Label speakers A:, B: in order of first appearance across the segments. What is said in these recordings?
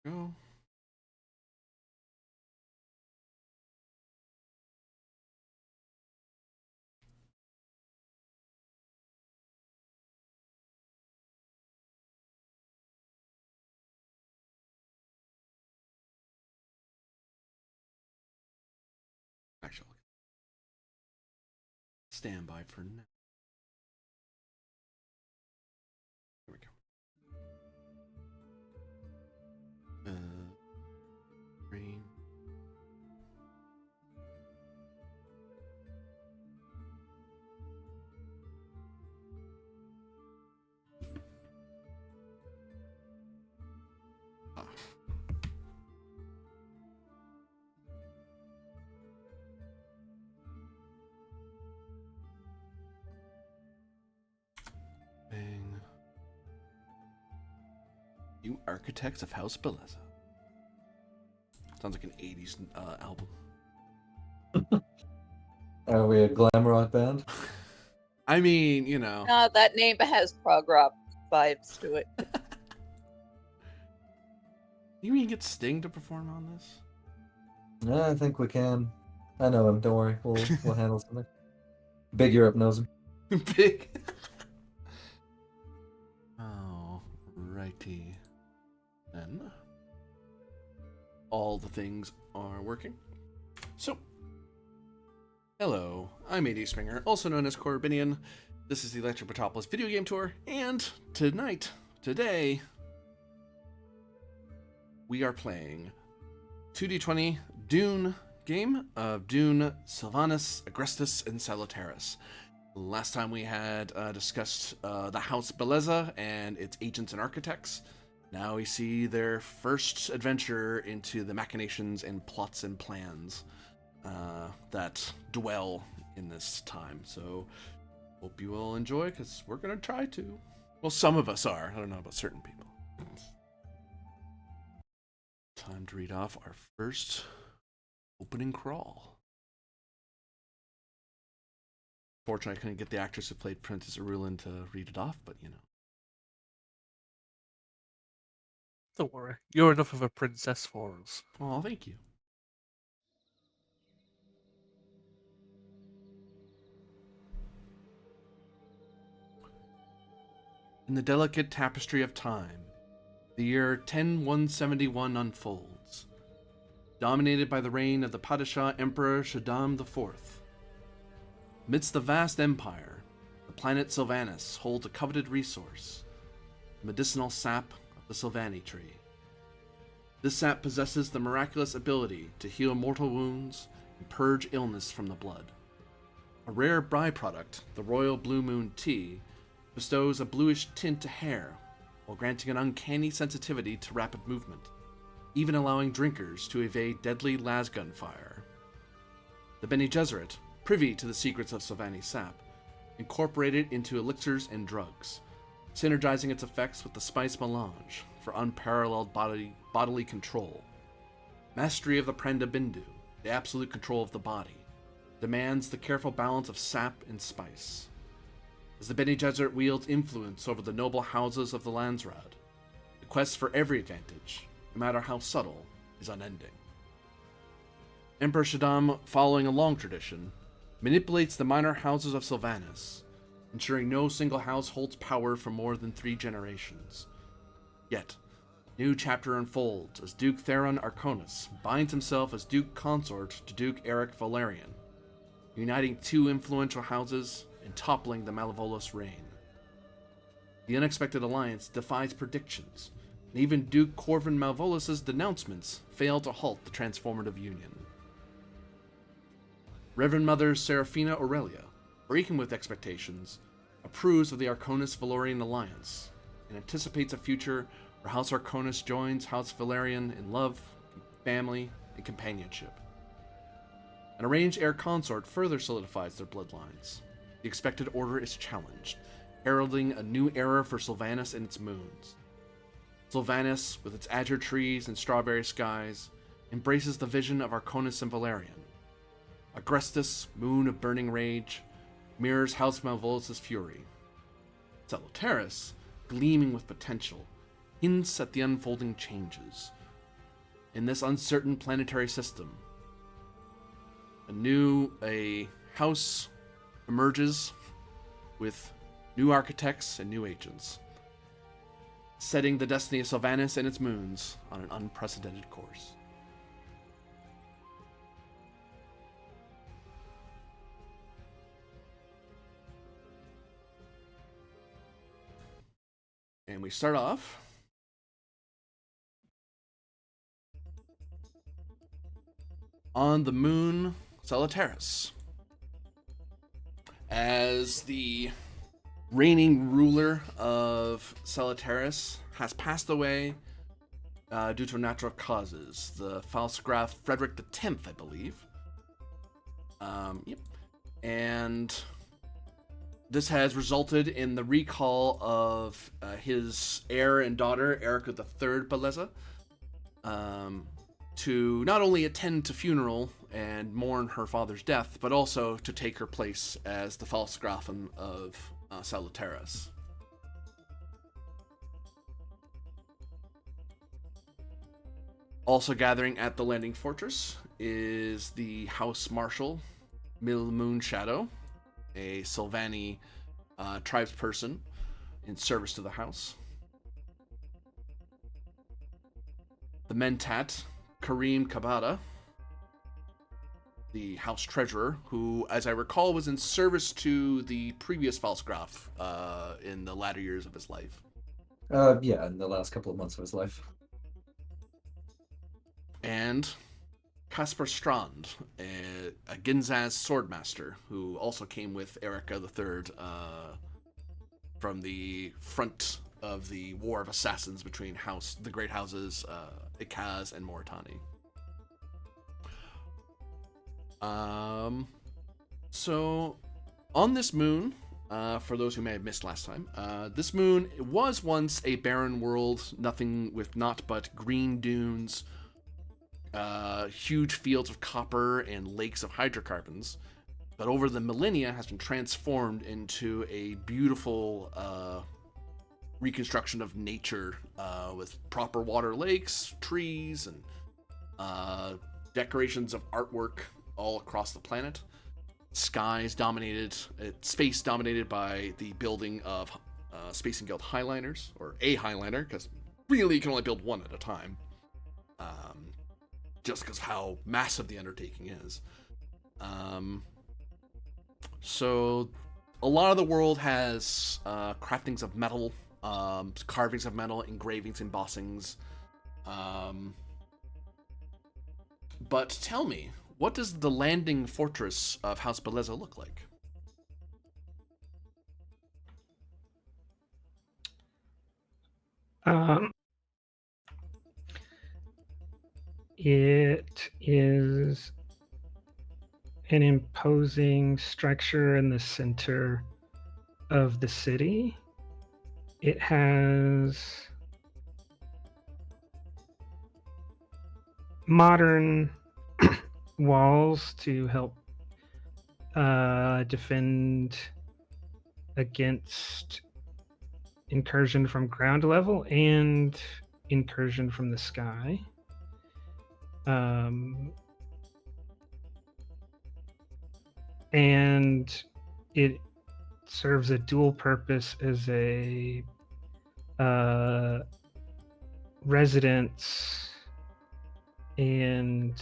A: Go. Actually, stand by for now. Here we go. Green. Ah. Bang. You Architects of House Bellezza. Sounds like an 80s album.
B: Are we a glam rock band?
A: I mean, you know.
C: No, that name has prog rock vibes to it.
A: You mean get Sting to perform on this?
B: Yeah, I think we can. I know him. Don't worry. We'll handle something. Big Europe knows him.
A: Big. Oh, righty. Then all the things are working. So, hello, I'm AD Springer, also known as Corbinian. This is the Electric Metropolis video game tour, and today, we are playing 2D20 DUNE game of DUNE, Silvanus, Agrestis, and Salutaris. Last time we had discussed the House Bellezza and its agents and architects. Now we see their first adventure into the machinations and plots and plans that dwell in this time. So, hope you all enjoy, because we're going to try to. Well, some of us are. I don't know about certain people. Time to read off our first opening crawl. Fortunately, I couldn't get the actress who played Princess Arulin to read it off, but you know.
D: Don't worry, you're enough of a princess for us.
A: Oh, thank you. In the delicate tapestry of time, the year 10171 unfolds, dominated by the reign of the Padishah Emperor Shaddam IV. Amidst the vast empire, the planet Silvanus holds a coveted resource, the medicinal sap of the Silvani tree. This sap possesses the miraculous ability to heal mortal wounds and purge illness from the blood. A rare byproduct, the Royal Blue Moon tea, bestows a bluish tint to hair while granting an uncanny sensitivity to rapid movement, even allowing drinkers to evade deadly lasgun fire. The Bene Gesserit, privy to the secrets of Silvani sap, incorporate it into elixirs and drugs, synergizing its effects with the spice melange for unparalleled bodily control. Mastery of the Prenda Bindu, the absolute control of the body, demands the careful balance of sap and spice. As the Bene Gesserit wields influence over the noble houses of the Landsraad, the quest for every advantage, no matter how subtle, is unending. Emperor Shaddam, following a long tradition, manipulates the minor houses of Silvanus, ensuring no single house holds power for more than 3 generations. Yet, a new chapter unfolds as Duke Theron Arconis binds himself as Duke Consort to Duke Eric Valerian, uniting 2 influential houses and toppling the Malevolous reign. The unexpected alliance defies predictions, and even Duke Corvin Malvolus's denouncements fail to halt the transformative union. Reverend Mother Serafina Aurelia, breaking with expectations, approves of the Arconis-Valerian alliance and anticipates a future where House Arconis joins House Valerian in love, family, and companionship. An arranged heir consort further solidifies their bloodlines. The expected order is challenged, heralding a new era for Silvanus and its moons. Silvanus, with its azure trees and strawberry skies, embraces the vision of Arconis and Valerian. Agrestis, moon of burning rage, mirrors House Malvolus' fury. Salutaris, gleaming with potential, hints at the unfolding changes, in this uncertain planetary system. A house emerges with new architects and new agents, setting the destiny of Silvanus and its moons on an unprecedented course. And we start off on the moon Salutaris. As the reigning ruler of Salutaris has passed away due to natural causes. The Falsgraf Frederick X, I believe. Yep. And this has resulted in the recall of his heir and daughter, Erica III Bellezza, to not only attend to funeral and mourn her father's death, but also to take her place as the Falsgrafen of Salutaris. Also gathering at the landing fortress is the House Marshal, Mil Moon Shadow, a Silvani tribesperson in service to the house. The Mentat, Kareem Kabada, the house treasurer, who, as I recall, was in service to the previous Falsgraf in the latter years of his life.
B: Yeah, in the last couple of months of his life.
A: And Caspar Strand, a Ginzaz swordmaster, who also came with Erica III from the front of the War of Assassins between the great houses Ikaz and Moritani. So, on this moon, for those who may have missed last time, this moon was once a barren world, nothing with naught but green dunes, huge fields of copper and lakes of hydrocarbons, but over the millennia has been transformed into a beautiful reconstruction of nature with proper water lakes, trees, and decorations of artwork all across the planet. Space dominated by the building of Space and Guild Highliners, or a Highliner, because really you can only build one at a time. Just because of how massive the undertaking is. So a lot of the world has craftings of metal, carvings of metal, engravings, embossings. But tell me, what does the landing fortress of House Bellezza look like?
E: It is an imposing structure in the center of the city. It has modern walls to help defend against incursion from ground level and incursion from the sky. And it serves a dual purpose as a residence and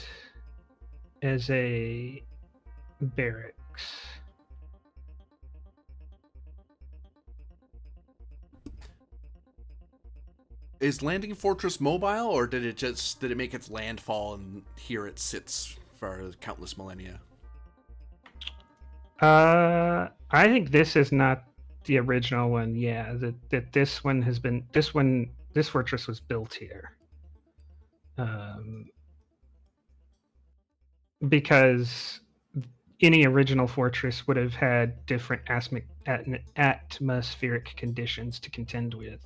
E: as a barracks.
A: Is Landing Fortress mobile, or did it make its landfall and here it sits for countless millennia?
E: I think this is not the original one. Yeah, that this fortress was built here. Because any original fortress would have had different atmospheric conditions to contend with.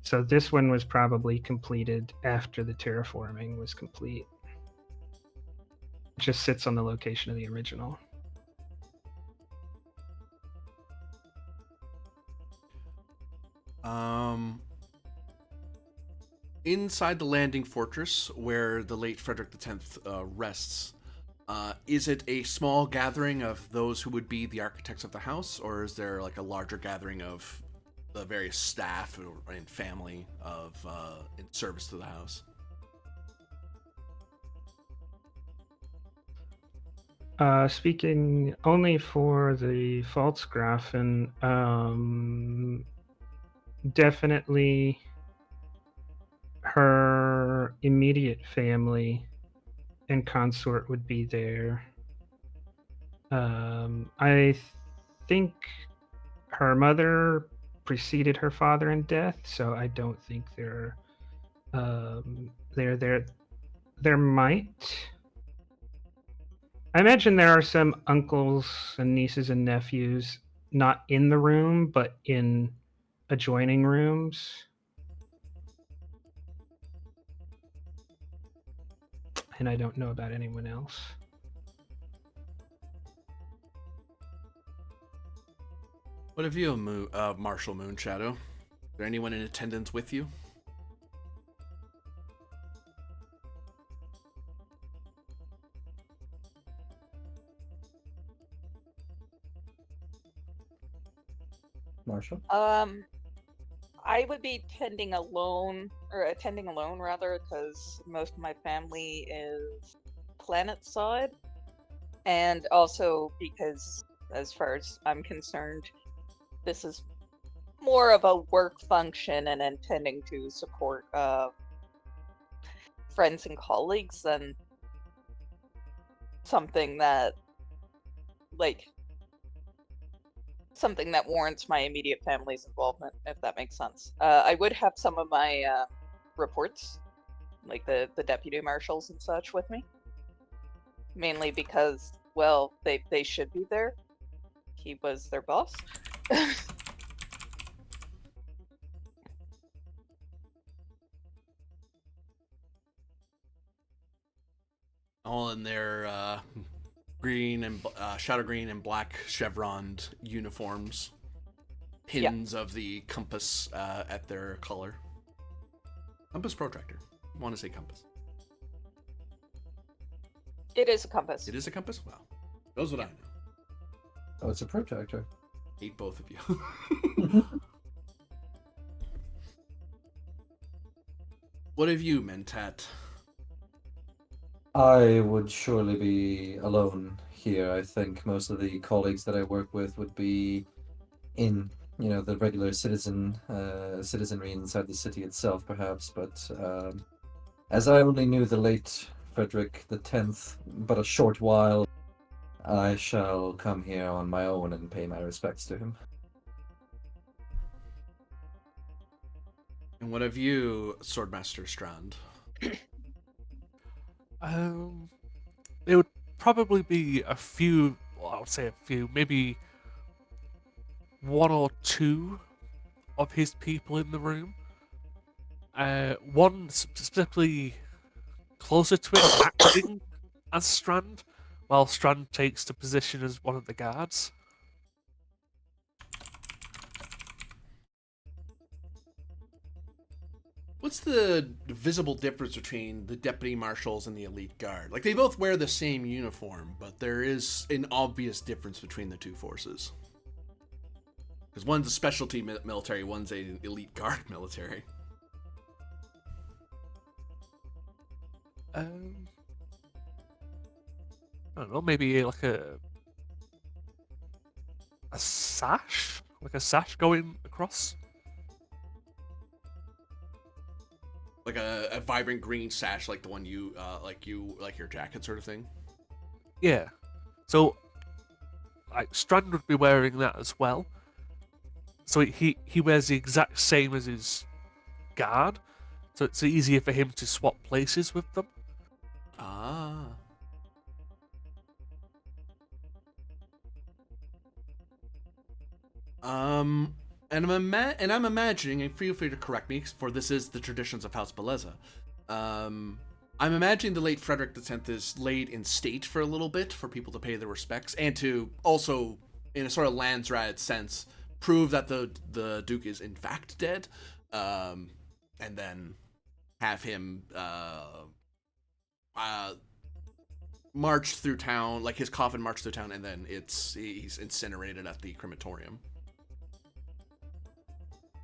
E: So this one was probably completed after the terraforming was complete. It just sits on the location of the original.
A: inside the landing fortress where the late Frederick X rests, is it a small gathering of those who would be the architects of the house, or is there like a larger gathering of the various staff and family of in service to the house?
E: Speaking only for the Volksgrafen, definitely her immediate family and consort would be there. I think her mother preceded her father in death, so I don't think they're there. There might. I imagine there are some uncles and nieces and nephews not in the room, but in adjoining rooms. And I don't know about anyone else.
A: What have you, Marshal Moonshadow? Is there anyone in attendance with you?
B: Marshall?
C: I would be attending alone rather, because most of my family is planet side, and also because, as far as I'm concerned, this is more of a work function and intending to support friends and colleagues than something that warrants my immediate family's involvement, if that makes sense. I would have some of my reports, like the deputy marshals and such, with me, mainly because, well, they should be there. He was their boss.
A: All in their green and shadow green and black chevroned uniforms, pins of the compass at their collar. Compass protractor. I want to say compass.
C: It is a compass.
A: It is a compass? Wow. Knows what I know.
B: Oh, it's a protractor.
A: Hate both of you. What have you, Mentat?
B: I would surely be alone here. I think most of the colleagues that I work with would be in, the regular citizenry inside the city itself, perhaps. But as I only knew the late Frederick X but a short while, I shall come here on my own and pay my respects to him.
A: And what have you, Swordmaster Strand?
D: There would probably be a few, well, I would say a few, maybe one or two of his people in the room. One specifically closer to him acting as Strand, while Strand takes the position as one of the guards.
A: What's the visible difference between the deputy marshals and the elite guard? Like, they both wear the same uniform, but there is an obvious difference between the two forces. Because one's a specialty military, one's an elite guard military.
D: I don't know, maybe like a sash? Like a sash going across?
A: Like a vibrant green sash, like the one you like your jacket sort of thing.
D: Yeah. So, like, Strand would be wearing that as well. So he wears the exact same as his guard, so it's easier for him to swap places with them.
A: Ah. And I'm imagining, and feel free to correct me, for this is the traditions of House Bellezza. I'm imagining the late Frederick X is laid in state for a little bit for people to pay their respects, and to also, in a sort of Landsraad sense, prove that the Duke is in fact dead, and then have him march through town, like his coffin march through town, and then he's incinerated at the crematorium.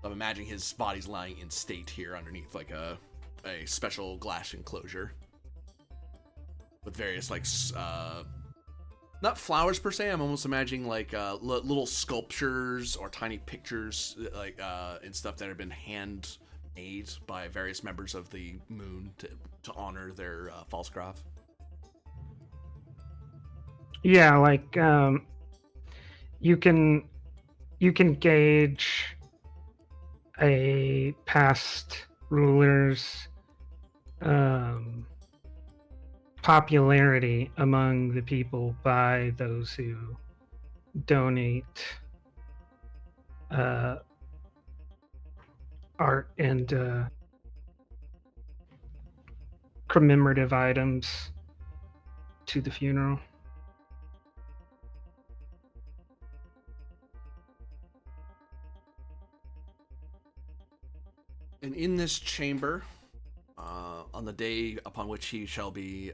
A: I'm imagining his body's lying in state here underneath like a special glass enclosure with various like not flowers per se. I'm almost imagining like little sculptures or tiny pictures like and stuff that have been hand made by various members of the Moon to honor their Falsgraf.
E: Yeah, like you can gauge a past ruler's popularity among the people by those who donate art and commemorative items to the funeral.
A: And in this chamber, on the day upon which he shall be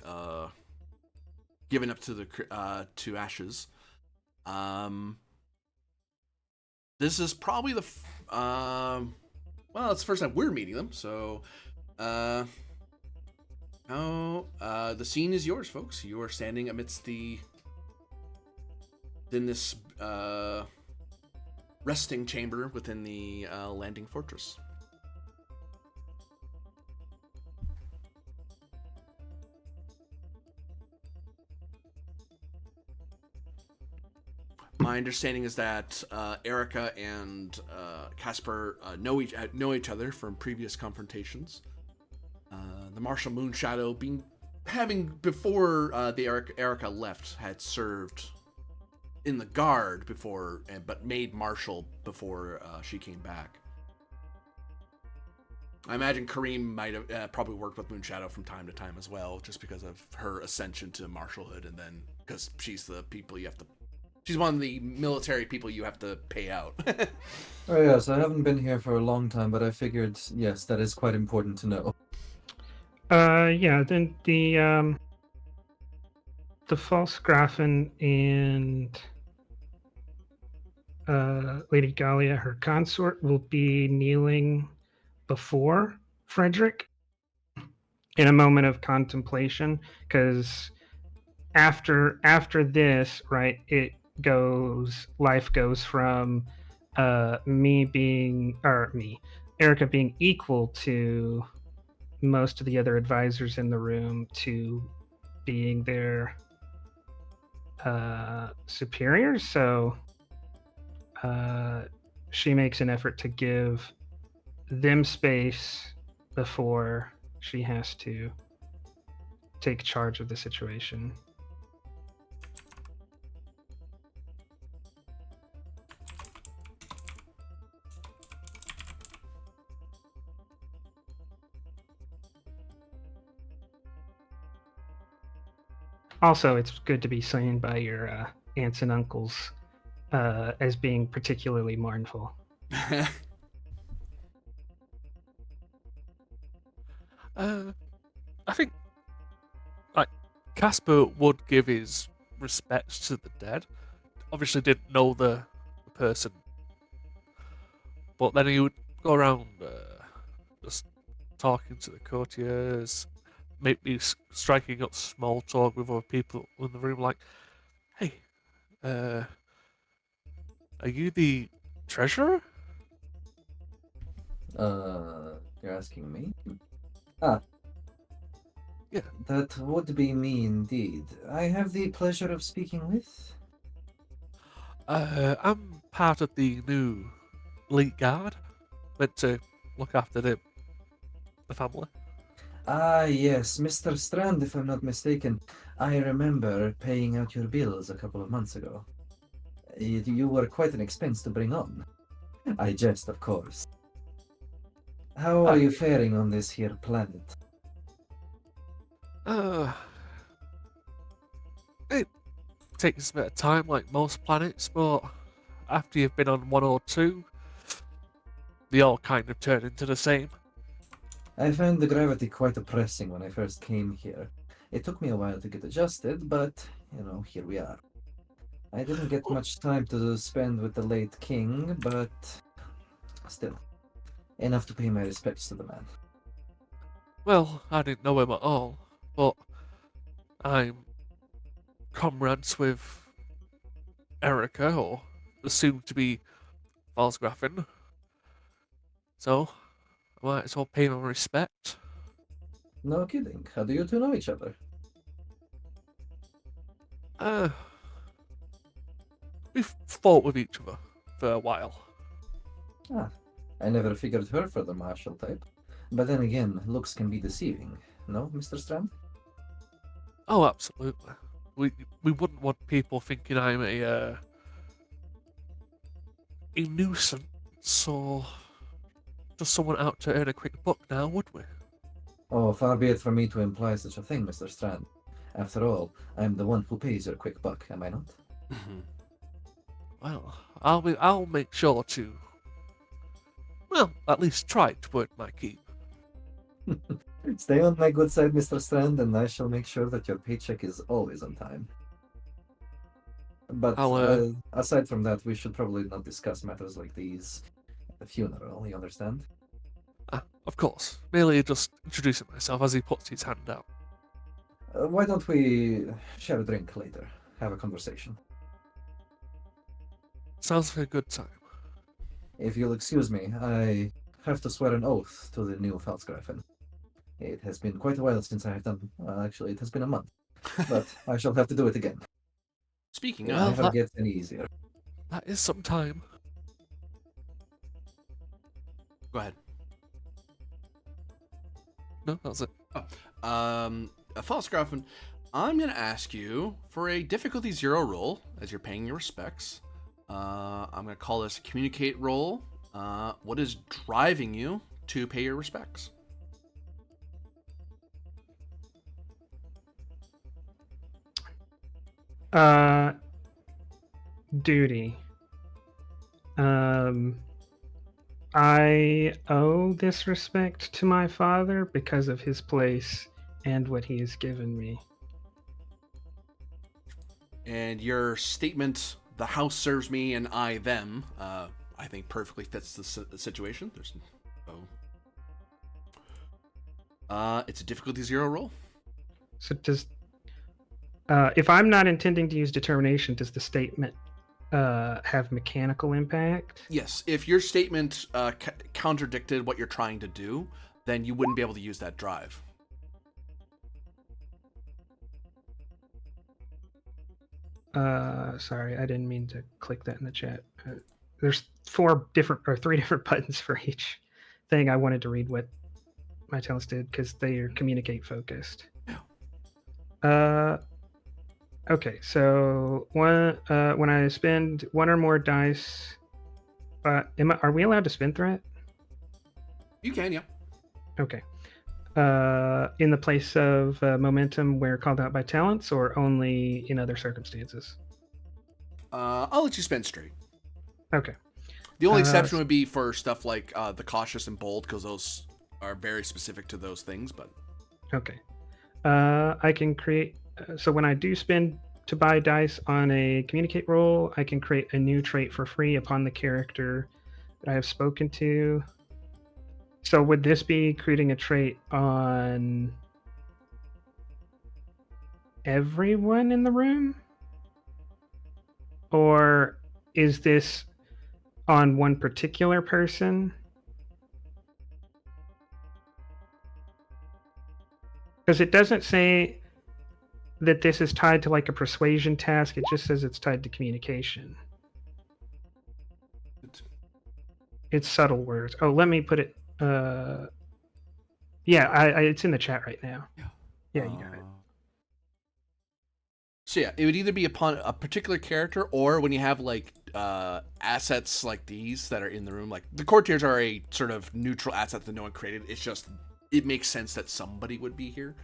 A: given up to ashes, this is probably the well, it's the first time we're meeting them. So, the scene is yours, folks. You are standing amidst in this resting chamber within the landing fortress. My understanding is that Erica and Casper know each other from previous confrontations. The Marshal Moonshadow before Erica left, had served in the guard before, but made Marshal before she came back. I imagine Kareem might have probably worked with Moonshadow from time to time as well, just because of her ascension to marshalhood, and then because she's the people you have to. She's one of the military people you have to pay out.
B: Oh yes, I haven't been here for a long time, but I figured, yes, that is quite important to know.
E: Yeah, then the Falsgrafen and Lady Gallia, her consort, will be kneeling before Frederick in a moment of contemplation, because after this, right, life goes from Erica being equal to most of the other advisors in the room to being their superiors. So she makes an effort to give them space before she has to take charge of the situation. Also, it's good to be seen by your aunts and uncles as being particularly mournful.
D: I think, like, Casper would give his respects to the dead. Obviously, didn't know the person, but then he would go around just talking to the courtiers, maybe striking up small talk with other people in the room, like, "Hey, are you the treasurer?"
B: You're asking me? Ah.
D: Yeah.
B: That would be me indeed. I have the pleasure of speaking with?
D: I'm part of the new elite guard, meant to look after the family.
B: Ah, yes, Mr. Strand, if I'm not mistaken. I remember paying out your bills a couple of months ago. You were quite an expense to bring on. I jest, of course. How are you faring on this here planet?
D: It takes a bit of time, like most planets, but after you've been on one or two, they all kind of turn into the same.
B: I found the gravity quite oppressing when I first came here. It took me a while to get adjusted, but, here we are. I didn't get much time to spend with the late king, but still, enough to pay my respects to the man.
D: Well, I didn't know him at all, but I'm comrades with Erica, or the soon-to-be Valsgrafen. So, I might as well pay my respect.
B: No kidding. How do you two know each other?
D: We've fought with each other for a while.
B: Ah, I never figured her for the martial type. But then again, looks can be deceiving. No, Mr. Strand?
D: Oh, absolutely. We wouldn't want people thinking I'm a nuisance or just someone out to earn a quick buck now, would we?
B: Oh, far be it from me to imply such a thing, Mr. Strand. After all, I'm the one who pays your quick buck, am I not?
D: Well, I'll make sure to, well, at least try to earn my keep.
B: Stay on my good side, Mr. Strand, and I shall make sure that your paycheck is always on time. But aside from that, we should probably not discuss matters like these at the funeral, you understand?
D: Of course. Merely just introducing myself as he puts his hand out.
B: Why don't we share a drink later? Have a conversation.
D: Sounds like a good time.
B: If you'll excuse me, I have to swear an oath to the new Valsgrafen. It has been quite a while since I have done. Well, actually, it has been a month. But I shall have to do it again.
A: Speaking
B: It
D: Well,
A: of,
B: never gets any easier.
D: That is some time.
A: go ahead.
D: No, that's it.
A: Falsgrafen, I'm going to ask you for a difficulty 0 roll as you're paying your respects. I'm going to call this a communicate roll. What is driving you to pay your respects?
E: Duty. I owe this respect to my father because of his place and what he has given me.
A: And your statement, the house serves me and I them, I think perfectly fits the situation. There's it's a difficulty 0 roll.
E: So does if I'm not intending to use determination, does the statement have mechanical impact?
A: Yes, if your statement contradicted what you're trying to do, then you wouldn't be able to use that drive.
E: Sorry, I didn't mean to click that in the chat. There's 3 different buttons for each thing. I wanted to read what my talents did because they are communicate focused. Okay, so when I spend 1 or more dice, are we allowed to spin threat?
A: You can, yeah.
E: Okay. In the place of momentum where called out by talents, or only in other circumstances?
A: I'll let you spend straight.
E: Okay.
A: The only exception would be for stuff like the cautious and bold, because those are very specific to those things. But
E: okay, I can create. So when I do spend to buy dice on a communicate roll, I can create a new trait for free upon the character that I have spoken to. So would this be creating a trait on everyone in the room? Or is this on one particular person? Because it doesn't say that this is tied to like a persuasion task. It just says it's tied to communication. It's subtle words. Oh, let me put it. Yeah, it's in the chat right now. Yeah, you got it.
A: So yeah, it would either be upon a particular character, or when you have like assets like these that are in the room. Like the courtiers are a sort of neutral asset that no one created. It's just it makes sense that somebody would be here.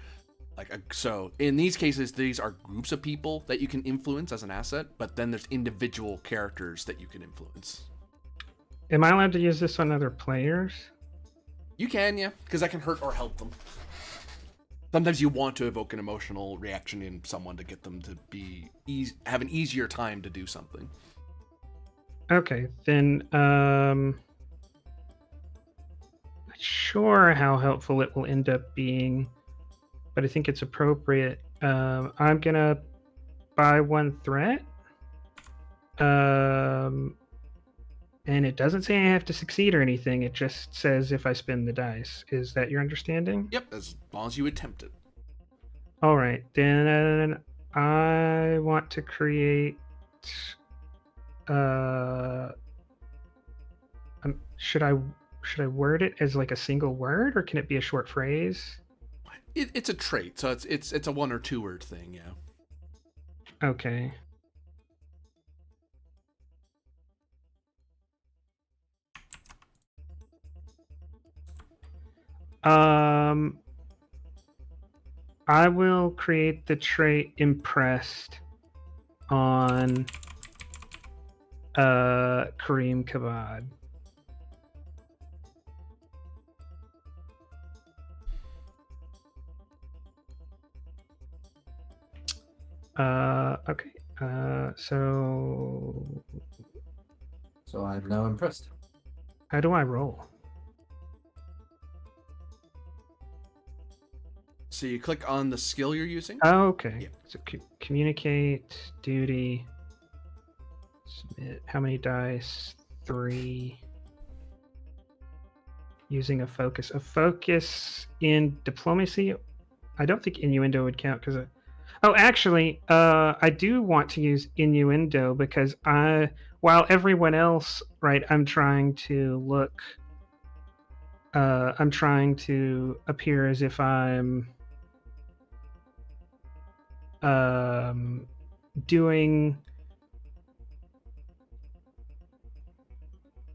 A: So in these cases, these are groups of people that you can influence as an asset, but then there's individual characters that you can influence.
E: Am I allowed to use this on other players?
A: You can, yeah, because that can hurt or help them. Sometimes you want to evoke an emotional reaction in someone to get them to be have an easier time to do something.
E: Okay, then not sure how helpful it will end up being, but I think it's appropriate. I'm gonna buy one threat. And it doesn't say I have to succeed or anything. It just says if I spin the dice. Is that your understanding?
A: Yep, as long as you attempt it.
E: All right, then I want to create. Should I word it as like a single word, or can it be a short phrase?
A: It's a trait, so it's a 1 or 2 word thing, yeah.
E: Okay. I will create the trait impressed on Kareem Kabad. Okay. So
B: I'm now impressed.
E: how do I roll?
A: So you click on the skill you're using.
E: Oh, okay.
A: Yeah.
E: So communicate, duty, submit. How many dice? 3. Using a focus. A focus in diplomacy. I don't think innuendo would count because. Oh, actually, I do want to use innuendo because while everyone else, right, I'm trying to look. I'm trying to appear as if I'm doing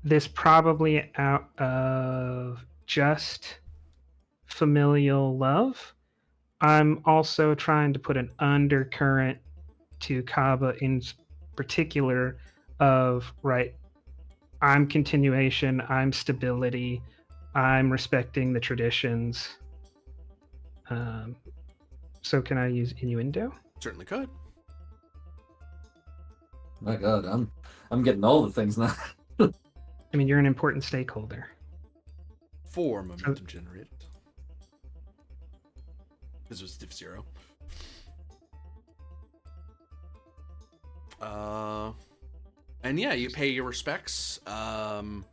E: this probably out of just familial love. I'm also trying to put an undercurrent to Kaba in particular of, right, I'm continuation, I'm stability, I'm respecting the traditions. So can I use innuendo?
A: Certainly could.
B: My God, I'm getting all the things now.
E: I mean, you're an important stakeholder.
A: 4 momentum generated. This was diff 0. And yeah, you pay your respects. And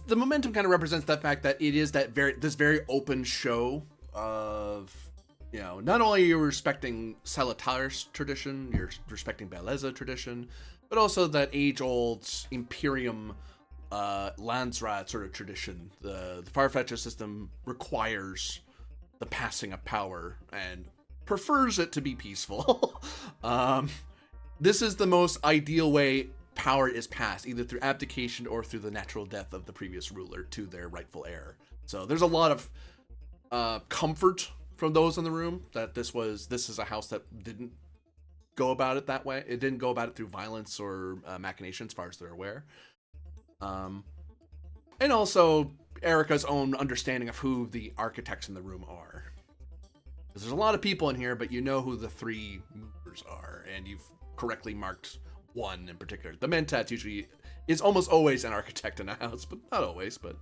A: the momentum kind of represents that fact that it is this very open show of, you know, not only are you respecting Salutaris tradition, you're respecting Bellezza tradition, but also that age-old Imperium Landsrat sort of tradition. The Farfetcher system requires the passing of power and prefers it to be peaceful. This is the most ideal way power is passed, either through abdication or through the natural death of the previous ruler to their rightful heir. So there's a lot of comfort from those in the room that this is a house that didn't go about it that way. It didn't go about it through violence or machination, as far as they're aware. And also Erica's own understanding of who the architects in the room are. Because there's a lot of people in here, but you know who the 3 movers are, and you've correctly marked one in particular. The Mentat usually is almost always an architect in a house, but not always. But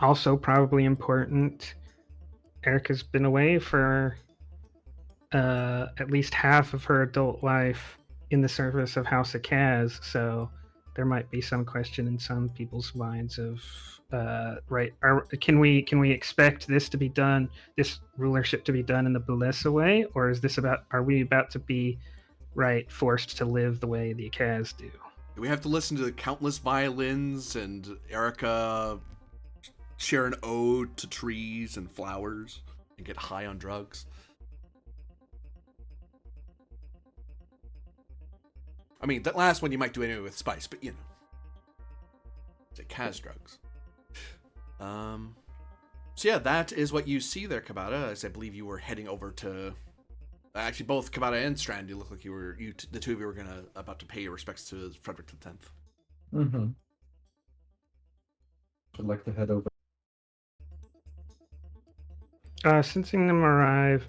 E: also probably important, Erica's been away for at least half of her adult life in the service of House of Kaz, so there might be some question in some people's minds of right, can we expect this to be done, this rulership to be done in the Bellezza way, or is this are we about to be, right, forced to live the way the Kaz do?
A: We have to listen to the countless violins and Erica share an ode to trees and flowers and get high on drugs. I mean, that last one you might do anyway with spice, but you know, it's a Kaz drugs. So yeah, that is what you see there, Kabata, as I believe you were heading over to. Actually, both Kabata and Strand, you look like the two of you were about to pay your respects to Frederick X.
B: Mm-hmm. I'd like to head over.
E: Sensing them arrive,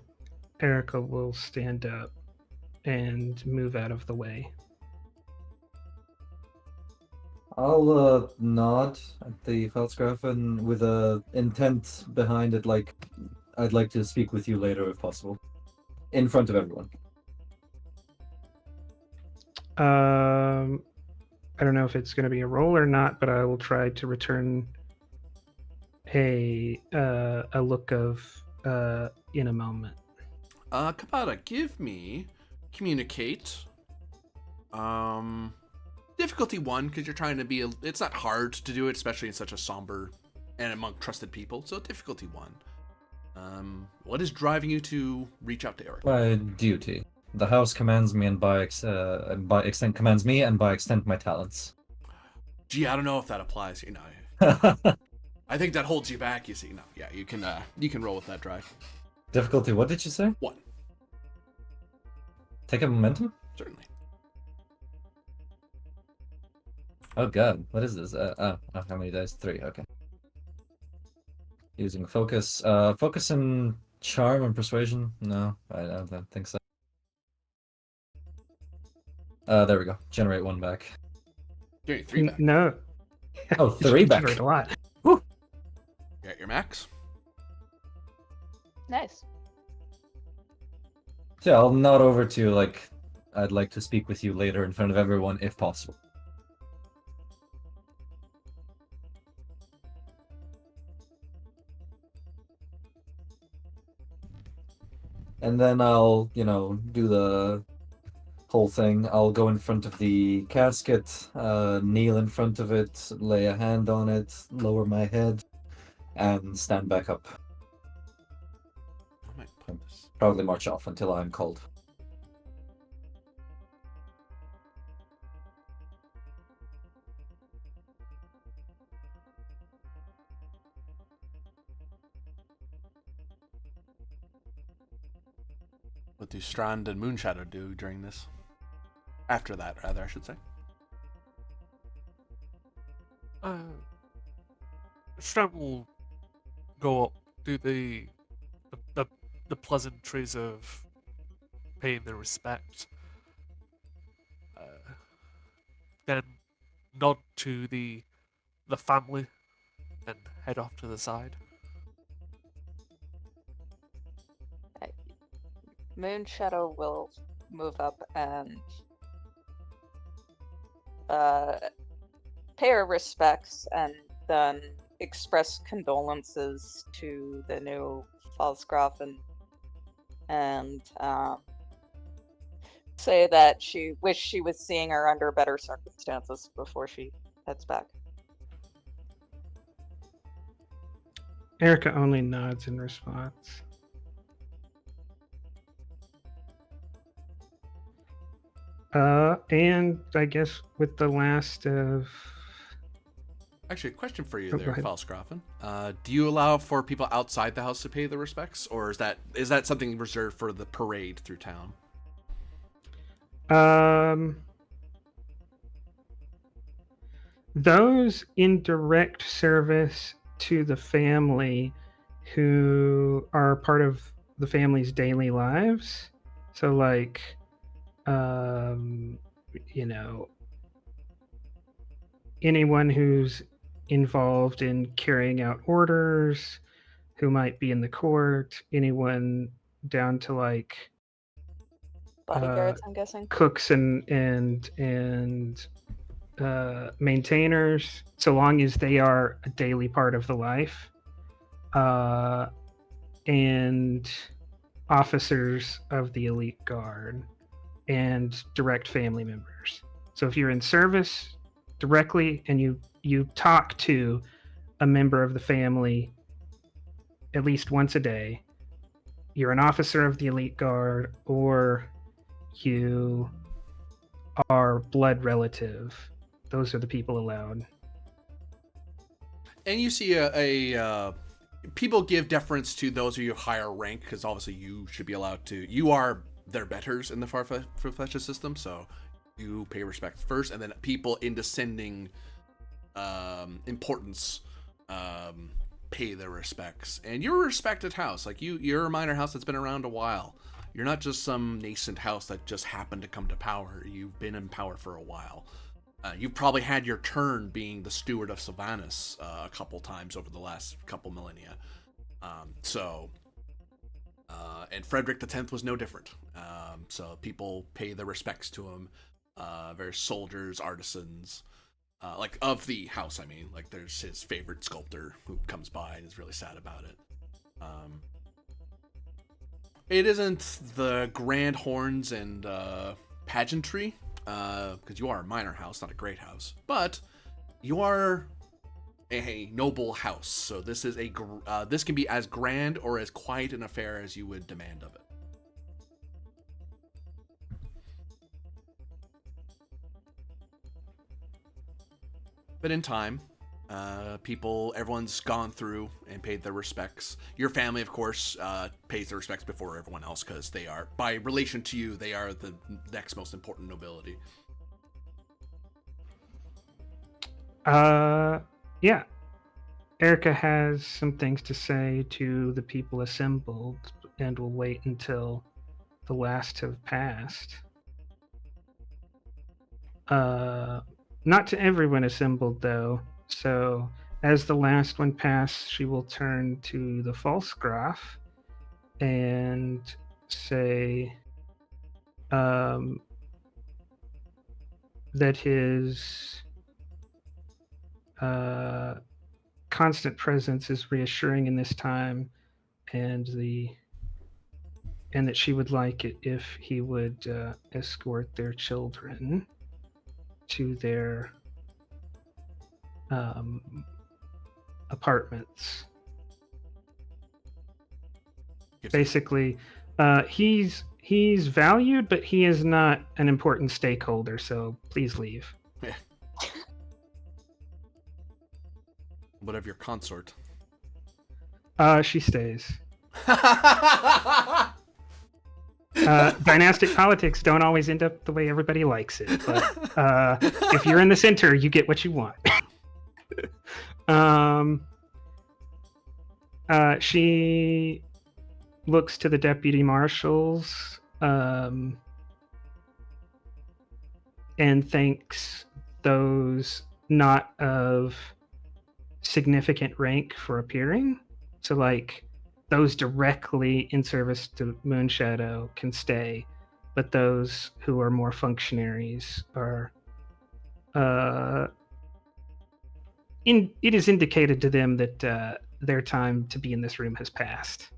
E: Erica will stand up and move out of the way.
B: I'll nod at the Felsgrafen with a intent behind it, like I'd like to speak with you later if possible, in front of everyone.
E: I don't know if it's going to be a roll or not, but I will try to return a look of in a moment.
A: Kabata, give me communicate. Difficulty 1, because you're trying to be. It's not hard to do it, especially in such a somber and among trusted people. So difficulty 1. What is driving you to reach out to Eric?
B: My duty. The house commands me, and by extent commands me, and by extent my talents.
A: Gee, I don't know if that applies. You know, I think that holds you back. You see, no, yeah, you can roll with that drive.
B: Difficulty, what did you say?
A: 1,
B: Take a momentum?
A: certainly.
B: Oh god, what is this? How many dice? 3, okay. Using focus. Focus and charm and persuasion? No, I don't think so. There we go. Generate 1 back.
A: Give me 3 back.
E: No.
B: Oh, 3 back.
E: Generate a lot.
A: You got your max.
C: Nice.
B: Yeah, I'll nod over to, like, I'd like to speak with you later in front of everyone, if possible. And then I'll, do the whole thing. I'll go in front of the casket, kneel in front of it, lay a hand on it, lower my head, and stand back up.
A: I might put this.
B: Probably march off until I'm called.
A: What do Strand and Moonshadow do during this? After that, rather, I should say.
D: Strand will go up, do the pleasantries of paying the respect, then nod to the family, and head off to the side.
C: Moonshadow will move up and pay her respects and then express condolences to the new Falsgrafen and say that she wished she was seeing her under better circumstances before she heads back.
E: Erica only nods in response. And I guess with the last of...
A: Actually, a question for you
E: Oh,
A: there,
E: go ahead.
A: Falsgrafen. Do you allow for people outside the house to pay the respects, or is that something reserved for the parade through town?
E: Those in direct service to the family who are part of the family's daily lives. So like, anyone who's involved in carrying out orders, who might be in the court, anyone down to like
C: Bodyguards, I'm guessing.
E: cooks and maintainers, so long as they are a daily part of the life, and officers of the elite guard and direct family members. So if you're in service directly and you talk to a member of the family at least once a day, you're an officer of the elite guard, or you are blood relative. Those are the people allowed.
A: And you see people give deference to those of you higher rank, because obviously you should be allowed to. You are their betters in the Farfetch'd system, so you pay respect first, and then people in descending importance pay their respects. And you're a respected house. Like you're a minor house that's been around a while. You're not just some nascent house that just happened to come to power. You've been in power for a while. You've probably had your turn being the steward of Silvanus a couple times over the last couple millennia. And Frederick X was no different. So people pay their respects to him. Various soldiers, artisans, like of the house, I mean. Like there's his favorite sculptor who comes by and is really sad about it. It isn't the grand horns and pageantry, because you are a minor house, not a great house, but you are a noble house. So this is this can be as grand or as quiet an affair as you would demand of it. But in time, everyone's gone through and paid their respects. Your family, of course, pays their respects before everyone else, because they are, by relation to you, they are the next most important nobility.
E: Yeah. Erica has some things to say to the people assembled, and will wait until the last have passed. Not to everyone assembled, though. So, as the last one passed, she will turn to the false graph and say that his constant presence is reassuring in this time, and that she would like it if he would escort their children to their apartments. Basically, he's valued, but he is not an important stakeholder, so please leave.
A: Yeah. What of your consort?
E: She stays. Dynastic politics don't always end up the way everybody likes it, but if you're in the center, you get what you want. She looks to the deputy marshals and thanks those not of significant rank for appearing. So, like, those directly in service to Moonshadow can stay, but those who are more functionaries are it is indicated to them that their time to be in this room has passed.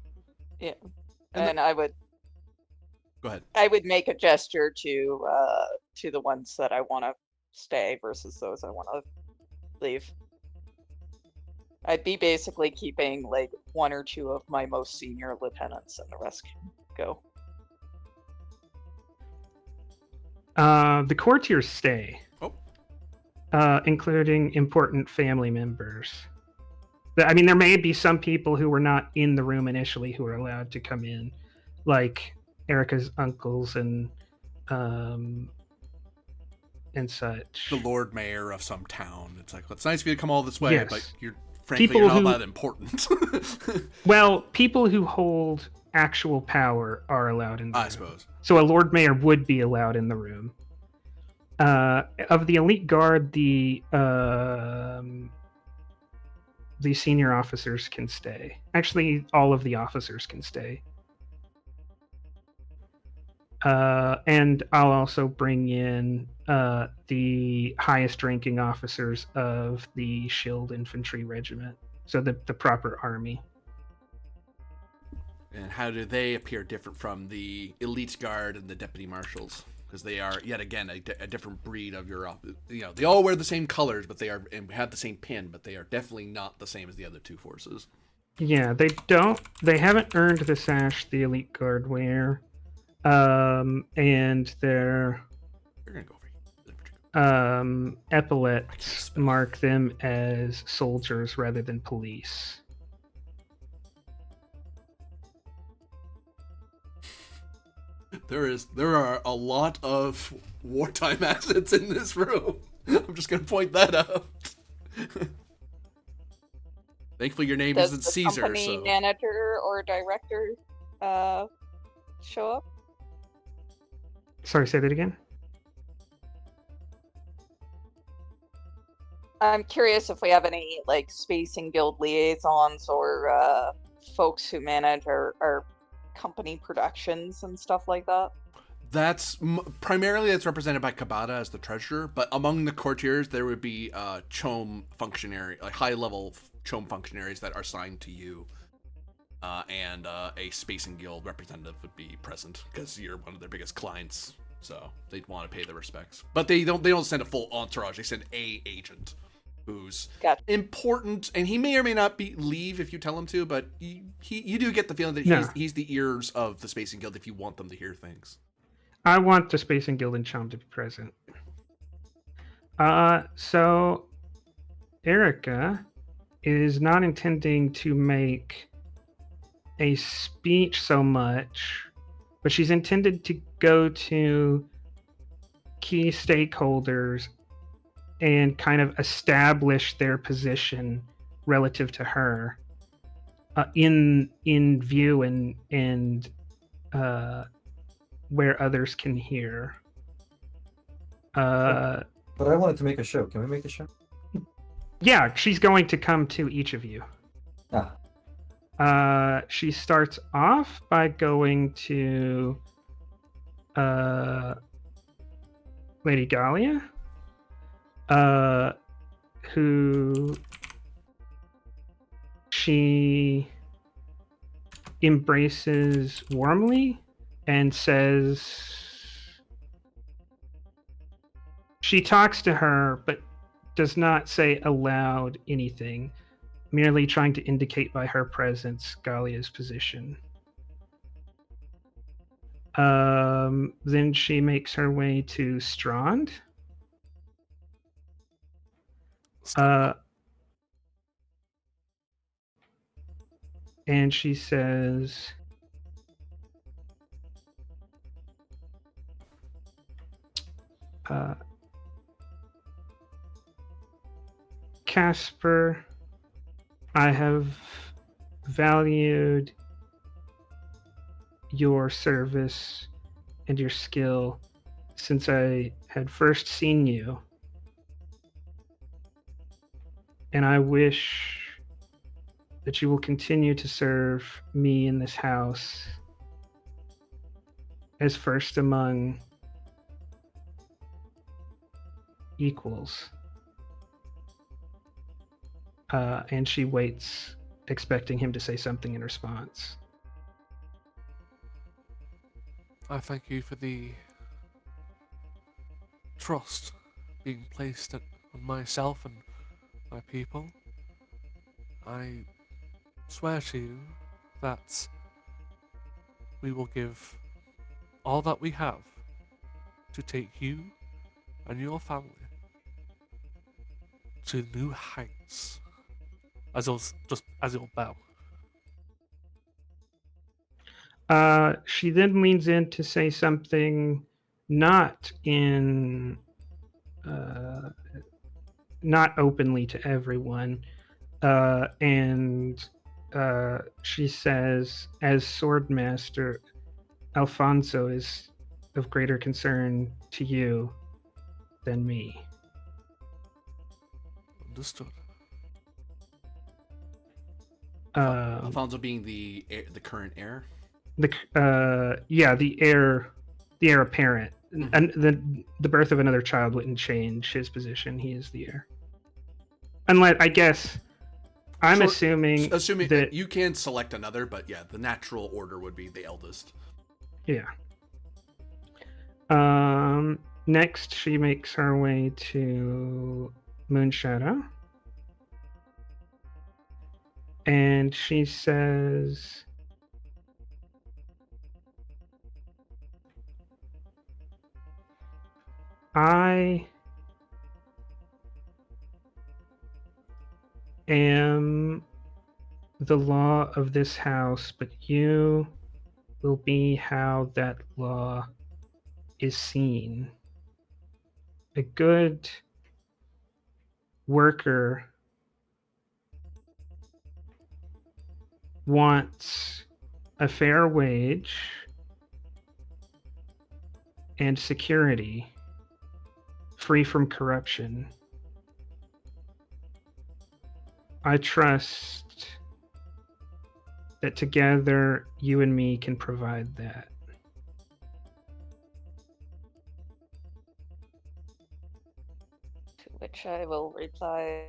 C: Yeah, and I would
A: Go ahead.
C: I would make a gesture to the ones that I want to stay versus those I want to leave. I'd be basically keeping like one or two of my most senior lieutenants, and the rest can go.
E: The courtiers stay. Including important family members. I mean, there may be some people who were not in the room initially who are allowed to come in, like Erica's uncles and such.
A: The Lord Mayor of some town. It's like, well, it's nice of you to come all this way,
E: Yes.
A: but frankly,
E: People
A: you're not
E: who-
A: that important.
E: Well, people who hold actual power are allowed in the room.
A: I suppose.
E: So a Lord Mayor would be allowed in the room. Of the elite guard, the senior officers can stay. Actually, all of the officers can stay. And I'll also bring in the highest ranking officers of the Shield Infantry Regiment, so the proper army.
A: And how do they appear different from the elite guard and the deputy marshals? Because they are, yet again, a different breed of your, they all wear the same colors, but they are, and have the same pin, but they are definitely not the same as the other two forces.
E: Yeah, they haven't earned the sash the elite guard wear. And their
A: You're gonna go over here.
E: epaulets mark them as soldiers rather than police.
A: There are a lot of wartime assets in this room. I'm just gonna point that out. Thankfully, your name
C: Does
A: isn't
C: the
A: Caesar,
C: company
A: so
C: manager or director show up?
E: Sorry, say that again.
C: I'm curious if we have any like Space and Guild liaisons or folks who manage our company productions and stuff like that.
A: that's primarily that's represented by Kabata as the treasurer. But among the courtiers, there would be Chom functionary, like high-level Chom functionaries that are assigned to you, and a Space and Guild representative would be present because you're one of their biggest clients. So they'd want to pay their respects. But they don't send a full entourage. They send a agent who's
C: Gotcha.
A: important, and he may or may not leave if you tell him to, but you do get the feeling that
E: No.
A: he's the ears of the Space and Guild if you want them to hear things.
E: I want the Space and Guild and Chom to be present. So Erica is not intending to make a speech so much, but she's intended to go to key stakeholders and kind of establish their position relative to her in view and where others can hear.
B: But I wanted to make a show. Can we make a show?
E: Yeah, she's going to come to each of you. She starts off by going to Lady Galia, who she embraces warmly and says she talks to her but does not say aloud anything, merely trying to indicate by her presence Galia's position. Then she makes her way to Strand. And she says, Casper, I have valued your service and your skill since I had first seen you. And I wish that you will continue to serve me in this house as first among equals. And she waits, expecting him to say something in response.
D: I thank you for the trust being placed on myself and my people. I swear to you that we will give all that we have to take you and your family to new heights. As he'll bow.
E: She then leans in to say something not openly to everyone, and she says, as Swordmaster, Alfonso is of greater concern to you than me.
D: Understood.
A: Alfonso being the current heir.
E: The heir apparent.
A: Mhm.
E: And the birth of another child wouldn't change his position. He is the heir. Unless, I guess, I'm assuming that
A: you can select another, but yeah, the natural order would be the eldest.
E: Yeah. Next, she makes her way to Moonshadow. And she says, I am the law of this house, but you will be how that law is seen. A good worker wants a fair wage and security, free from corruption. I trust that together you and me can provide that.
C: To which I will reply,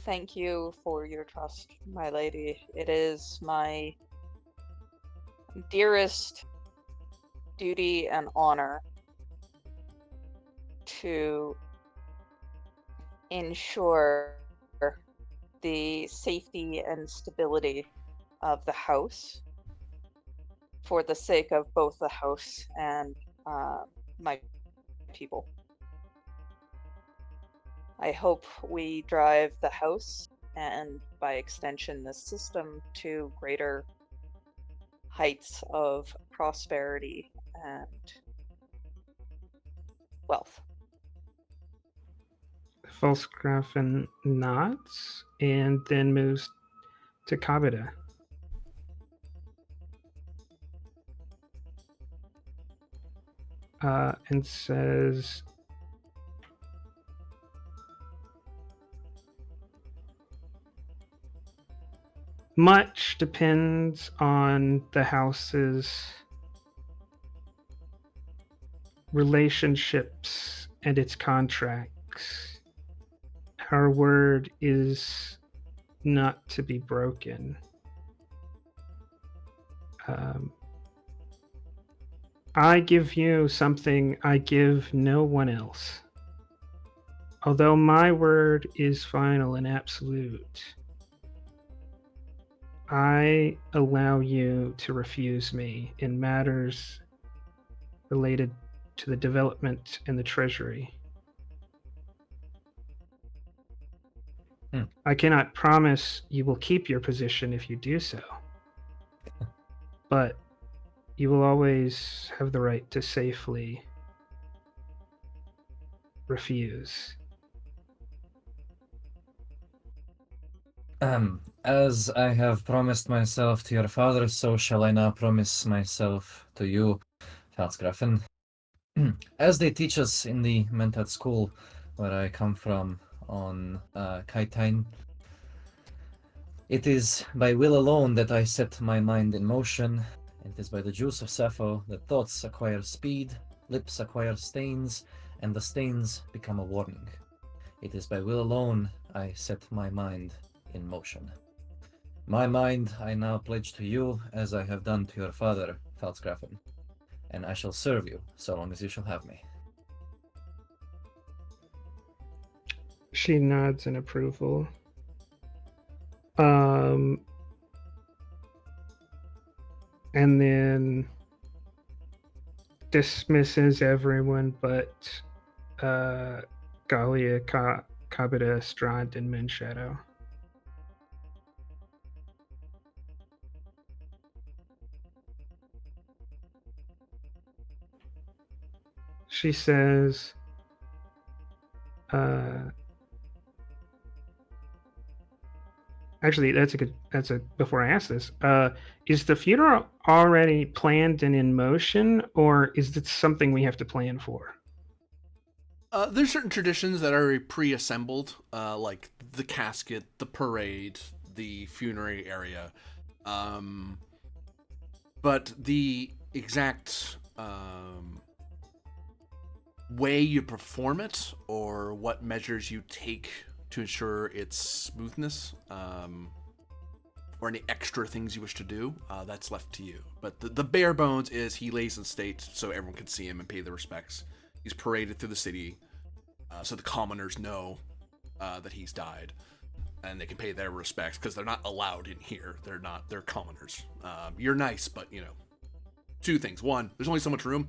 C: thank you for your trust, my lady. It is my dearest duty and honor to ensure the safety and stability of the house for the sake of both the house and my people. I hope we drive the house and by extension the system to greater heights of prosperity and wealth.
E: Volksgrafen nods and then moves to Kabita. And says, much depends on the house's relationships and its contracts. Our word is not to be broken. I give you something I give no one else. Although my word is final and absolute, I allow you to refuse me in matters related to the development and the treasury. I cannot promise you will keep your position if you do so, but you will always have the right to safely refuse.
B: As I have promised myself to your father, so shall I now promise myself to you, Pfalzgrafen. As they teach us in the Mentat school where I come from on Kaitain, it is by will alone that I set my mind in motion. It is by the juice of Sappho that thoughts acquire speed, lips acquire stains, and the stains become a warning. It is by will alone I set my mind in motion. My mind I now pledge to you as I have done to your father, Pfalzgrafen, and I shall serve you so long as you shall have me.
E: She nods in approval. And then dismisses everyone but Galia, Kabita, Strahd, and Moonshadow. She says, actually, before I ask this, is the funeral already planned and in motion, or is this something we have to plan for?
A: There's certain traditions that are pre-assembled, like the casket, the parade, the funerary area. But the exact way you perform it, or what measures you take to ensure its smoothness, or any extra things you wish to do, that's left to you. But the bare bones is he lays in state so everyone can see him and pay their respects. He's paraded through the city, so the commoners know that he's died, and they can pay their respects because they're not allowed in here. They're commoners. You're nice, but you know, two things. One, there's only so much room,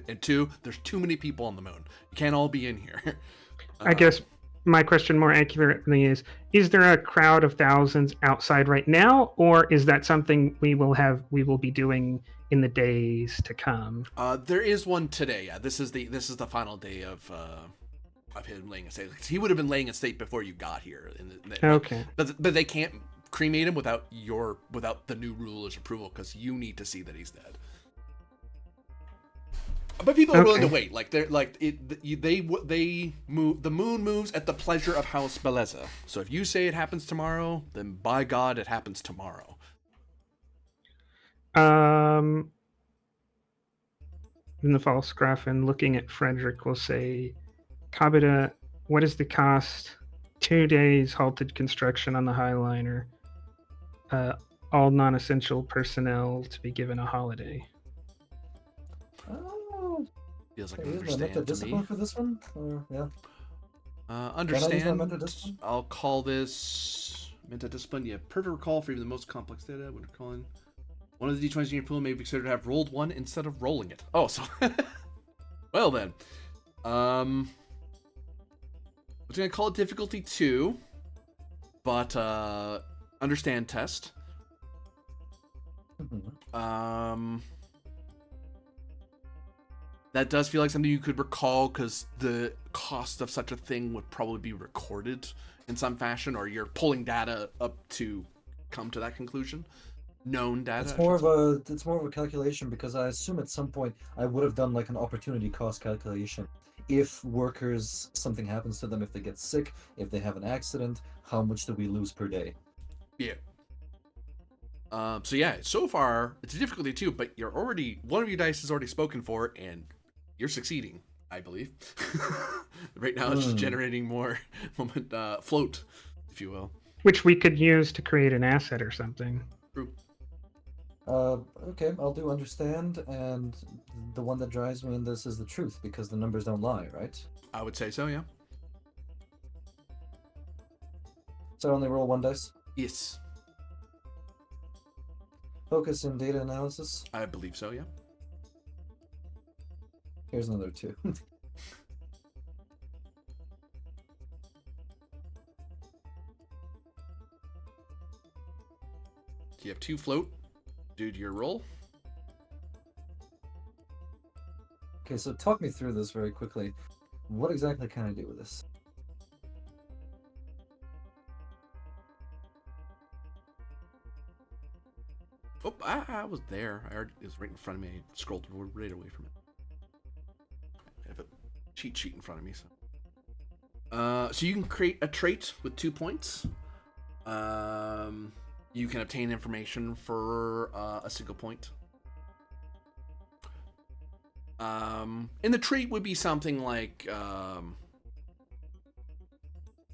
A: and two, there's too many people on the moon. You can't all be in here.
E: I guess my question more accurately is there a crowd of thousands outside right now, or is that something we will be doing in the days to come?
A: There is one today. Yeah, this is the final day of of him laying estate. He would have been laying estate before you got here.
E: Okay.
A: But they can't cremate him without the new ruler's approval, because you need to see that he's dead. But people are willing to wait. Like they're like they move. The moon moves at the pleasure of House Bellezza. So if you say it happens tomorrow, then by God, it happens tomorrow.
E: In the false Graffin, looking at Frederick, will say, Kabita, what is the cost? 2 days halted construction on the Highliner. All non-essential personnel to be given a holiday.
B: Oh,
A: Feels like
B: can
A: an
B: I use my mental
A: understand to
B: discipline
A: me.
B: for this one? Yeah.
A: Understand.
B: mental discipline?
A: I'll call this mental discipline. Yeah, perfect recall for even the most complex data. When recalling, one of the d20s in your pool may be considered to have rolled one instead of rolling it. Oh, so well then, I'm gonna call it difficulty 2, but understand test.
B: Mhm.
A: That does feel like something you could recall, because the cost of such a thing would probably be recorded in some fashion, or you're pulling data up to come to that conclusion. Known data.
B: It's more of a calculation, because I assume at some point I would have done like an opportunity cost calculation. If workers, something happens to them, if they get sick, if they have an accident, how much do we lose per day?
A: Yeah. So yeah, so far it's a difficulty 2, but one of your dice is already spoken for, and you're succeeding, I believe. Right now it's just generating more moment float, if you will.
E: Which we could use to create an asset or something.
A: True.
B: Okay, I'll do understand, and the one that drives me in this is the truth, because the numbers don't lie, right?
A: I would say so, yeah.
B: So I only roll 1 dice.
A: Yes,
B: Focus in data analysis.
A: I believe so, yeah.
B: Here's another 2.
A: You have 2 float. Dude, your roll.
B: Okay, so talk me through this very quickly. What exactly can I do with this?
A: Oh, I was there. It was right in front of me. I scrolled right away from it. I have a cheat sheet in front of me. So you can create a trait with 2 points. You can obtain information for a single point. And the trait would be something like,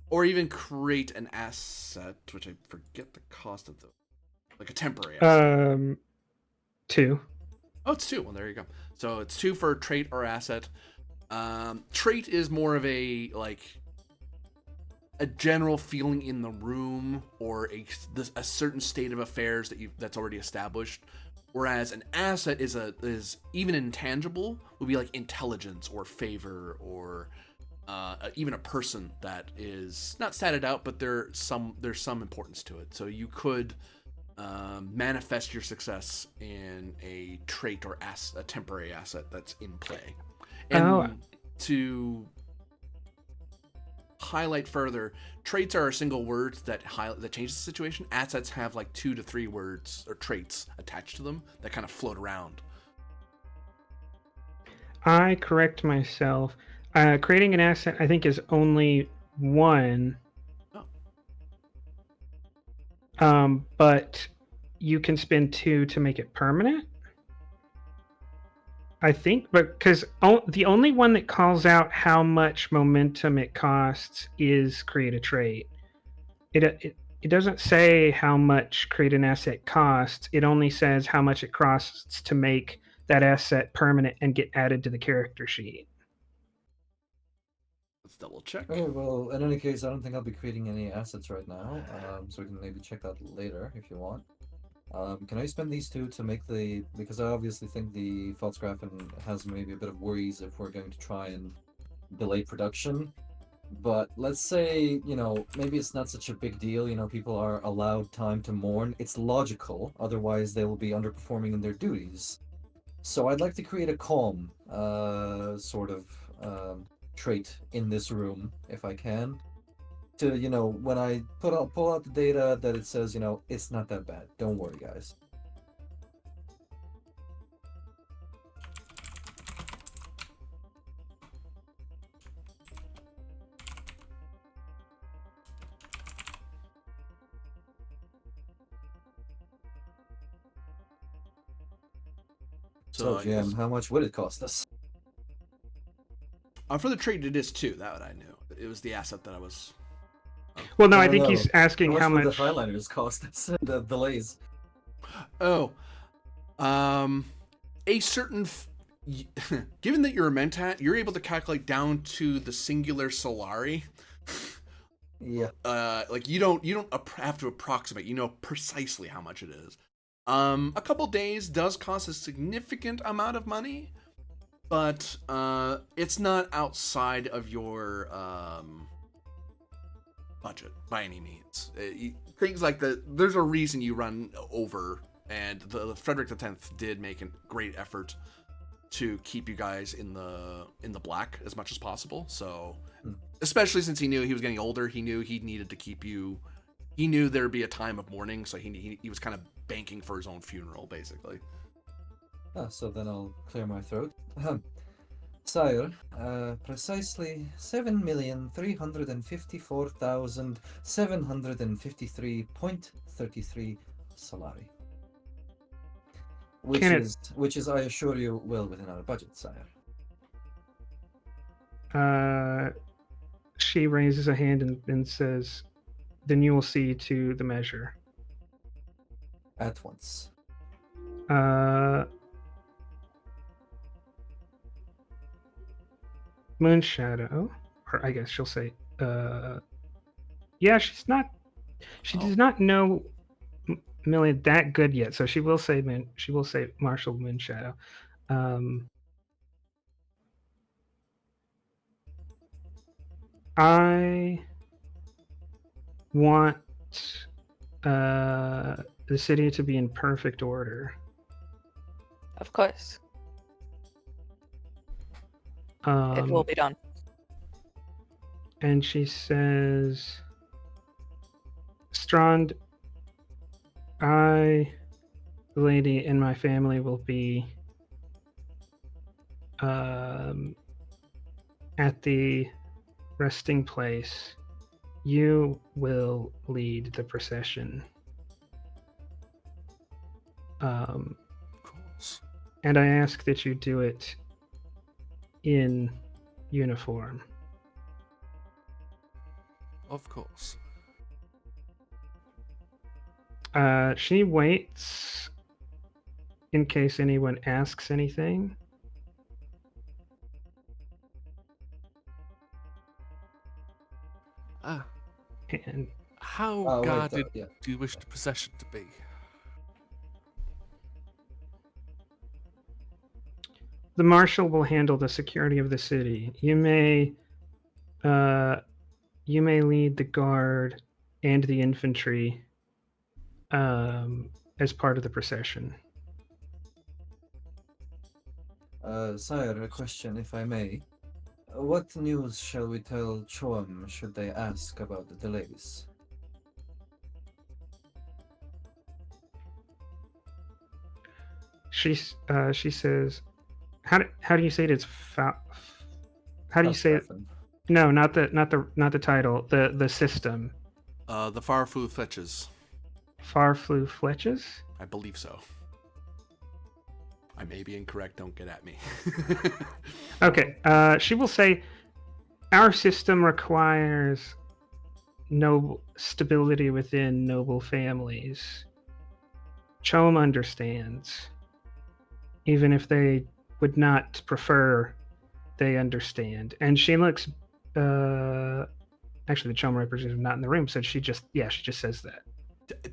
A: or even create an asset, which I forget the cost of the. Like a temporary asset.
E: 2.
A: Oh, it's 2. Well, there you go. So it's 2 for trait or asset. Trait is more of a general feeling in the room, or a certain state of affairs that's already established. Whereas an asset is even intangible, would be like intelligence or favor, or even a person that is not statted out, but there's some importance to it. So you could manifest your success in a trait or a temporary asset that's in play. And to highlight further, traits are a single word that changes the situation. Assets have like 2 to 3 words or traits attached to them that kind of float around.
E: I correct myself. Creating an asset, I think, is only 1. But you can spend 2 to make it permanent, I think, but because the only one that calls out how much momentum it costs is create a trait. It doesn't say how much create an asset costs. It only says how much it costs to make that asset permanent and get added to the character sheet.
A: Let's double check.
B: Okay, well, in any case, I don't think I'll be creating any assets right now, so we can maybe check that later if you want. Can I spend these 2 to make because I obviously think the Volksgrafen has maybe a bit of worries if we're going to try and delay production. But let's say, maybe it's not such a big deal, people are allowed time to mourn. It's logical, otherwise they will be underperforming in their duties. So I'd like to create a calm, sort of trait in this room if I can. To, when I pull out the data, that it says, it's not that bad. Don't worry, guys. So, Jim, how much would it cost us?
A: For the trade, it is 2. That I knew. It was the asset that I was.
E: Well, no, I think he's asking how much
B: the highlighters cost us. The delays.
A: Oh, a certain. Given that you're a mentat, you're able to calculate down to the singular solari.
B: Yeah.
A: Like you don't have to approximate. You know precisely how much it is. A couple days does cost a significant amount of money, but it's not outside of your budget by any means. Things like there's a reason you run over, and the Frederick X did make a great effort to keep you guys in the black as much as possible. So, especially since he knew he was getting older, he knew he needed to keep you. He knew there'd be a time of mourning, so he was kind of banking for his own funeral, basically.
B: So then I'll clear my throat. Sire, precisely 7,354,753.33 solari. Which is, I assure you, well within our budget, sire.
E: She raises a hand and says, "Then you will see to the measure."
B: At once.
E: Moonshadow, or I guess she'll say, yeah, she does not know Millie that good yet, so she will say Marshal Moonshadow. I want the city to be in perfect order.
C: Of course. It will be done.
E: And she says, Strond, I, the lady, and my family will be at the resting place. You will lead the procession.
D: Of course.
E: And I ask that you do it in uniform.
D: Of course.
E: She waits in case anyone asks anything. And
D: how guarded do you wish the procession to be?
E: The marshal will handle the security of the city. You may lead the guard and the infantry as part of the procession.
B: Sire, a question, if I may. What news shall we tell Choam should they ask about the delays?
E: She says, how do you say it? It's how do you say it? No, not the title. The system.
A: The Farflu Fletches.
E: Farflu Fletches?
A: I believe so. I may be incorrect. Don't get at me.
E: Okay. She will say, our system requires noble stability within noble families. Chom understands. Even if they would not prefer, they understand. And she looks. Actually, the Chom representative is not in the room, so she just says that.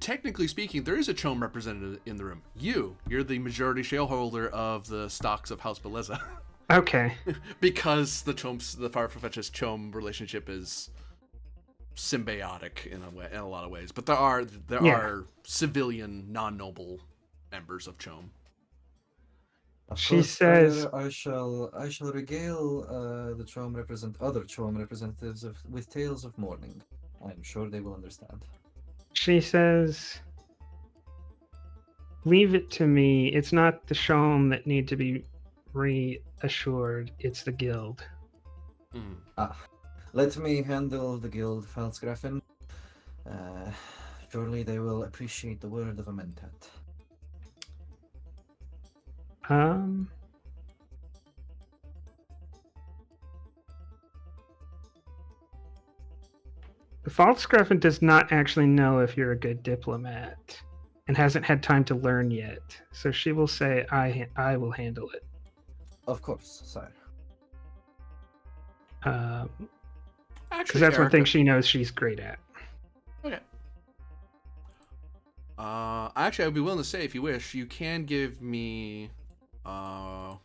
A: Technically speaking, there is a Chom representative in the room. You're the majority shareholder of the stocks of House Bellezza.
E: Okay.
A: Because the Farfetch's Chom relationship is symbiotic in a lot of ways. But there are civilian, non-noble members of Chom.
B: Of
E: She
B: course,
E: says-
B: sire, I shall regale the other Chom representatives with tales of mourning. I'm sure they will understand.
E: She says, "Leave it to me. It's not the Shom that need to be reassured. It's the guild."
A: Hmm.
B: Let me handle the guild, Falsgrafen. Surely they will appreciate the word of a mentat.
E: The Falsgrafen does not actually know if you're a good diplomat and hasn't had time to learn yet. So she will say, I will handle it.
B: Of course, sire.
E: Because
A: Actually,
E: that's one thing
A: Erica-
E: she knows she's great at.
A: Okay. Actually, I would be willing to say, if you wish, you can give me a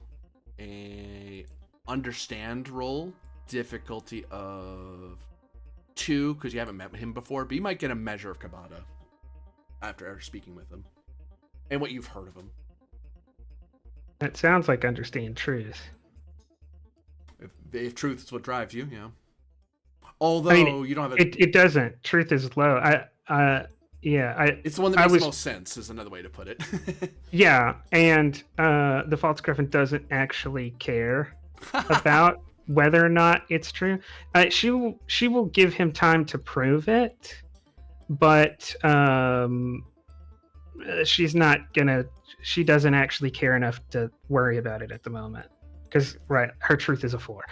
A: understand roll, difficulty of 2, because you haven't met him before, but you might get a measure of Kabata after speaking with him and what you've heard of him.
E: That sounds like understand truth.
A: If truth is what drives you, yeah. Although you don't have a,
E: It doesn't. Truth is low.
A: it's the one that makes the most sense, is another way to put it.
E: Yeah, and the Falsgrafen doesn't actually care about whether or not it's true. She will give him time to prove it, but she's not gonna. She doesn't actually care enough to worry about it at the moment, because her truth is a 4.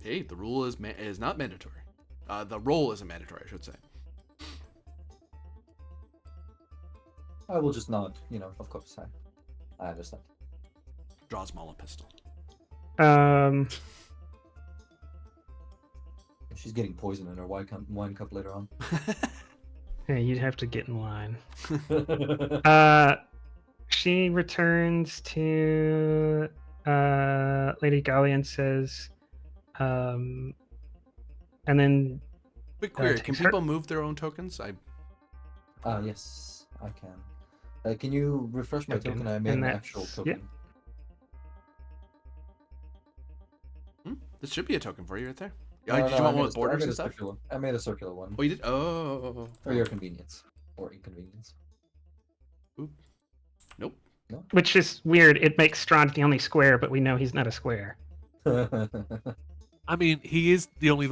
A: Hey, the rule is not mandatory. The roll isn't mandatory, I should say.
B: I will just nod, of course, I understand.
A: Draw Small a pistol.
B: She's getting poison in her wine cup later on.
E: Yeah, you'd have to get in line. She returns to Lady Gallia and says, and then
A: Quick query, can
E: takes her-
A: people move their own tokens?
B: Yes, I can. Can you refresh my
E: Token,
B: token? I made
E: and
B: an
E: that's-
B: actual
E: yeah.
B: token.
A: This should be a token for you right there.
B: No,
A: Did
B: no,
A: you
B: I
A: want
B: made
A: one
B: a-
A: with
B: I
A: borders
B: made
A: and
B: a
A: stuff?
B: circular- I made a circular one.
A: Oh, you did? Oh.
B: For your convenience. Or inconvenience.
A: Nope.
E: which is weird. It makes Strahd the only square, but we know he's not a square.
D: I mean, he is the only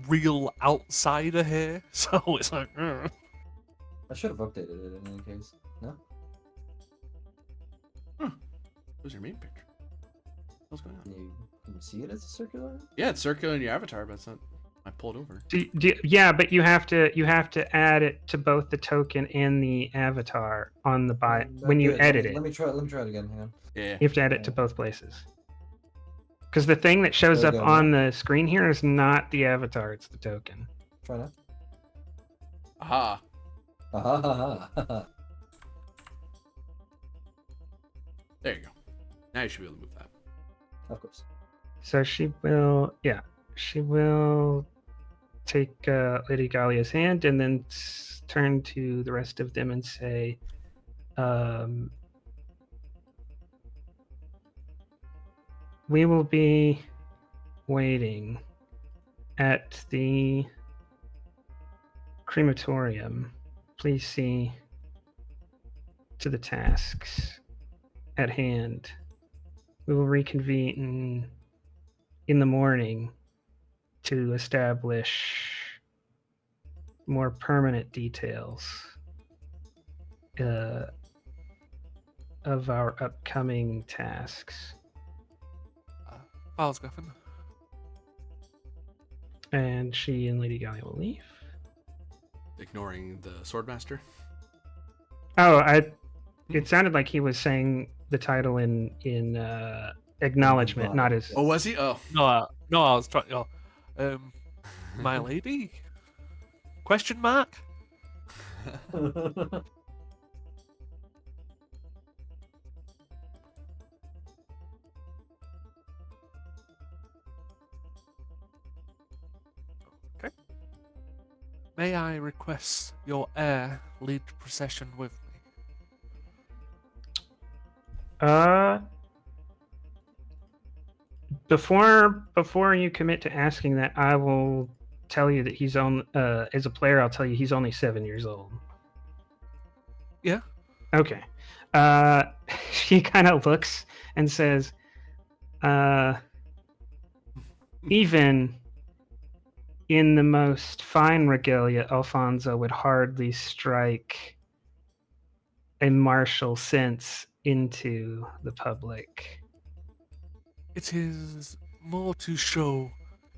D: real outsider here, so it's like.
B: I should have updated it in any case. No?
A: What's your main picture? What's going on?
B: Can you see it as a circular?
A: Yeah, it's circular in your avatar, but it's not. I pulled over.
E: Yeah, but you have to add it to both the token and the avatar on the bio when you edit it.
B: Let me try it again. Hang on.
A: Yeah.
E: You have to add it to both places. Because the thing that shows
B: There
E: up
B: you go,
E: on the screen here is not the avatar; it's the token.
B: Try now.
A: Aha.
B: Ah,
A: There you go. Now you should be able to move that.
B: of course.
E: So she will take Lady Gallia's hand and then turn to the rest of them and say, "We will be waiting at the crematorium. Please see to the tasks at hand. We will reconvene in the morning to establish more permanent details of our upcoming tasks."
D: Falsgrafen.
E: And she and Lady Gallia will leave.
A: Ignoring the Swordmaster.
E: Oh, it sounded like he was saying the title in acknowledgement, not as.
A: Oh, was he? Oh.
D: No, I was trying. My lady? Question mark? Okay. May I request your heir lead the procession with me?
E: Before you commit to asking that, I will tell you that he's on. As a player, I'll tell you he's only 7 years old.
D: Yeah.
E: Okay. She kind of looks and says, even in the most fine regalia, Alfonso would hardly strike a martial sense into the public.
D: It is more to show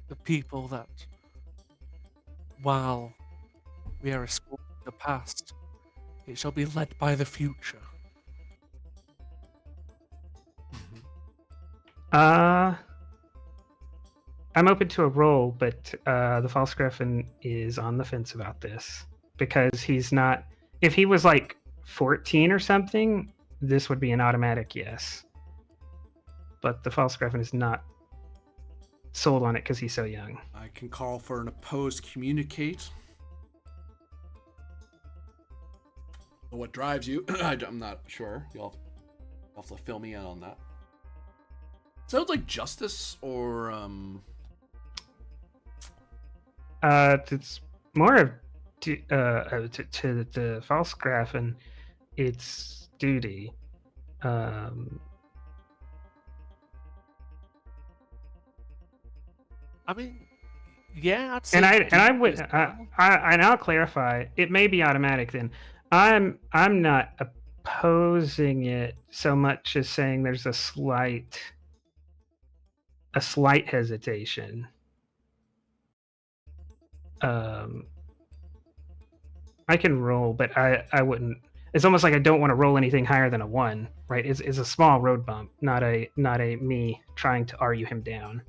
D: the people that while we are exploring the past, it shall be led by the future.
E: I'm open to a roll, but the false griffin is on the fence about this because he's not. If he was like 14 or something, this would be an automatic yes. But the false griffin is not sold on it because he's so young.
A: I can call for an opposed communicate. What drives you? I'm not sure. You'll have to fill me in on that. Sounds like justice or
E: It's more of to the false griffin. It's duty.
D: I mean, yeah, I'd say.
E: And I'll clarify. It may be automatic. Then I'm not opposing it so much as saying there's a slight hesitation. I can roll, but I wouldn't. It's almost like I don't want to roll anything higher than a 1, right? It's a small road bump, not a me trying to argue him down.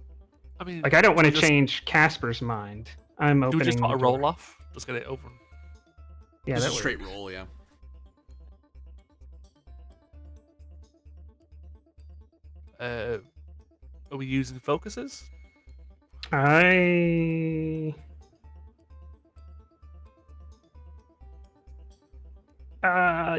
D: I mean,
E: like I don't want to change Casper's mind. I'm opening.
D: Do we just want
E: the
D: to roll
E: door.
D: off? Just get it over.
E: Yeah,
A: just
E: that
A: a straight
E: works.
A: roll, yeah.
D: Are we using focuses?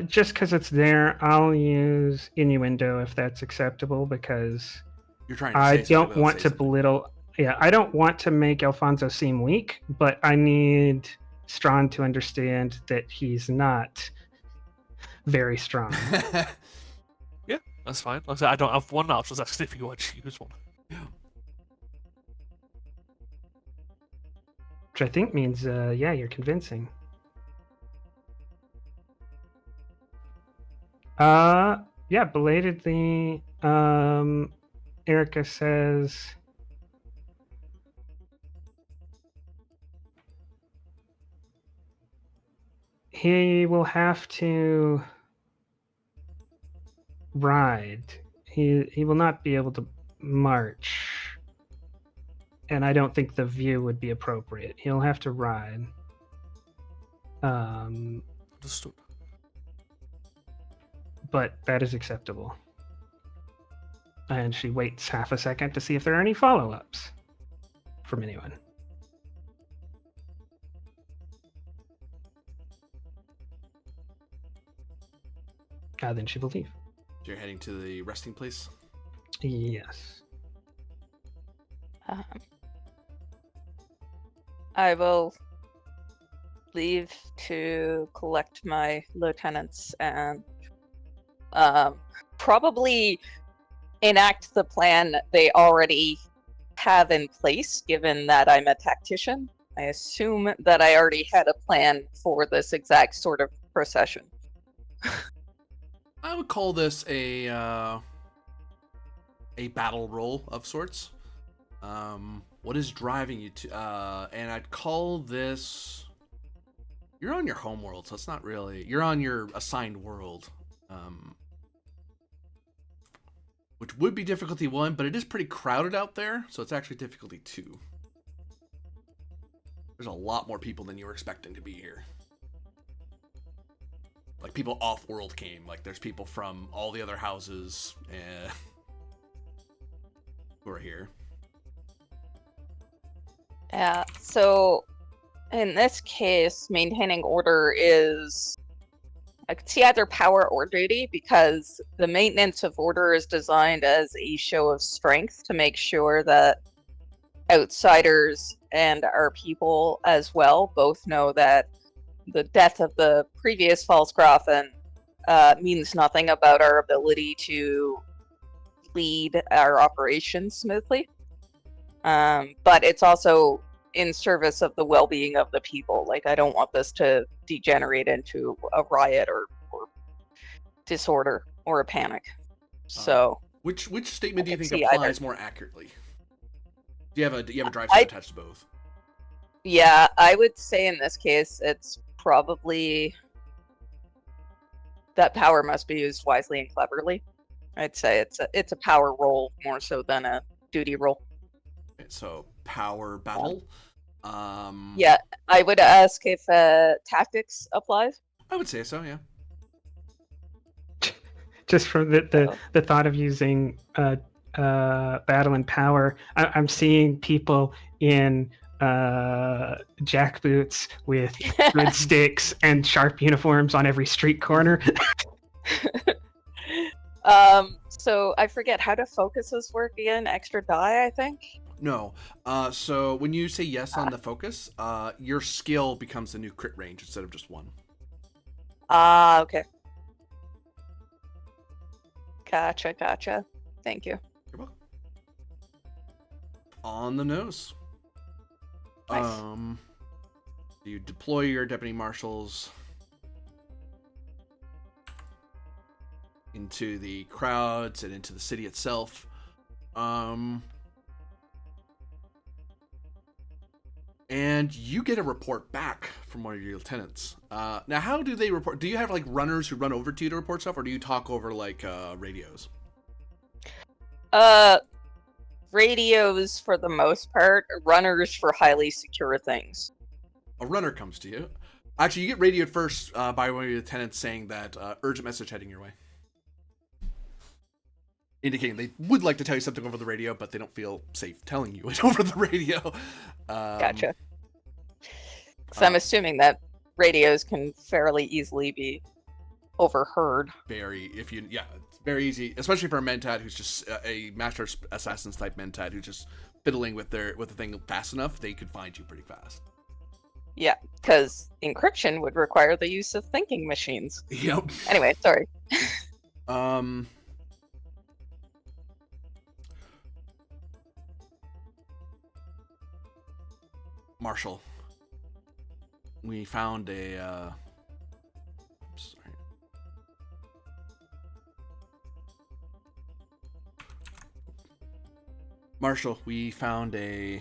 E: Just because it's there, I'll use innuendo if that's acceptable because
A: You're trying to
E: I
A: say something
E: don't
A: without
E: want
A: saying
E: to
A: something.
E: belittle. Yeah, I don't want to make Alfonso seem weak, but I need Strawn to understand that he's not very strong.
D: Yeah, that's fine. Like I said, I don't have one now, so that's if you want to use one.
E: Which I think means, yeah, you're convincing. Yeah, belatedly, Erica says, he will have to ride. He will not be able to march. And I don't think the view would be appropriate. He'll have to ride.
D: Understood.
E: But that is acceptable. And she waits half a second to see if there are any follow-ups from anyone. Then she will leave.
A: So you're heading to the resting place?
E: Yes.
C: I will leave to collect my lieutenants and probably enact the plan they already have in place, given that I'm a tactician. I assume that I already had a plan for this exact sort of procession.
A: I would call this a battle roll of sorts. What is driving you to? And I'd call this. You're on your home world, so it's not really. You're on your assigned world, which would be difficulty 1, but it is pretty crowded out there, so it's actually difficulty 2. There's a lot more people than you were expecting to be here. Like, people off-world came. Like, there's people from all the other houses who are here.
C: Yeah, so in this case, maintaining order is I could see either power or duty, because the maintenance of order is designed as a show of strength to make sure that outsiders and our people as well both know that the death of the previous Falsgrafen means nothing about our ability to lead our operations smoothly. But it's also in service of the well-being of the people. Like, I don't want this to degenerate into a riot or disorder or a panic. So
A: which statement do you think
C: see
A: applies
C: either.
A: more accurately? Do you have a drive shaft attached to both?
C: Yeah, I would say in this case it's probably that power must be used wisely and cleverly. I'd say it's a power roll more so than a duty roll.
A: Okay, so power battle.
C: Yeah, I would ask if tactics applies.
A: I would say so. Yeah.
E: Just from the thought of using battle and power, I'm seeing people in jackboots with red sticks and sharp uniforms on every street corner.
C: So I forget how do focuses work again. Extra die, I think.
A: No. So when you say yes on the focus, your skill becomes the new crit range instead of just one.
C: Okay. Gotcha. Thank you.
A: You're welcome. On the nose.
C: Nice.
A: You deploy your deputy marshals into the crowds and into the city itself. And you get a report back from one of your lieutenants. Now, how do they report? Do you have like runners who run over to you to report stuff, or do you talk over like radios?
C: Radios for the most part, runners for highly secure things.
A: A runner comes to you. Actually, you get radioed first by one of your lieutenants saying that urgent message heading your way. Indicating they would like to tell you something over the radio, but they don't feel safe telling you it over the radio.
C: Gotcha. Because I'm assuming that radios can fairly easily be overheard.
A: It's very easy, especially for a mentat who's just a master assassins type mentat who's just fiddling with the thing fast enough. They could find you pretty fast.
C: Yeah, because encryption would require the use of thinking machines.
A: Yep.
C: Anyway, sorry.
A: Marshal, we found a Marshal, we found a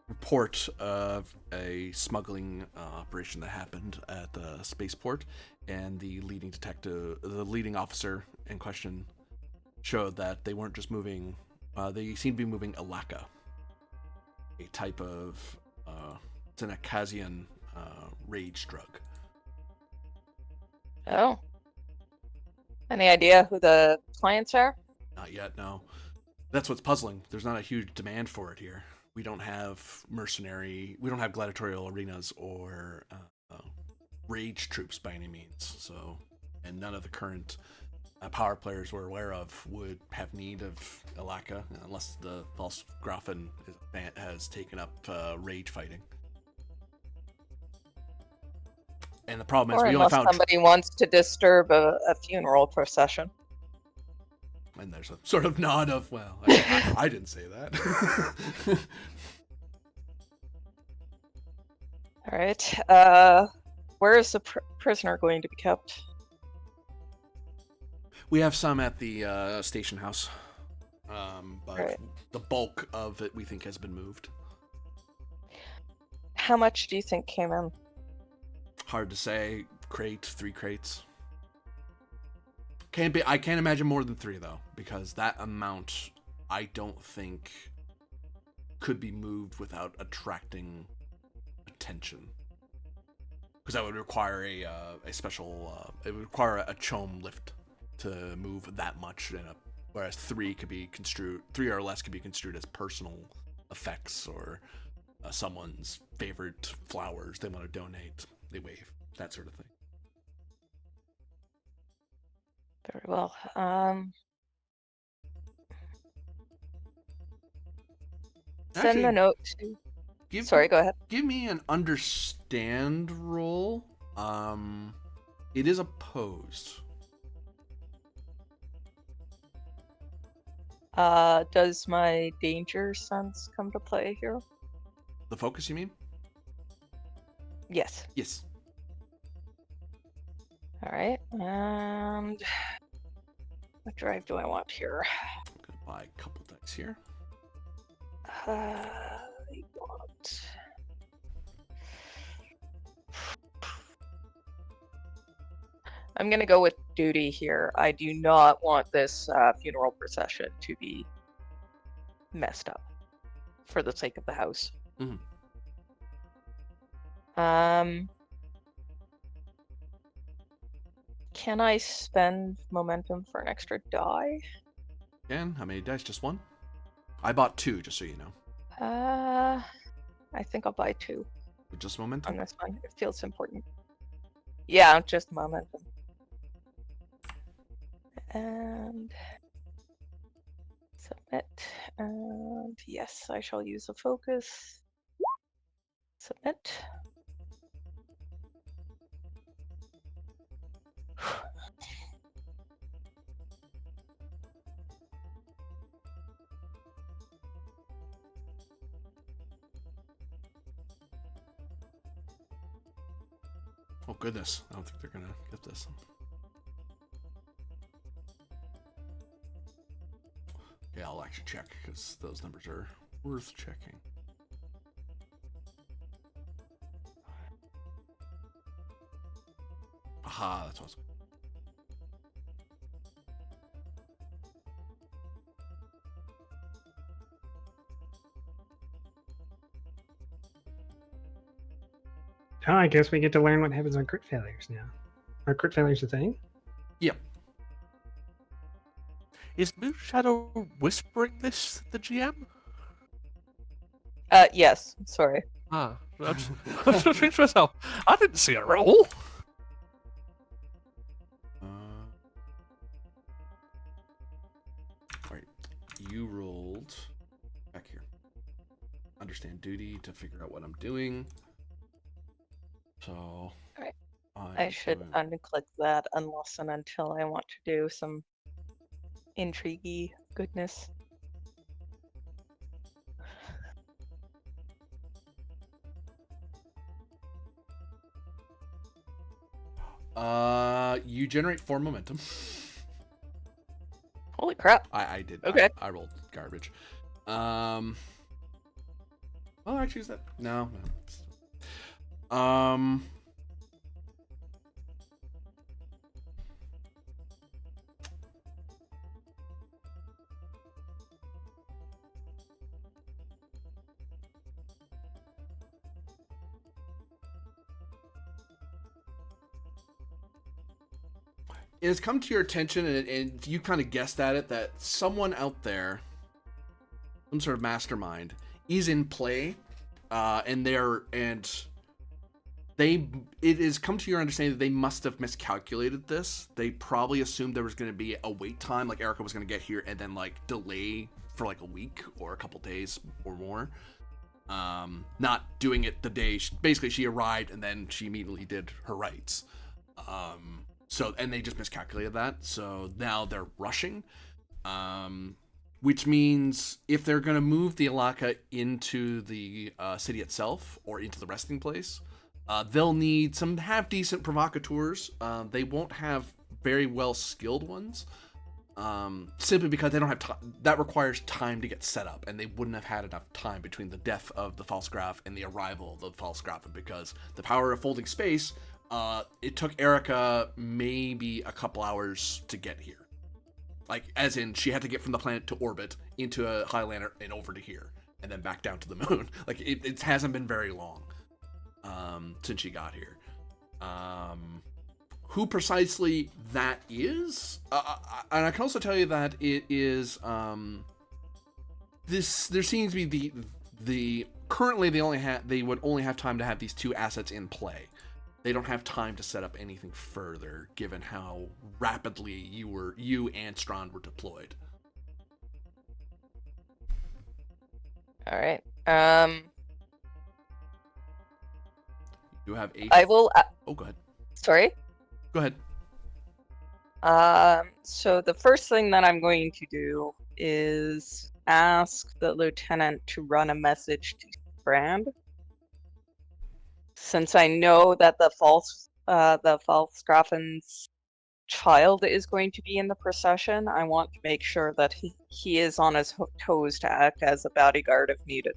A: report of a smuggling operation that happened at the spaceport, and the leading officer in question showed that they weren't just moving, they seemed to be moving Alaka, a type of it's an Akazian rage drug.
C: Oh. Any idea who the clients are?
A: Not yet, no. That's what's puzzling. There's not a huge demand for it here. We don't have gladiatorial arenas or rage troops by any means. So, and none of the current power players we're aware of would have need of Alaka unless the Falsgrafen has taken up rage fighting. And the problem is,
C: Or
A: we only
C: unless
A: found
C: somebody wants to disturb a funeral procession.
A: And there's a sort of nod of, well, I didn't say that.
C: All right. Where is the prisoner going to be kept?
A: We have some at the station house, but
C: Right.
A: the bulk of it we think has been moved.
C: How much do you think came in?
A: Hard to say. 3 crates. I can't imagine more than 3 though, because that amount I don't think could be moved without attracting attention. Because that would require a special. It would require a chome lift to move that much, whereas 3 or less could be construed as personal effects or someone's favorite flowers they want to donate. They wave, that sort of thing.
C: Very well. Send the
A: Actually,
C: note to. Sorry, go ahead.
A: Give me an understand roll. It is opposed.
C: Does my danger sense come to play here?
A: The focus, you mean?
C: Yes.
A: Yes.
C: All right. And what drive do I want here?
A: I'm gonna buy a couple dice here.
C: I want. I'm gonna go with duty here. I do not want this funeral procession to be messed up for the sake of the house.
A: Mhm.
C: Can I spend momentum for an extra die?
A: And how many dice? Just one? I bought 2, just so you know.
C: I think I'll buy 2
A: With just momentum.
C: on this one. It feels important. Yeah, just momentum. And submit. And yes, I shall use a focus. Submit.
A: Oh goodness, I don't think they're gonna get this. Okay, I'll actually check because those numbers are worth checking. Aha, that's awesome.
E: Oh, I guess we get to learn what happens on crit failures now. Are crit failures a thing?
A: Yep.
D: Is Moonshadow whispering this to the GM?
C: Yes, sorry.
D: I'm just thinking to myself, I didn't see a roll.
A: Alright, you rolled back here. Understand duty to figure out what I'm doing. So
C: Alright. I should unclick that unless and until I want to do some intriguey goodness.
A: You generate 4 momentum.
C: Holy crap.
A: I did.
C: Okay.
A: I rolled garbage. Well, actually, is that no? It has come to your attention, and you kind of guessed at it, that someone out there, some sort of mastermind, is in play, and it has come to your understanding that they must have miscalculated this. They probably assumed there was going to be a wait time, like Erica was going to get here and then like delay for like a week or a couple days or more. Not doing it the day basically she arrived and then she immediately did her rites. And they just miscalculated that. So now they're rushing, which means if they're going to move the Alaka into the city itself or into the resting place, they'll need some half-decent provocateurs. They won't have very well-skilled ones, simply because they don't have time. That requires time to get set up, and they wouldn't have had enough time between the death of the false graph and the arrival of the false graph, because the power of folding space, it took Erica maybe a couple hours to get here. Like, as in, she had to get from the planet to orbit, into a Highlander, and over to here, and then back down to the moon. Like, it hasn't been very long since she got here. Who precisely that is, and I can also tell you that it is there seems to be the currently they would only have time to have these 2 assets in play. they don't have time to set up anything further, given how rapidly you and Strand were deployed.
C: All right.
A: You have a.
C: I will.
A: Oh, go ahead.
C: Sorry.
A: Go ahead.
C: So the first thing that I'm going to do is ask the lieutenant to run a message to Strand. Since I know that the Falsgrafen's child is going to be in the procession, I want to make sure that he is on his toes to act as a bodyguard if needed.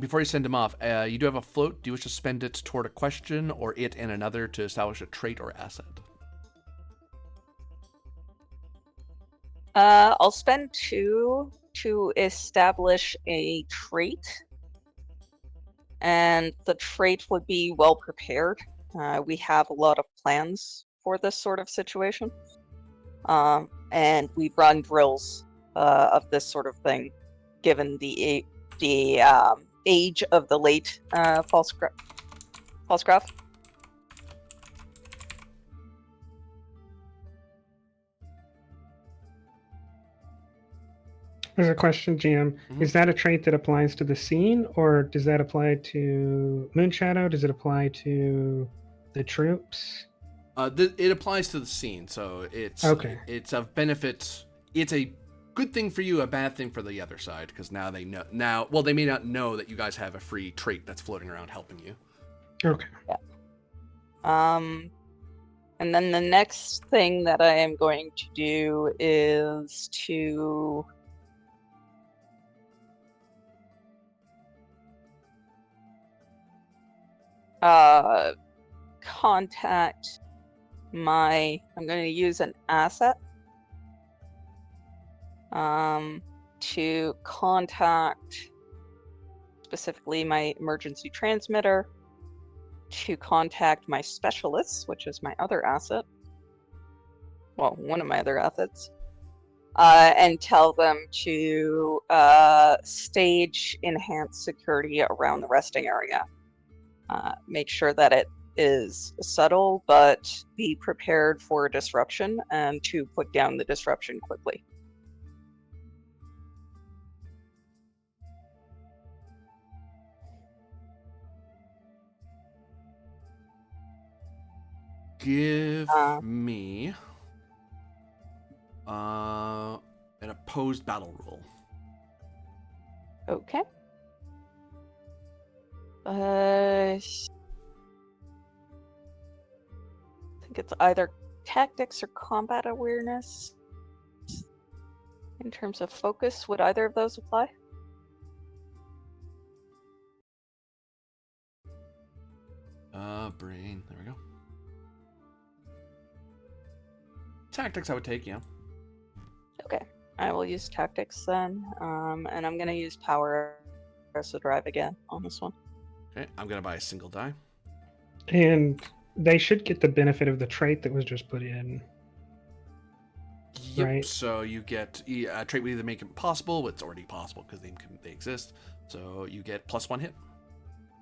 A: Before you send him off, you do have a float. Do you wish to spend it toward a question or it and another to establish a trait or asset?
C: I'll spend 2 to establish a trait. And the trait would be well prepared. We have a lot of plans for this sort of situation. And we've run drills of this sort of thing, given the age of the late Falsgraf.
E: There's a question, GM.
A: Mhm.
E: Is that a trait that applies to the scene, or does that apply to Moonshadow? Does it apply to the troops?
A: It applies to the scene, so it's
E: Okay.
A: It's of benefit. It's a good thing for you, a bad thing for the other side, because now they know. Well, they may not know that you guys have a free trait that's floating around helping you.
E: Okay.
C: Yeah. And then the next thing that I am going to do is to contact I'm going to use an asset to contact specifically my emergency transmitter, to contact my specialists, which is my other asset. Well, one of my other assets. And tell them to stage enhanced security around the resting area. Make sure that it is subtle, but be prepared for disruption and to put down the disruption quickly.
A: Give me an opposed battle roll.
C: Okay. I think it's either tactics or combat awareness. In terms of focus, would either of those apply?
A: Brain. There we go. Tactics, I would take, yeah.
C: Okay, I will use tactics then, and I'm gonna use power as the drive again on this one.
A: Okay, I'm gonna buy a single die.
E: And they should get the benefit of the trait that was just put in.
A: Yep.
E: Right.
A: So you get a trait would either make it possible, but it's already possible because they exist. So you get +1 hit.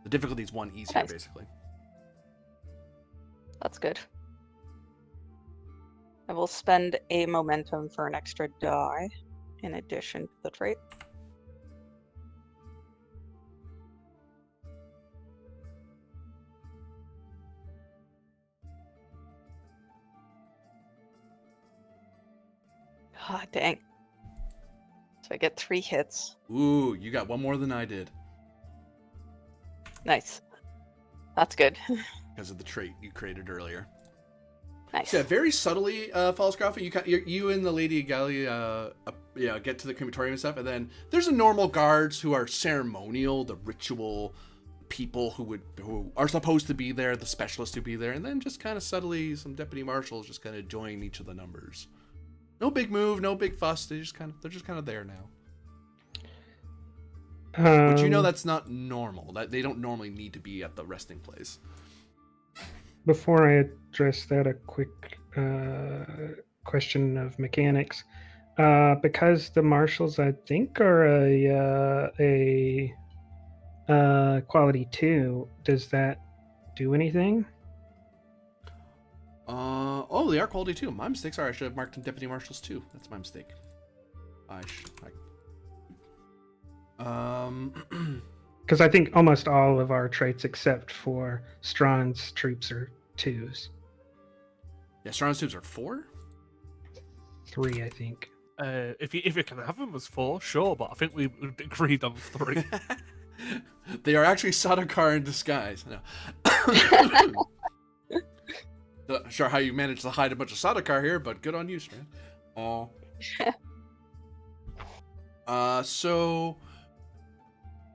A: The difficulty is 1 easier,
C: Nice.
A: basically.
C: That's good. I will spend a momentum for an extra die in addition to the trait. Ah, dang. So I get 3 hits.
A: Ooh, you got one more than I did
C: Nice. That's good.
A: because of the trait you created earlier.
C: Nice.
A: So yeah, very subtly, Falsgraf, you and the Lady Gallia, get to the crematorium and stuff, and then there's a normal guards who are ceremonial, the ritual people who are supposed to be there, the specialists who be there, and then just kind of subtly some deputy marshals just kind of join each of the numbers. No big move, no big fuss. They're just kind of there now. But you know that's not normal. That they don't normally need to be at the resting place.
E: Before I address that, a quick question of mechanics. Because the marshals, I think, are a quality 2. Does that do anything?
A: Oh, they are quality 2. My mistake. Sorry, I should have marked them deputy marshals too. That's my mistake.
E: Because I think almost all of our traits, except for Strahn's troops, are 2s.
A: Yeah, Strahn's troops are 4.
E: 3, I think.
D: If you can have them as 4, sure, but I think we agreed on 3.
A: They are actually Sardaukar in disguise. No. Not sure how you managed to hide a bunch of Sardaukar here, but good on you, Strand. So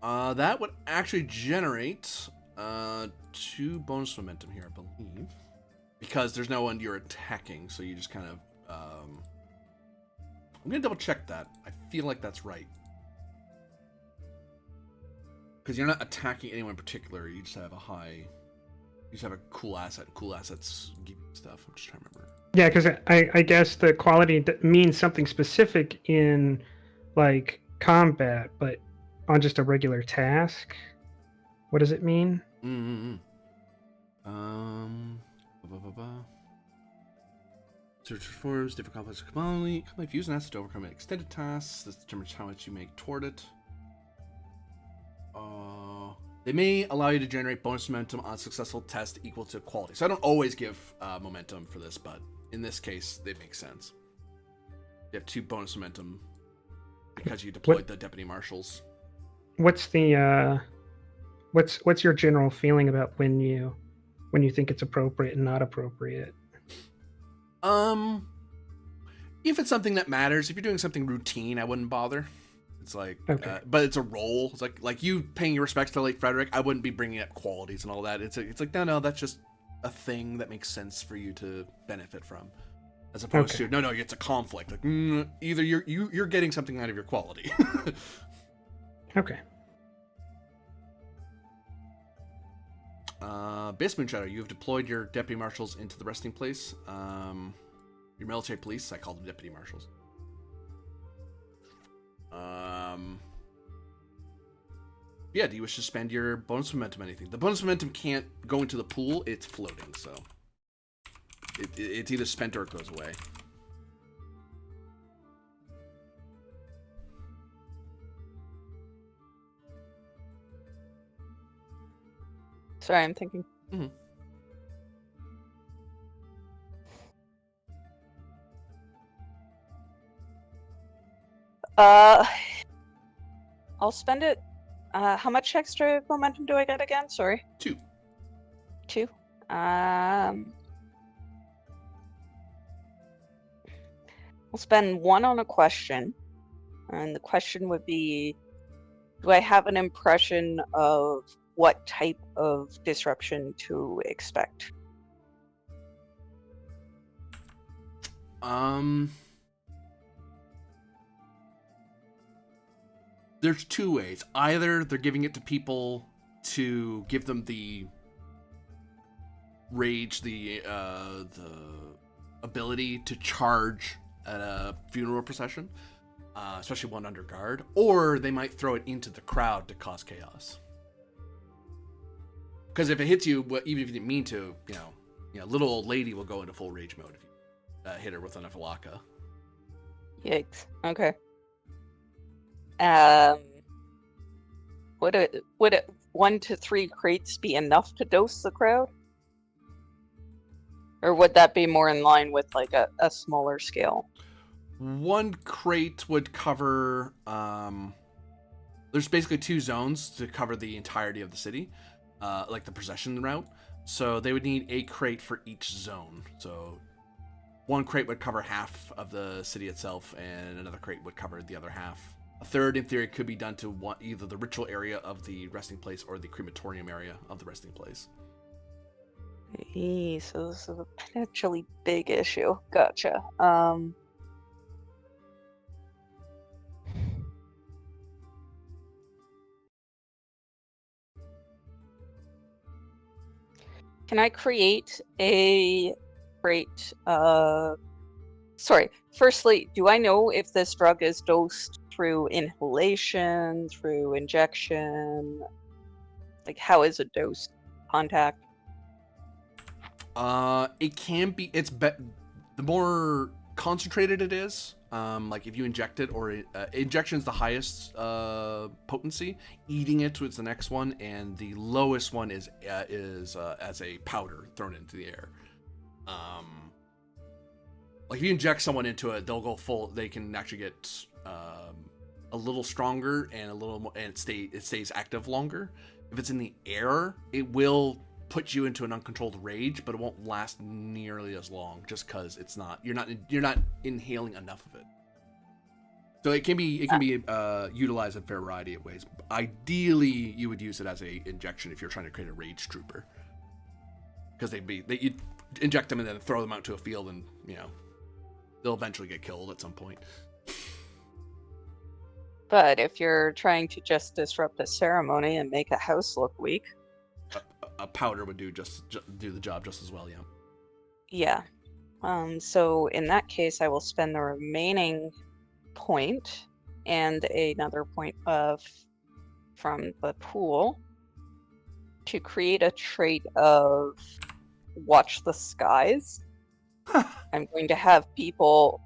A: that would actually generate 2 bonus momentum here, I believe, because there's no one you're attacking. So you just kind of. I'm gonna double check that. I feel like that's right. Because you're not attacking anyone in particular. You just have a high. You just have a cool asset. Cool assets give you stuff. I'm just trying to remember.
E: Yeah, because I guess the quality means something specific in like combat, but on just a regular task, what does it mean?
A: Search forms, different complex commonly use an asset to overcome extended tasks. This determines how much you make toward it. They may allow you to generate bonus momentum on successful test equal to quality. So I don't always give momentum for this, but in this case, they make sense. You have 2 bonus momentum because you deployed the deputy marshals.
E: What's the what's your general feeling about when you think it's appropriate and not appropriate?
A: If it's something that matters, if you're doing something routine, I wouldn't bother. It's like,
E: okay.
A: But it's a role. It's like you paying your respects to late Frederick. I wouldn't be bringing up qualities and all that. It's like no, that's just a thing that makes sense for you to benefit from, as opposed to no, it's a conflict. Like either you're getting something out of your quality.
E: Okay.
A: Base Moonshadow, you have deployed your deputy marshals into the resting place. Your military police, I call them deputy marshals. Yeah, do you wish to spend your bonus momentum on anything? The bonus momentum can't go into the pool, it's floating, so it's either spent or it goes away.
C: Sorry, I'm thinking.
A: Mm-hmm.
C: I'll spend it. How much extra momentum do I get again? Sorry.
A: 2.
C: 2. I'll spend 1 on a question, and the question would be: do I have an impression of what type of disruption to expect?
A: There's 2 ways. Either they're giving it to people to give them the rage, the ability to charge at a funeral procession, especially one under guard, or they might throw it into the crowd to cause chaos. Because if it hits you, even if you didn't mean to, little old lady will go into full rage mode if you hit her with an Aphalaka.
C: Yikes. Okay. Would it 1 to 3 crates be enough to dose the crowd? Or would that be more in line with like a smaller scale?
A: 1 crate would cover, there's basically 2 zones to cover the entirety of the city, like the procession route. So they would need a crate for each zone. So 1 crate would cover half of the city itself, and another crate would cover the other half. A third, in theory, could be done to either the ritual area of the resting place or the crematorium area of the resting place.
C: So this is a potentially big issue. Gotcha. Can I create a crate? Sorry. Firstly, do I know if this drug is dosed through inhalation, through injection? Like, how is a dose contact?
A: It can be. The more concentrated it is. Like if you inject it, or injection's the highest potency. Eating it is the next one, and the lowest one is as a powder thrown into the air. Like if you inject someone into it, they'll go full. They can actually get a little stronger and a little more, and it stays active longer. If it's in the air, it will put you into an uncontrolled rage, but it won't last nearly as long, just because you're not inhaling enough of it. So it can be utilized in a fair variety of ways. Ideally, you would use it as a injection if you're trying to create a rage trooper, because you inject them and then throw them out to a field, and they'll eventually get killed at some point.
C: But if you're trying to just disrupt a ceremony and make a house look weak,
A: a powder would do the job just as well.
C: yeah. So in that case, I will spend the remaining point and another point from the pool to create a trait of watch the skies. I'm going to have people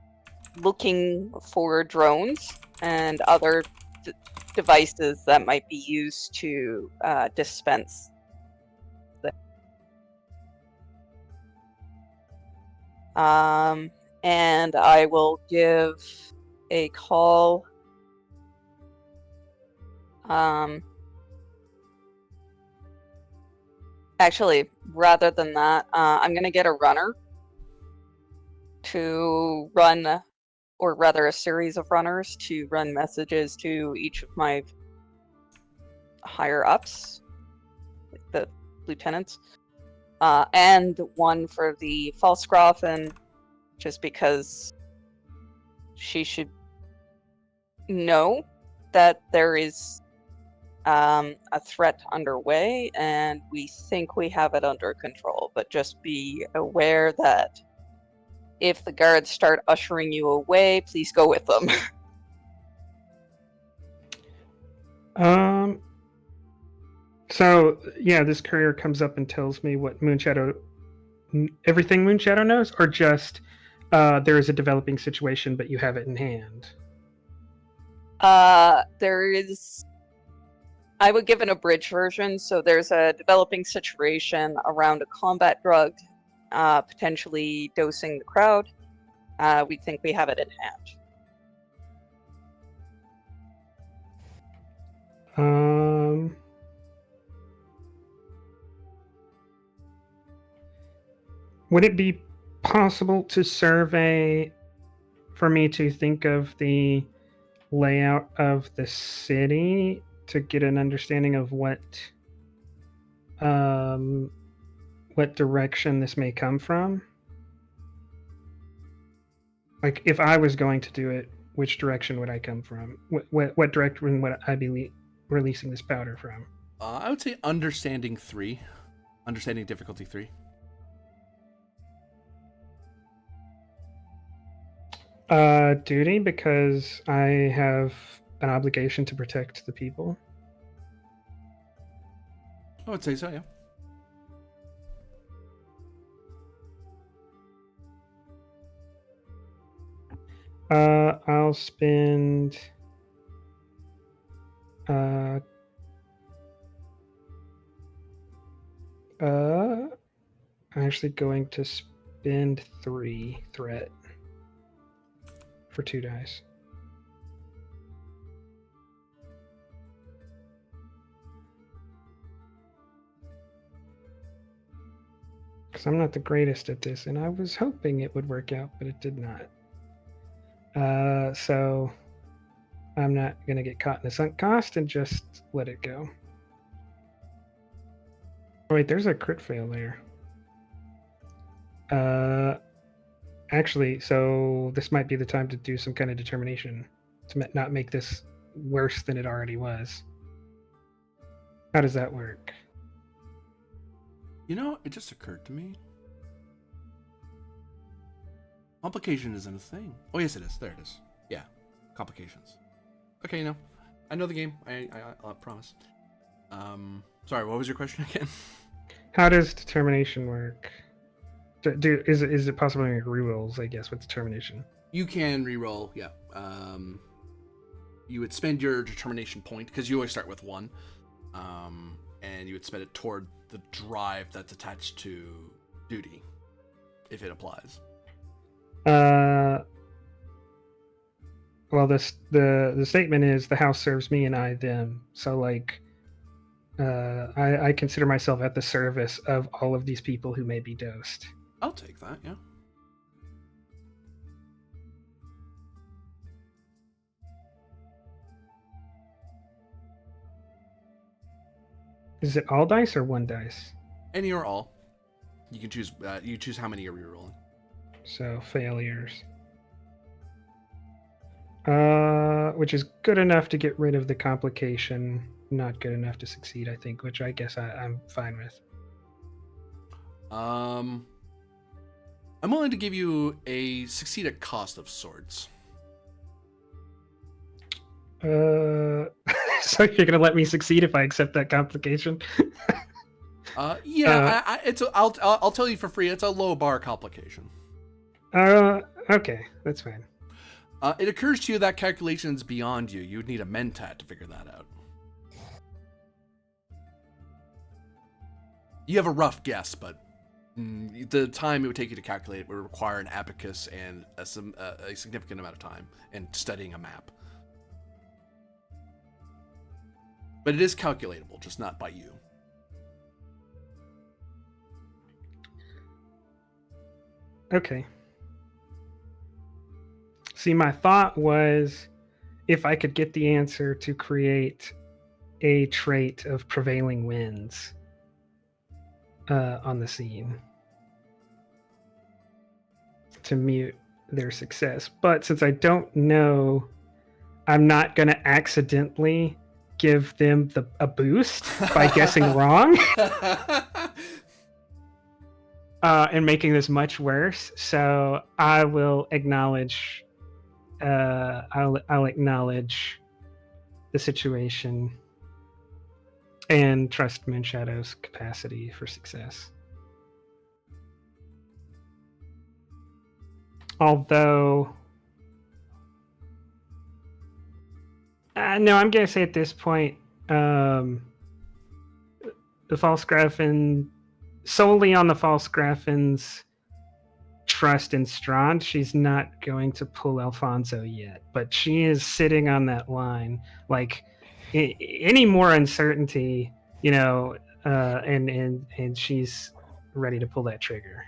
C: looking for drones and other devices that might be used to dispense. And I will give a call. Actually, rather than that, I'm going to get a runner to run, or rather a series of runners to run messages to each of my higher ups, the lieutenants, and one for the Falsgrafen, just because she should know that there is a threat underway, and we think we have it under control, but just be aware that if the guards start ushering you away, please go with them.
E: So yeah, this courier comes up and tells me what everything Moonshadow knows, or just there is a developing situation, but you have it in hand.
C: There is. I would give an abridged version. So there's a developing situation around a combat drug, potentially dosing the crowd. We think we have it in hand.
E: Would it be possible to survey for me to think of the layout of the city to get an understanding of what direction this may come from? Like, if I was going to do it, which direction would I come from? What direction would I be releasing this powder from?
A: I would say understanding difficulty 3.
E: Duty, because I have an obligation to protect the people.
A: I would say so, yeah.
E: I'll spend I'm actually going to spend 3 threat for 2 dice. Because I'm not the greatest at this, and I was hoping it would work out, but it did not. So I'm not going to get caught in the sunk cost and just let it go. Oh, wait, there's a crit fail there. Actually, so this might be the time to do some kind of determination to not make this worse than it already was. How does that work?
A: It just occurred to me. Complication isn't a thing. Oh, yes, it is. There it is. Yeah, complications. Okay, I know the game. I promise. Sorry, what was your question again?
E: How does determination work? Is it possible to make rerolls, I guess, with determination?
A: You can reroll, yeah. You would spend your determination point, because you always start with 1, and you would spend it toward the drive that's attached to duty, if it applies.
E: Well, the statement is the house serves me and I them. So like, I consider myself at the service of all of these people who may be dosed.
A: I'll take that, yeah.
E: Is it all dice or 1 dice?
A: Any or all. You can choose. You choose how many you're rerolling.
E: So failures. Which is good enough to get rid of the complication, not good enough to succeed, I think, which I guess I'm fine with.
A: I'm willing to give you a succeed at cost of swords.
E: So you're gonna let me succeed if I accept that complication?
A: I'll tell you for free. It's a low bar complication.
E: Okay, that's fine.
A: It occurs to you that calculation's beyond you. You would need a mentat to figure that out. You have a rough guess, but the time it would take you to calculate it would require an abacus and a significant amount of time and studying a map. But it is calculatable, just not by you.
E: Okay. See, my thought was if I could get the answer to create a trait of prevailing winds on the scene to mute their success. But since I don't know, I'm not going to accidentally give them a boost by guessing wrong and making this much worse. So I will acknowledge I'll acknowledge the situation and trust Moonshadow's capacity for success. Although, no, I'm going to say at this point, the False Graffin, solely on the False Graffin's trust in Strand, she's not going to pull Alfonso yet, but she is sitting on that line. Like, any more uncertainty, and she's ready to pull that trigger.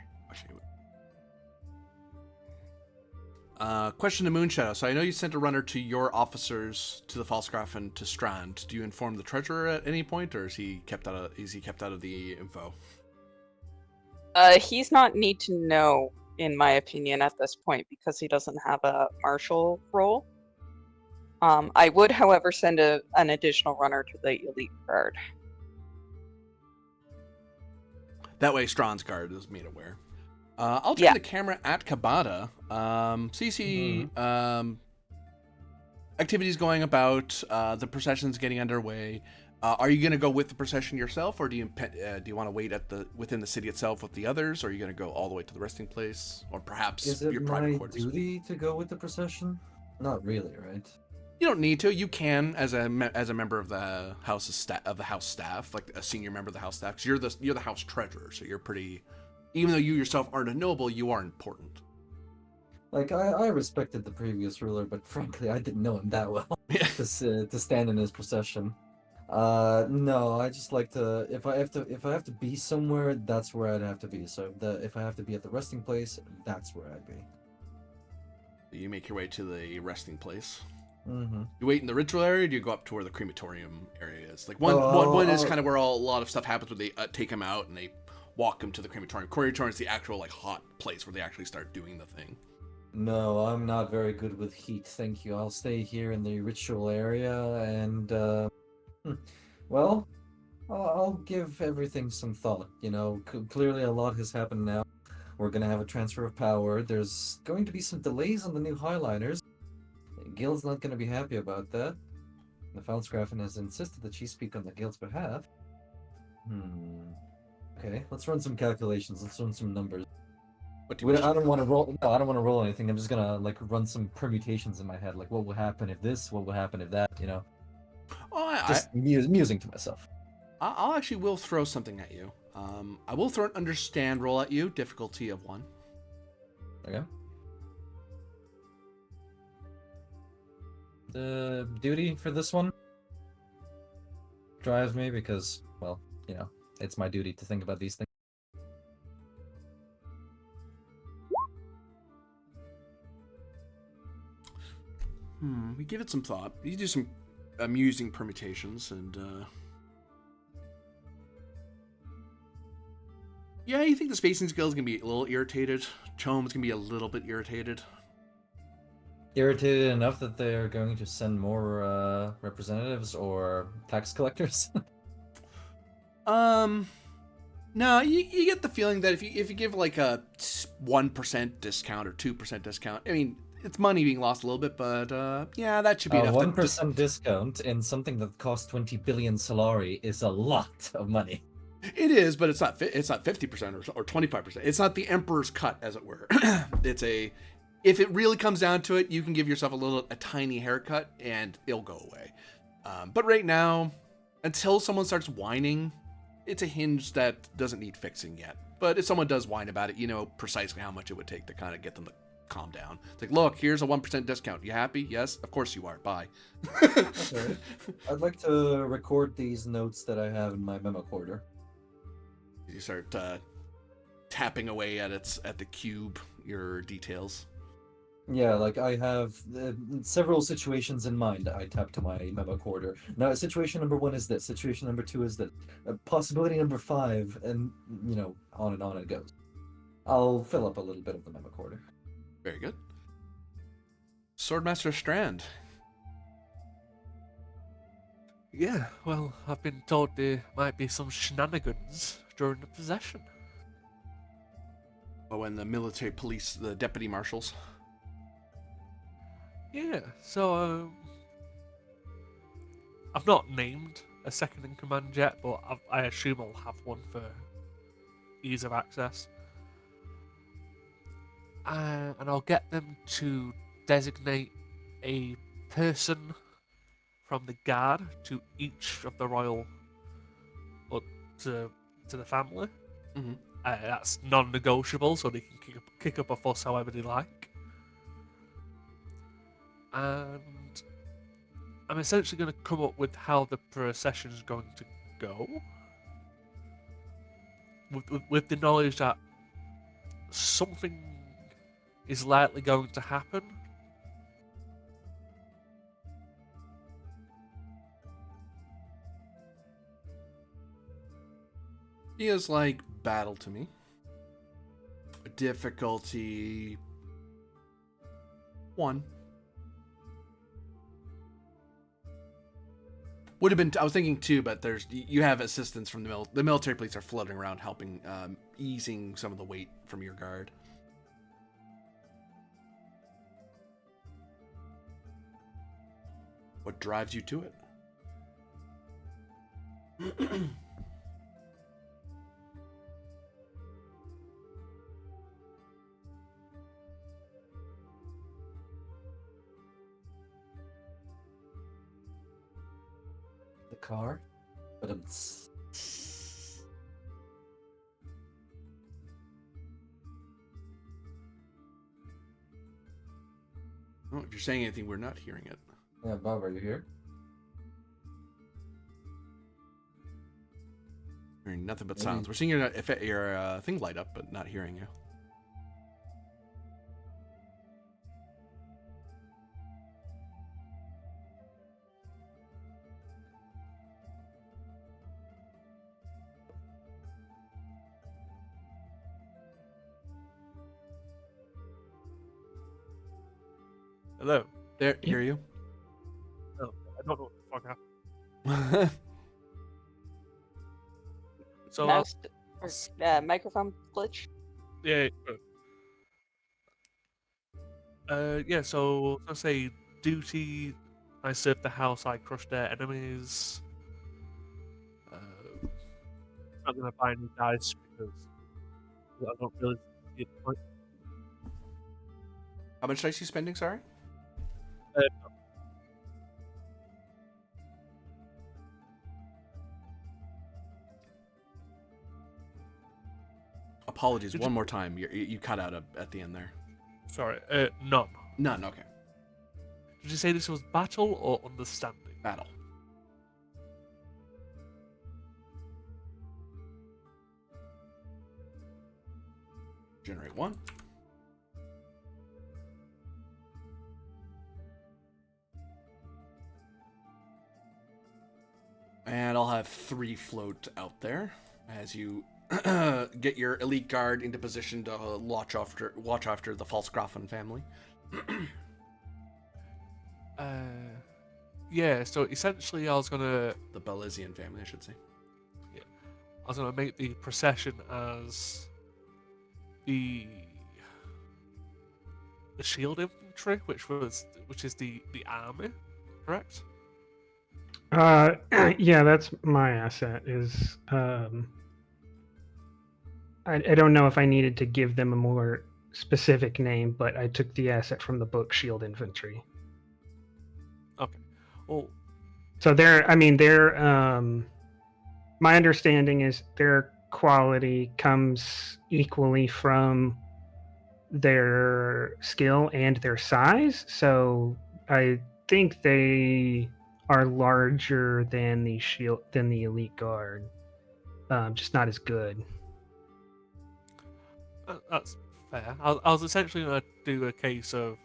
A: Question to Moonshadow. So I know you sent a runner to your officers to the False Graffin to Strand. Do you inform the treasurer at any point, or is he kept out of the info?
C: He's not need to know, in my opinion, at this point, because he doesn't have a marshal role. I would, however, send an additional runner to the elite guard.
A: That way, Strand's guard is made aware. I'll turn the camera at Kabata. See activities going about. The procession's getting underway. Are you going to go with the procession yourself, or do you want to wait within the city itself with the others, or are you going to go all the way to the resting place, or perhaps your private quarters?
B: Is it my duty to go with the procession? Not really, right?
A: You don't need to. You can, as a member of the house staff, like a senior member of the house staff. 'Cause you're the house treasurer, so you're pretty. Even though you yourself aren't a noble, you are important.
B: Like, I respected the previous ruler, but frankly, I didn't know him that well to stand in his procession. No, I just like to. If I have to be somewhere, that's where I'd have to be. So if I have to be at the resting place, that's where I'd be.
A: You make your way to the resting place.
B: Mm-hmm.
A: You wait in the ritual area, or do you go up to where the crematorium area is? Like one is kind of where a lot of stuff happens, where they take him out and they walk him to the crematorium. Crematorium is the actual hot place where they actually start doing the thing.
B: No, I'm not very good with heat, thank you. I'll stay here in the ritual area, and well, I'll give everything some thought. Clearly a lot has happened now. We're gonna have a transfer of power. There's going to be some delays on the new highliners. Guild's not gonna be happy about that. The False Graffin has insisted that she speak on the Guild's behalf. Okay, let's run some calculations. Let's run some numbers.
A: What do you
B: I don't want to roll. No, I don't want to roll anything. I'm just gonna like run some permutations in my head. Like, what will happen if this? What will happen if that? You know,
A: Oh,
B: just musing to myself.
A: I'll actually will throw something at you. I will throw an understand roll at you, difficulty of 1.
B: Okay. The duty for this one drives me because, well, you know, it's my duty to think about these things.
A: We give it some thought. You do some amusing permutations, and yeah, you think the spacing skill is gonna be a little irritated. Chome's gonna be a little bit irritated.
B: Irritated enough that they're going to send more representatives or tax collectors.
A: No, you get the feeling that if you give like a 1% discount or 2% discount, I mean, it's money being lost a little bit, but yeah, that should be enough.
B: 1% discount in something that costs 20 billion solari is a lot of money.
A: It is, but it's not 50% or 25%. It's not the emperor's cut, as it were. It's a, if it really comes down to it, you can give yourself a tiny haircut and it'll go away. But right now, until someone starts whining, it's a hinge that doesn't need fixing yet. But if someone does whine about it, you know precisely how much it would take to kind of get them to calm down. It's like, look, here's a 1% discount. You happy? Yes, of course you are. Bye.
B: Okay. I'd like to record these notes that I have in my memo quarter.
A: You start tapping away at the cube, your details.
B: Yeah, like I have several situations in mind. I tap to my memo quarter. Now, situation number 1 is this. Situation number 2 is that. Possibility number 5, and you know, on and on it goes. I'll fill up a little bit of the memo quarter.
A: Very good. Swordmaster Strand.
D: Yeah, well, I've been told there might be some shenanigans during the possession.
A: Oh, when the military police, the deputy marshals.
D: Yeah, so I've not named a second in command yet, but I assume I'll have one for ease of access. And I'll get them to designate a person from the guard to each of the royal, or to the family.
A: Mm-hmm.
D: That's non-negotiable, so they can kick up a fuss however they like. And I'm essentially going to come up with how the procession is going to go, with the knowledge that something is likely going to happen.
A: Feels like battle to me. Difficulty 1. Would have been. I was thinking 2, but you have assistance from the military police are floating around helping, easing some of the weight from your guard. What drives you to it?
B: The car? But
A: Oh, if you're saying anything, we're not hearing it.
B: Yeah, Bob, are you here?
A: Hearing nothing but sounds. We're seeing your thing light up, but not hearing you.
D: Hello.
A: There, hear you.
D: Oh, I don't know what the fuck happened. So
C: Mouse microphone glitch.
D: yeah. Yeah. So let's say duty. I served the house. I crushed their enemies. not going to buy any dice because I don't really see the point.
A: How much dice you spending? Sorry.
D: Uh,
A: Apologies.
D: Did
A: One
D: you-
A: more time. You cut out at the end there.
D: Sorry, none.
A: None. Okay.
D: Did you say this was battle or understanding?
A: Battle. Generate one. And I'll have 3 float out there as you get your elite guard into position to watch after the Falsgrafen family.
D: Yeah. So essentially, I was gonna
A: The Bellezzian family, I should say.
D: make the procession as the shield infantry, which is the army, correct?
E: Yeah, that's my asset. Is I don't know if I needed to give them a more specific name, but I took the asset from the book Shield Infantry.
D: Okay. Well,
E: So my understanding is their quality comes equally from their skill and their size. So I think they are larger than the elite guard, just not as good.
D: that's fair. I was essentially going to do a case of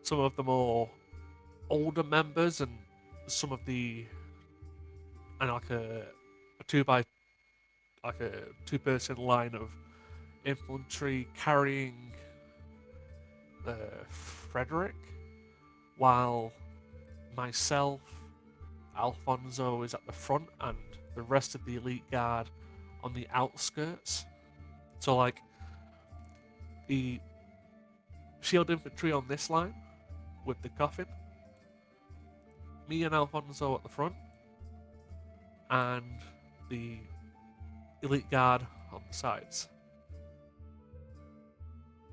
D: some of the more older members and some of the like a two-person line of infantry carrying Frederick, while myself, Alfonso is at the front, and the rest of the elite guard on the outskirts. So like the shield infantry on this line with the coffin, me and Alfonso at the front, and the elite guard on the sides.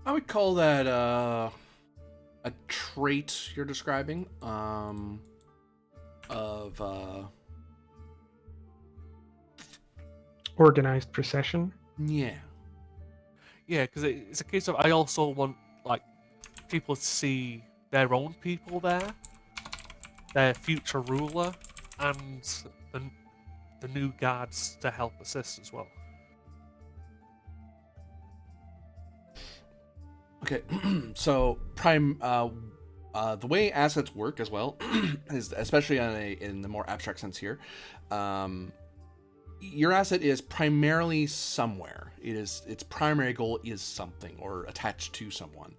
A: I would call that a trait you're describing of
E: Organized procession.
A: yeah.
D: Yeah, because it's a case of I also want like people to see their own people there, their future ruler, and the new guards to help assist as well.
A: Okay, so the way assets work as well is, especially in the more abstract sense here, your asset is primarily somewhere. Its primary goal is something or attached to someone.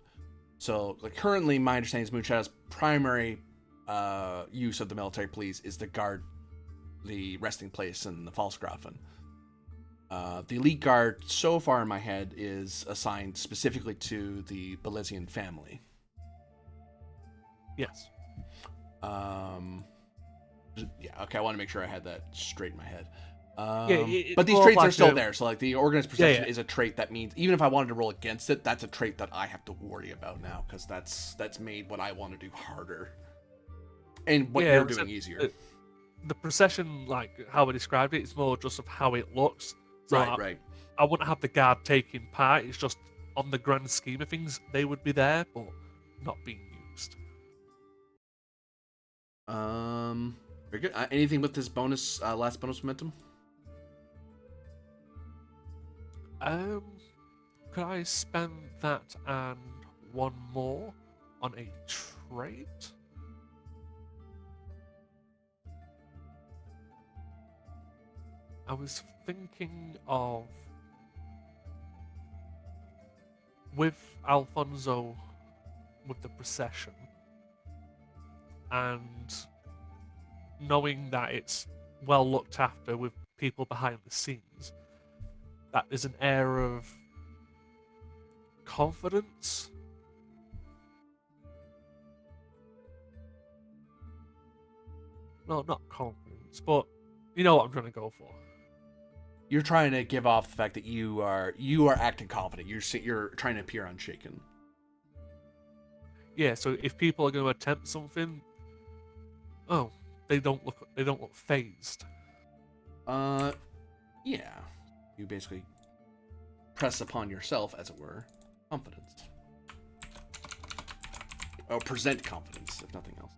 A: So, like, currently, my understanding is Moonshadow's primary use of the military police is to guard the resting place in the Falsgrafen. The elite guard, so far in my head, is assigned specifically to the Bellezzian family.
D: Yes.
A: Yeah, okay, I want to make sure I had that straight in my head.
D: It's
A: but these
D: more
A: traits
D: like
A: are still
D: a-
A: there, so like the organized perception
D: yeah.
A: is a trait that means even if I wanted to roll against it, that's a trait that I have to worry about now, because that's made what I want to do harder. And what you're doing easier.
D: The procession, like how I described it, is more just of how it looks. So
A: Right.
D: I wouldn't have the guard taking part. It's just on the grand scheme of things, they would be there, but not being used.
A: Very good. Anything with this bonus, last bonus momentum?
D: Could I spend that and one more on a trait? I was thinking of with Alfonso with the procession and knowing that it's well looked after with people behind the scenes, that there's an air of confidence. No, not confidence, but you know what I'm trying to go for.
A: You're trying to give off the fact that you are acting confident. You're trying to appear unshaken.
D: Yeah, so if people are going to attempt something, oh, they don't look phased.
A: Yeah. You basically press upon yourself, as it were, confidence. Or present confidence, if nothing else.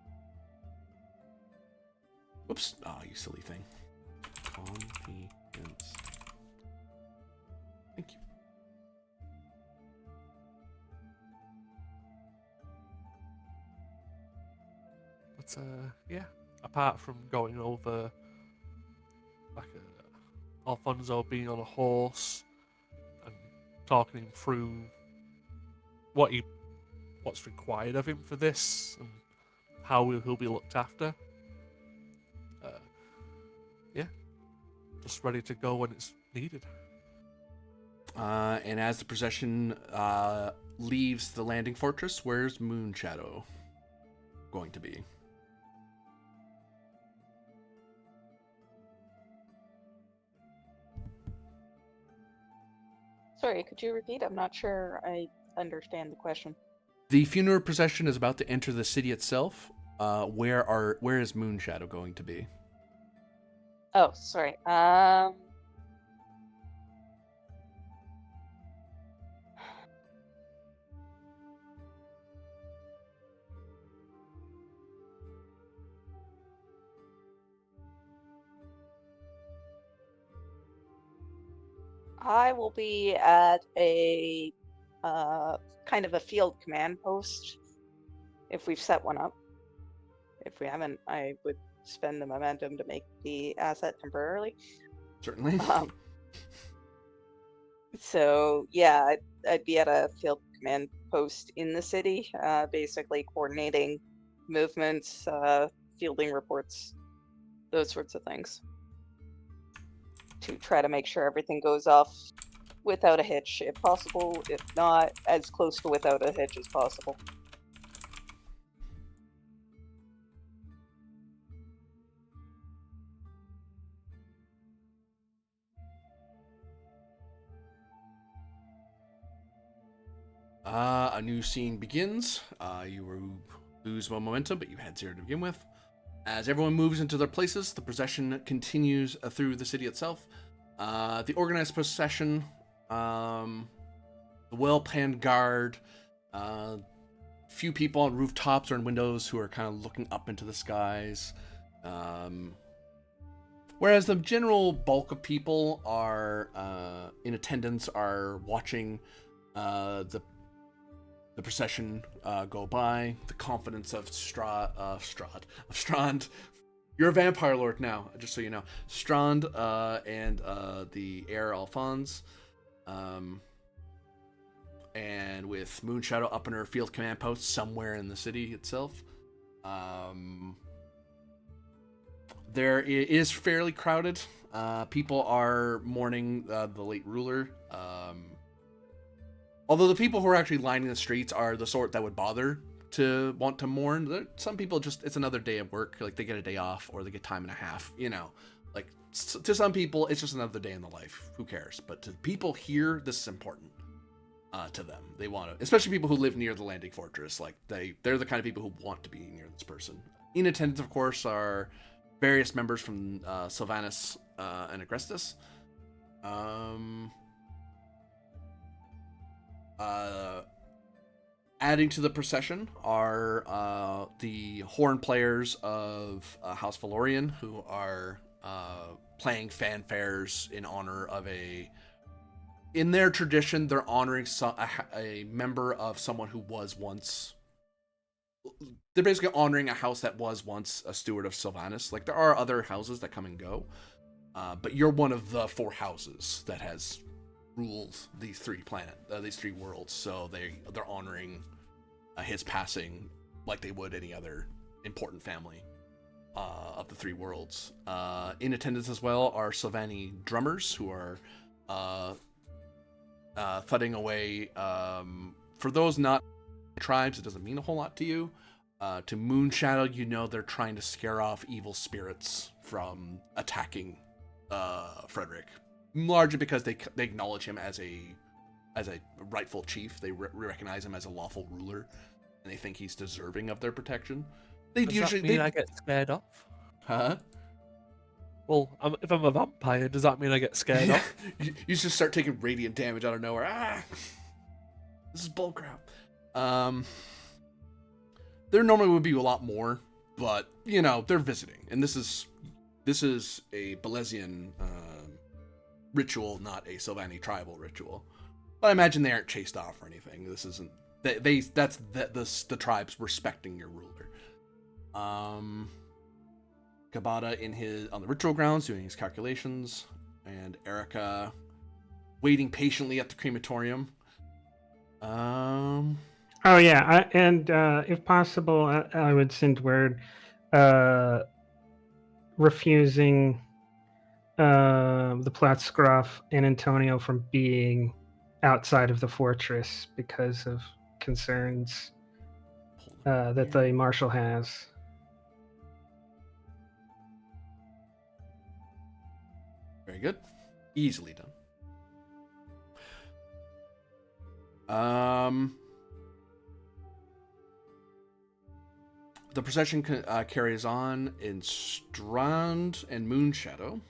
A: Whoops. Oh, you silly thing. Confidence. Thank you.
D: But yeah, apart from going over like Alfonso being on a horse and talking him through what's required of him for this and how he'll be looked after. Yeah, just ready to go when it's needed.
A: And as the procession leaves the landing fortress, where's Moonshadow going to be?
C: Sorry, could you repeat? I'm not sure I understand the question.
A: The funeral procession is about to enter the city itself. Where is Moonshadow going to be?
C: Oh, sorry. I will be at a kind of a field command post if we've set one up. If we haven't, I would spend the momentum to make the asset temporarily.
A: Certainly.
C: So yeah, I'd be at a field command post in the city, basically coordinating movements, fielding reports, those sorts of things, to try to make sure everything goes off without a hitch, if possible. If not, as close to without a hitch as possible.
A: A new scene begins. You lose momentum, but you had 0 to begin with. As everyone moves into their places, the procession continues through the city itself. The organized procession, the well-planned guard, few people on rooftops or in windows who are kind of looking up into the skies. Whereas the general bulk of people are in attendance, are watching the procession go by. The confidence of Strand. You're a vampire lord now, just so you know. Strand and the heir Alphonse. And with Moonshadow up in her field command post somewhere in the city itself. There is fairly crowded. People are mourning the late ruler. Although the people who are actually lining the streets are the sort that would bother to want to mourn. Some people just, it's another day of work. Like, they get a day off or they get time and a half, you know. Like, to some people, it's just another day in the life. Who cares? But to people here, this is important to them. They want to, especially people who live near the landing fortress. Like, they're the kind of people who want to be near this person. In attendance, of course, are various members from Silvanus and Agrestis. Adding to the procession are the horn players of House Valorian, who are playing fanfares in honor of in their tradition, they're honoring a member of someone who was once. They're basically honoring a house that was once a steward of Silvanus. Like, there are other houses that come and go, but you're one of the 4 houses that has ruled these 3 worlds. So they're honoring his passing like they would any other important family of the 3 worlds. In attendance as well are Sylvani drummers, who are thudding away. For those not tribes, it doesn't mean a whole lot to you. To Moonshadow, you know they're trying to scare off evil spirits from attacking Frederick largely because they acknowledge him as a rightful chief. They recognize him as a lawful ruler, and they think he's deserving of their protection. They
D: Does
A: usually
D: that mean I get scared off?
A: huh?
D: Well, if I'm a vampire, does that mean I get scared off?
A: You just start taking radiant damage out of nowhere. Ah, this is bullcrap. There normally would be a lot more, but they're visiting, and this is a Bellezzian ritual, not a Silvani tribal ritual. But I imagine they aren't chased off or anything. This isn't that's the tribes respecting your ruler. Kabata on the ritual grounds doing his calculations, and Erica waiting patiently at the crematorium.
E: Oh yeah, if possible, I would send word refusing the Platzgraf and Antonio from being outside of the fortress because of concerns that the marshal has.
A: Very good. Easily done. The procession carries on in Strand and Moonshadow.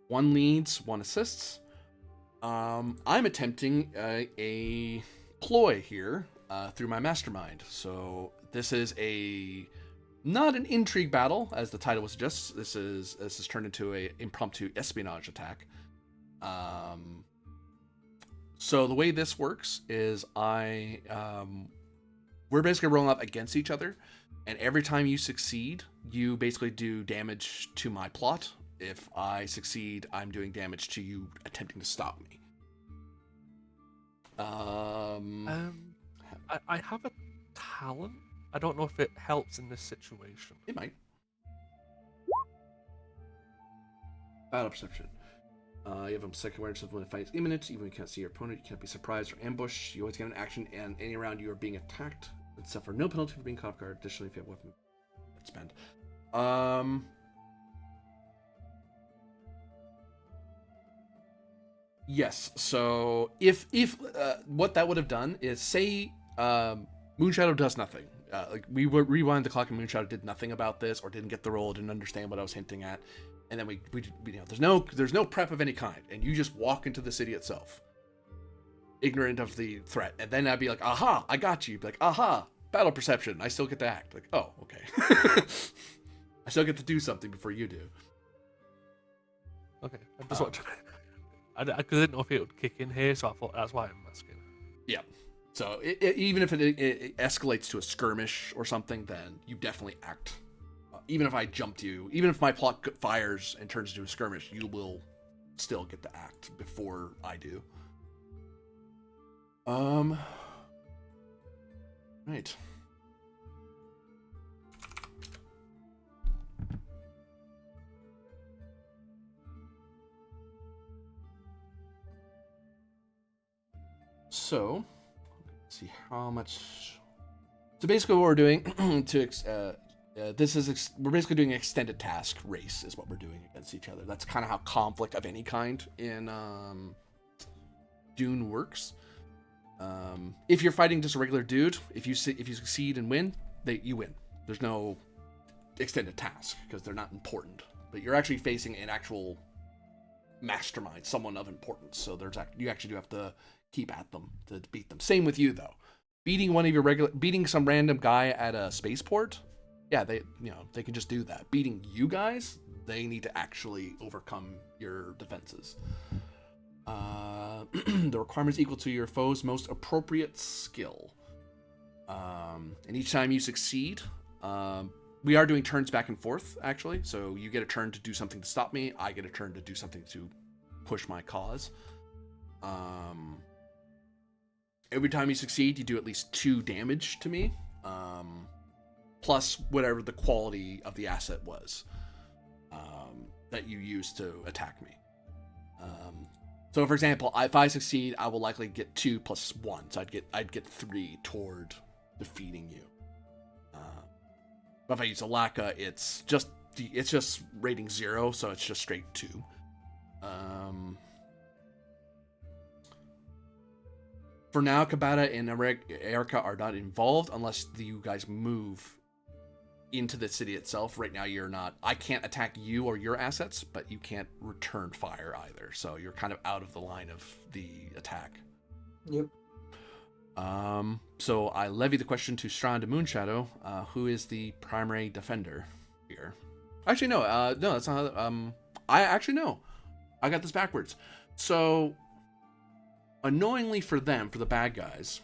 A: One leads, one assists. I'm attempting a ploy here through my mastermind. So this is not an intrigue battle, as the title suggests. This is turned into a impromptu espionage attack. So the way this works is we're basically rolling up against each other, and every time you succeed, you basically do damage to my plot. If I succeed, I'm doing damage to you attempting to stop me.
D: I have a talent. I don't know if it helps in this situation.
A: It might. Battle perception. You have a second awareness of when a fight is imminent. Even when you can't see your opponent, you can't be surprised or ambushed. You always get an action, and any round you are being attacked, except for no penalty for being caught off guard. Additionally, if you have weapon, spend. Yes. So if what that would have done is say Moonshadow does nothing. Like we would rewind the clock and Moonshadow did nothing about this or didn't get the roll, didn't understand what I was hinting at, and then we there's no prep of any kind, and you just walk into the city itself, ignorant of the threat, and then I'd be like, aha, I got you. You'd be like, aha, battle perception. I still get to act. Like, oh, okay. I still get to do something before you do.
D: Okay, I just want to. I didn't know if it would kick in here, so I thought that's why I'm asking.
A: Yeah. So even if it escalates to a skirmish or something, then you definitely act. Even if I jumped you, even if my plot fires and turns into a skirmish, you will still get to act before I do. Right. So, let's see how much. So basically, what we're doing we're basically doing an extended task race, is what we're doing against each other. That's kind of how conflict of any kind in DUNE works. If you're fighting just a regular dude, if you succeed and win, you win. There's no extended task because they're not important. But you're actually facing an actual mastermind, someone of importance. So you actually do have to keep at them to beat them. Same with you though. Beating some random guy at a spaceport, yeah, they can just do that. Beating you guys, they need to actually overcome your defenses. The requirement is equal to your foe's most appropriate skill. And each time you succeed, we are doing turns back and forth, actually. So you get a turn to do something to stop me. I get a turn to do something to push my cause. Every time you succeed, you do at least 2 damage to me. Plus whatever the quality of the asset was that you used to attack me. So for example, if I succeed, I will likely get 2 plus 1. So I'd get 3 toward defeating you. But if I use a Laka, it's just rating 0, so it's just straight 2. For now, Kabata and Erica are not involved unless you guys move into the city itself. Right now, you're not. I can't attack you or your assets, but you can't return fire either. So you're kind of out of the line of the attack.
B: Yep.
A: So I levy the question to Strand and Moonshadow, who is the primary defender here? Actually, no, no, that's not. I actually know. I got this backwards. So, annoyingly for them, for the bad guys,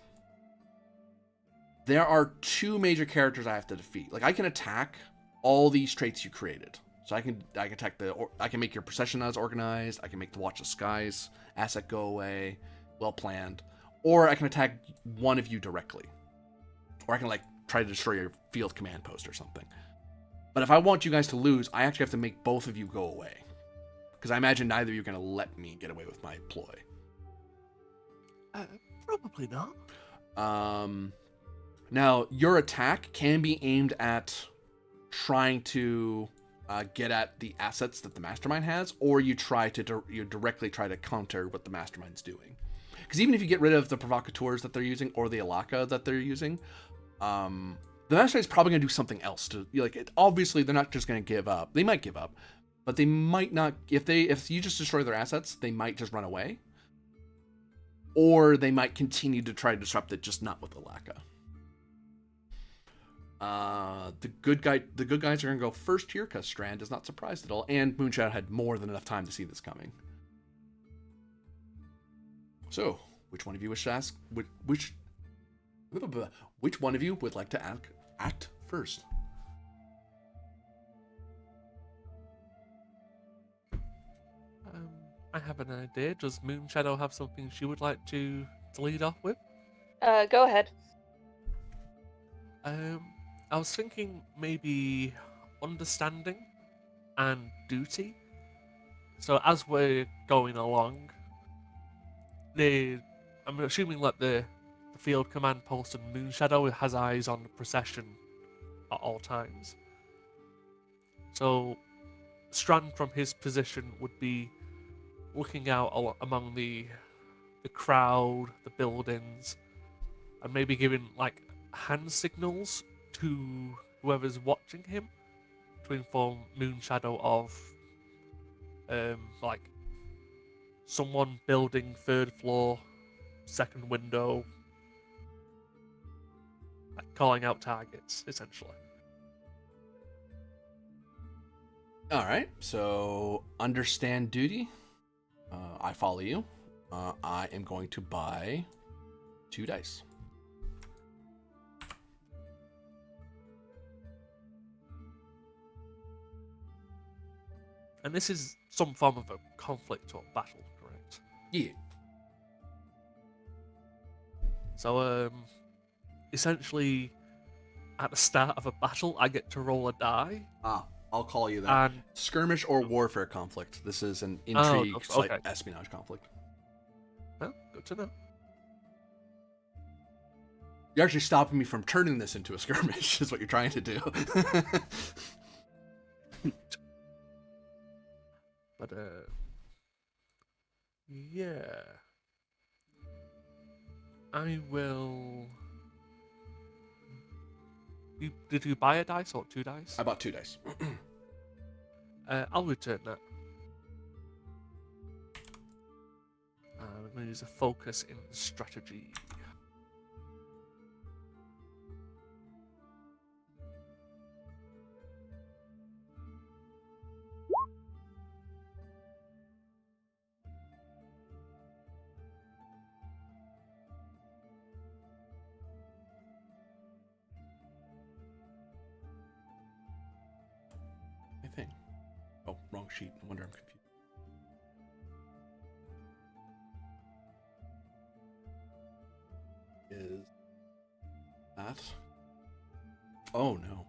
A: there are two major characters I have to defeat. Like, I can attack all these traits you created. So I can attack I can make your procession as organized. I can make the Watch the Skies asset go away, well planned. Or I can attack one of you directly. Or I can, like, try to destroy your field command post or something. But if I want you guys to lose, I actually have to make both of you go away. Because I imagine neither of you are going to let me get away with my ploy.
D: Probably not.
A: Now, your attack can be aimed at trying to get at the assets that the mastermind has, or you directly try to counter what the mastermind's doing. Because even if you get rid of the provocateurs that they're using or the Alaka that they're using, the mastermind's probably going to do something else. Obviously, they're not just going to give up. They might give up, but they might not. If you just destroy their assets, they might just run away, or they might continue to try to disrupt it, just not with Alaka. The good guys are going to go first here because Strand is not surprised at all, and Moonshadow had more than enough time to see this coming. So, which one of you wish to ask? Which one of you would like to act first?
D: I have an idea. Does Moonshadow have something she would like to lead off with?
C: Go ahead.
D: I was thinking maybe understanding and duty. So as we're going along, I'm assuming like the field command post and Moonshadow has eyes on the procession at all times. So Strand from his position would be looking out among the crowd, the buildings, and maybe giving like hand signals to whoever's watching him to inform Moonshadow of like someone building third floor, second window, like calling out targets essentially.
A: All right, so understand duty. I follow you. I am going to buy 2 dice.
D: And this is some form of a conflict or battle, correct?
A: Yeah.
D: So, essentially, at the start of a battle, I get to roll a die.
A: I'll call you that.
D: And
A: Skirmish or warfare conflict. This is an intrigue,
D: okay.
A: espionage conflict.
D: Well, good to know.
A: You're actually stopping me from turning this into a skirmish, is what you're trying to do.
D: But, yeah. I will... Did you buy a dice or 2 dice?
A: I bought 2 dice.
D: I'll return that. I'm going to use a focus in strategy.
A: I think. Oh, wrong sheet. No wonder I'm confused. Is that? Oh no.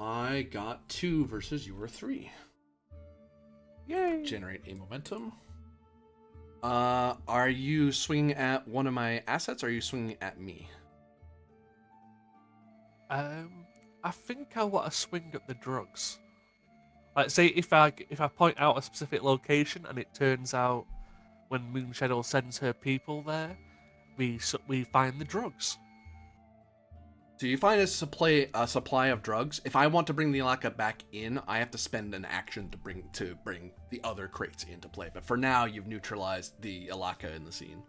A: I got 2 versus your 3.
D: Yay!
A: Generate a momentum. Are you swinging at one of my assets, or are you swinging at me?
D: I think I want to swing at the drugs. Like, say if I point out a specific location and it turns out when Moonshadow sends her people there, we find the drugs.
A: So you find a supply of drugs. If I want to bring the Alaka back in, I have to spend an action to bring the other crates into play. But for now, you've neutralized the Alaka in the scene.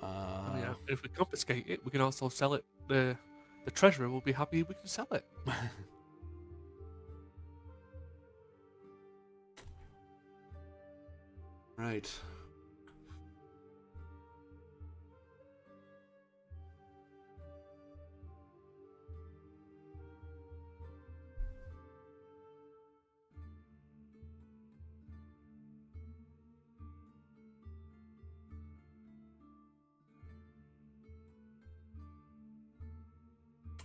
D: I mean, if we confiscate it, we can also sell it. The treasurer will be happy we can sell it.
A: Right.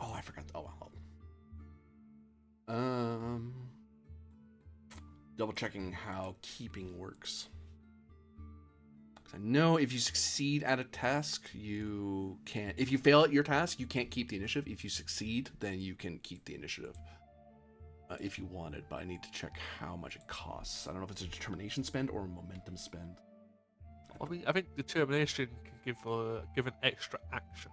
A: Oh, I forgot. Oh, well. Double checking how keeping works. 'Cause I know if you succeed at a task, you can't. If you fail at your task, you can't keep the initiative. If you succeed, then you can keep the initiative. If you wanted, but I need to check how much it costs. I don't know if it's a determination spend or a momentum spend.
D: I mean, I think determination can give an extra action.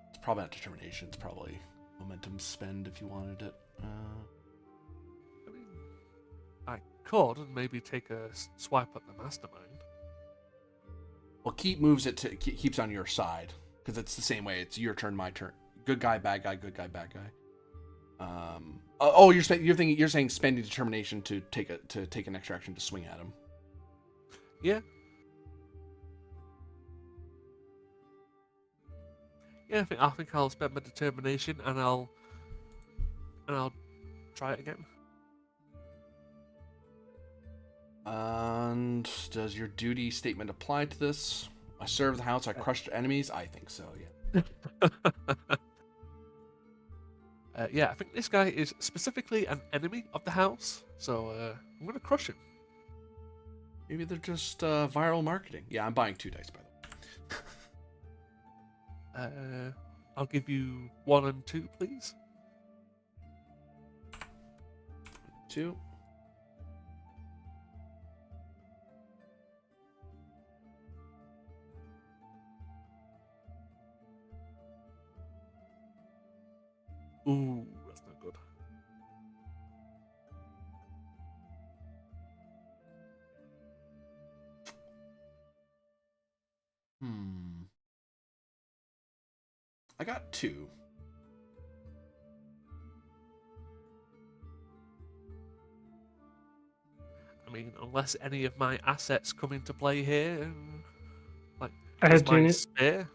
A: It's probably not determination. It's probably momentum spend if you wanted it.
D: I mean, I could maybe take a swipe at the mastermind.
A: Well, keep moves it to keeps on your side because it's the same way. It's your turn, my turn. Good guy, bad guy. Good guy, bad guy. You're saying spending determination to take an extra action to swing at him.
D: Yeah. Yeah, I think I'll spend my determination and I'll try it again.
A: And does your duty statement apply to this? I serve the house. I crushed enemies. I think so. Yeah.
D: Yeah, I think this guy is specifically an enemy of the house, so I'm gonna crush him.
A: Maybe they're just viral marketing. Yeah, I'm buying 2 dice by the way.
D: I'll give you 1 and 2, please.
A: 2.
D: Ooh, that's not good.
A: I got 2.
D: I mean, unless any of my assets come into play here, like
E: I
D: is
E: had
D: my
E: DUNE,
D: spear,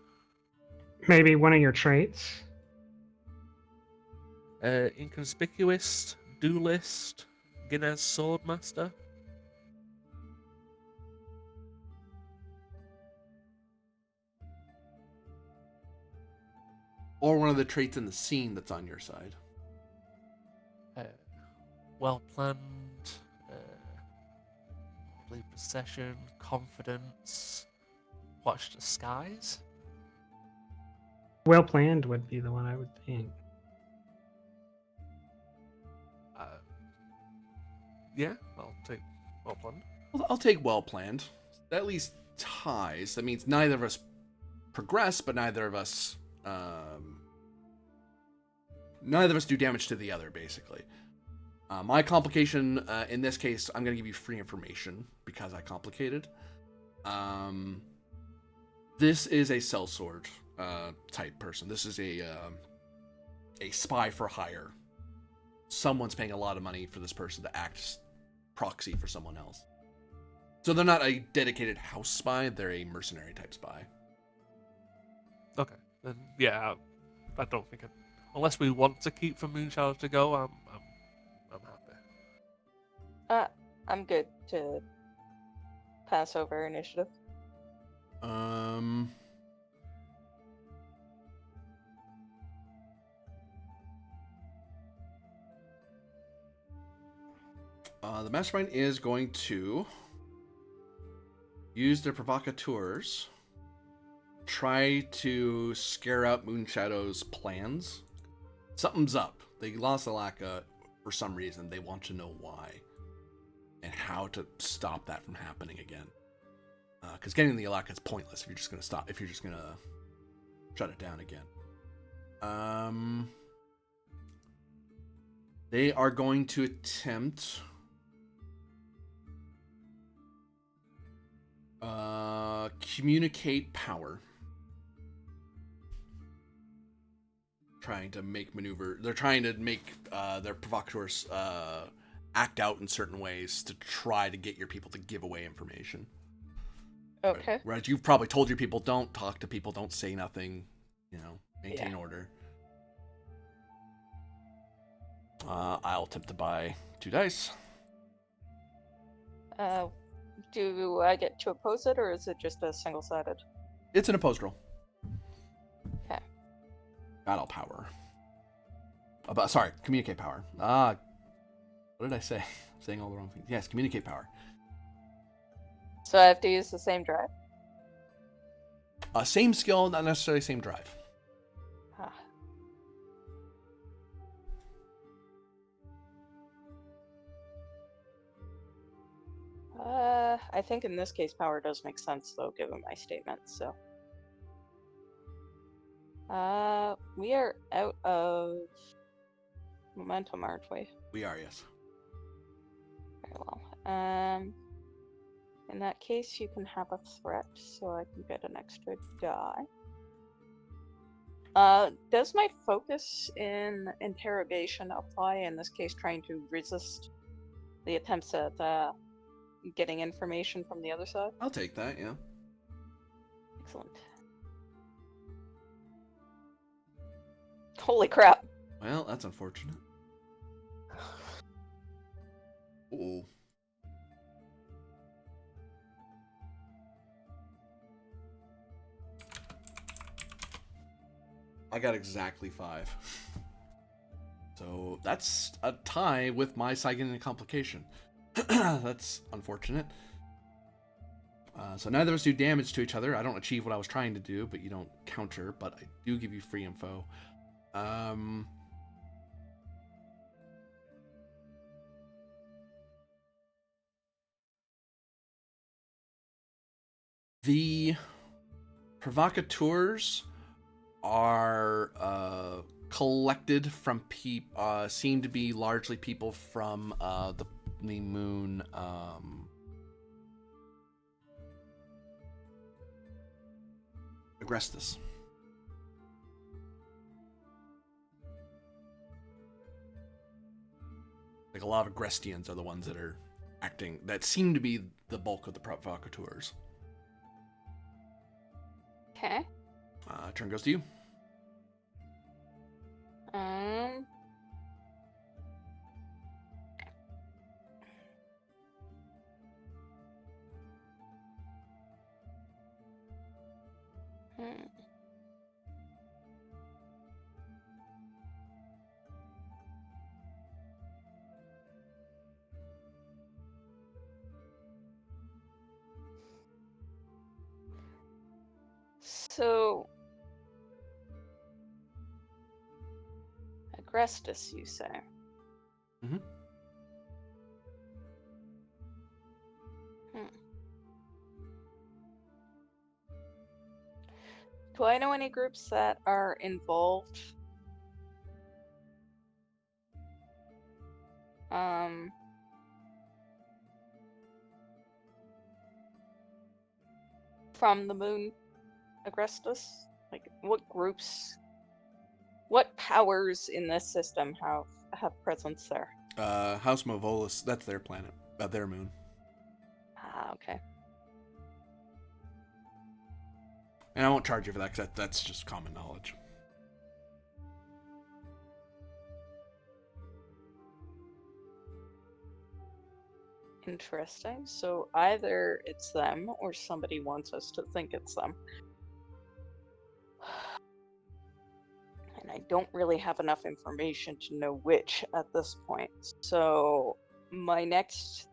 E: maybe one of your traits.
D: inconspicuous, duelist, Guinness swordmaster.
A: Or one of the traits in the scene that's on your side.
D: Well planned, orderly procession, confidence, watch the skies.
E: Well planned would be the one I would think.
D: Yeah, I'll take well planned.
A: I'll take well planned. That at least ties. That means neither of us progress, but neither of us do damage to the other, basically. My complication, in this case, I'm going to give you free information because I complicated. This is a sellsword type person. This is a spy for hire. Someone's paying a lot of money for this person to act as proxy for someone else. So they're not a dedicated house spy, they're a mercenary type spy.
D: Okay, then yeah, I don't think unless we want to keep for Moonshadow to go, I'm happy.
C: I'm good to pass over initiative.
A: The mastermind is going to use their provocateurs, try to scare out Moonshadow's plans. Something's up. They lost Alaka for some reason. They want to know why and how to stop that from happening again. Because getting the Alaka is pointless if you're just going to stop. If you're just going to shut it down again. They are going to attempt communicate power. Trying to make maneuver. They're trying to make their provocateurs act out in certain ways to try to get your people to give away information.
C: Okay.
A: Right. You've probably told your people, don't talk to people, don't say nothing, maintain order. I'll attempt to buy 2 dice.
C: Do I get to oppose it, or is it just a single-sided?
A: It's an opposed roll.
C: Okay.
A: Battle power. Communicate power. What did I say? I'm saying all the wrong things. Yes, communicate power.
C: So I have to use the same drive?
A: Same skill, not necessarily same drive.
C: I think in this case power does make sense, though, given my statement, so. We are out of momentum, aren't we?
A: We are, yes.
C: Very well. In that case, you can have a threat, so I can get an extra die. Does my focus in interrogation apply, in this case trying to resist the attempts at getting information from the other side?
A: I'll take that, yeah.
C: Excellent. Holy crap.
A: Well, that's unfortunate. Uh-oh. I got exactly 5. So that's a tie with my Saigon complication. That's unfortunate. So neither of us do damage to each other. I don't achieve what I was trying to do, but you don't counter, but I do give you free info. The provocateurs are collected from seem to be largely people from the moon Agrestis. Like a lot of Agrestians are the ones that are acting, that seem to be the bulk of the provocateurs.
C: Okay.
A: Turn goes to you.
C: So, Agrestis, you say?
A: Mm-hmm.
C: Do I know any groups that are involved? From the moon Agrestis? Like, what groups, what powers in this system have presence there?
A: House Movolus, that's their planet, their moon.
C: Ah, okay.
A: And I won't charge you for that because that's just common knowledge.
C: Interesting. So either it's them or somebody wants us to think it's them. And I don't really have enough information to know which at this point. So my next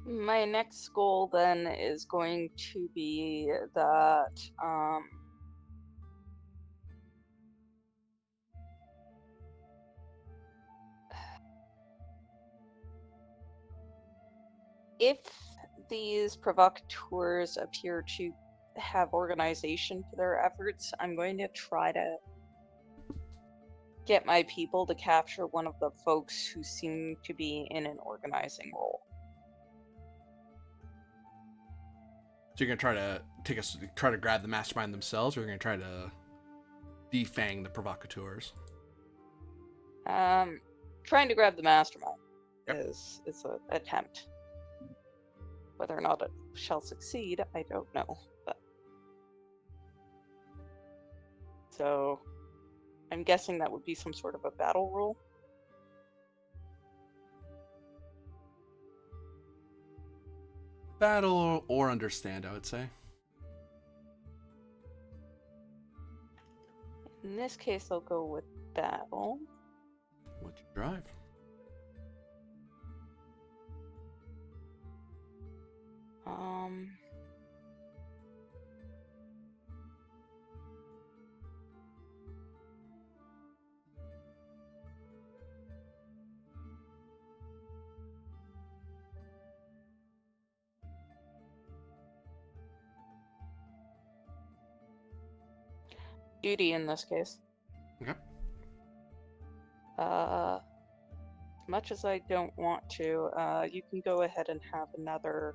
C: my next goal then is going to be that if these provocateurs appear to have organization for their efforts, I'm going to try to get my people to capture one of the folks who seem to be in an organizing role.
A: So you're gonna try to grab the mastermind themselves, or you're gonna try to defang the provocateurs?
C: Trying to grab the mastermind
A: Yep.
C: is an attempt. Whether or not it shall succeed, I don't know. But so I'm guessing that would be some sort of a battle rule.
A: Battle or understand, I would say.
C: In this case, I'll go with battle.
A: What'd you drive?
C: Duty in this case.
A: Okay.
C: As much as I don't want to, you can go ahead and have another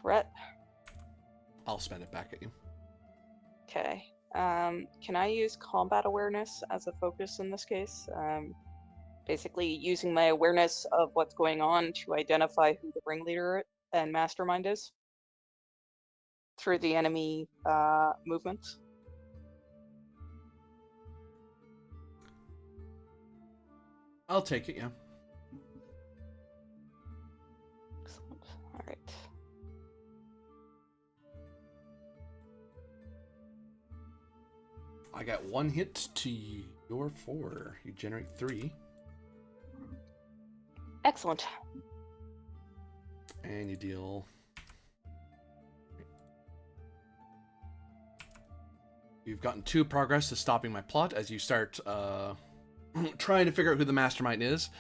C: threat.
A: I'll spend it back at you.
C: Okay. Can I use combat awareness as a focus in this case? Basically using my awareness of what's going on to identify who the ringleader and mastermind is through the enemy movements.
A: I'll take it, yeah.
C: Excellent. All right.
A: I got 1 hit to your 4. You generate 3.
C: Excellent.
A: And you deal... You've gotten 2 progress to stopping my plot as you start trying to figure out who the mastermind is.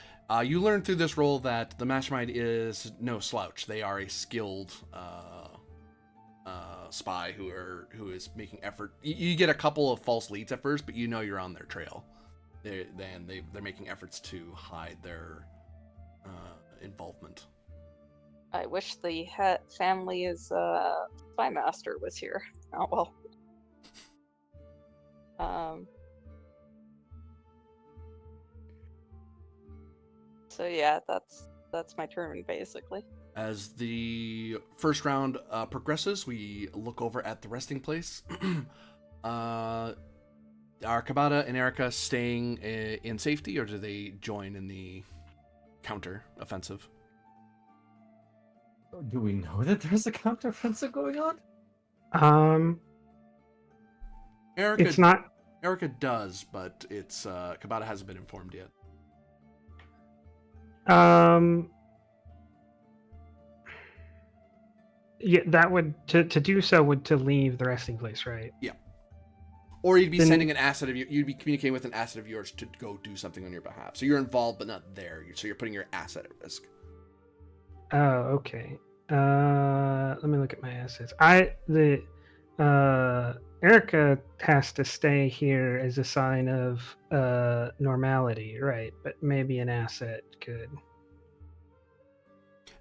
A: You learn through this role that the mastermind is no slouch. They are a skilled spy who is making effort. You get a couple of false leads at first, but you know you're on their trail. They're making efforts to hide their involvement.
C: I wish the family's spy master was here. Oh well. So yeah, that's my turn basically.
A: As the first round progresses, we look over at the resting place. Are Kabata and Erica staying in safety, or do they join in the counter offensive?
B: Do we know that there's a counteroffensive going on?
A: Erica,
E: It's not.
A: Erica does, but it's Kabata hasn't been informed yet.
E: Yeah, that would to do so would to leave the resting place, right?
A: Yeah. Or you'd be
E: Then-
A: sending an asset of you'd be communicating with an asset of yours to go do something on your behalf. So you're involved, but not there. So you're putting your asset at risk.
E: Oh, okay. Let me look at my assets. Erica has to stay here as a sign of normality, right? But maybe an asset could.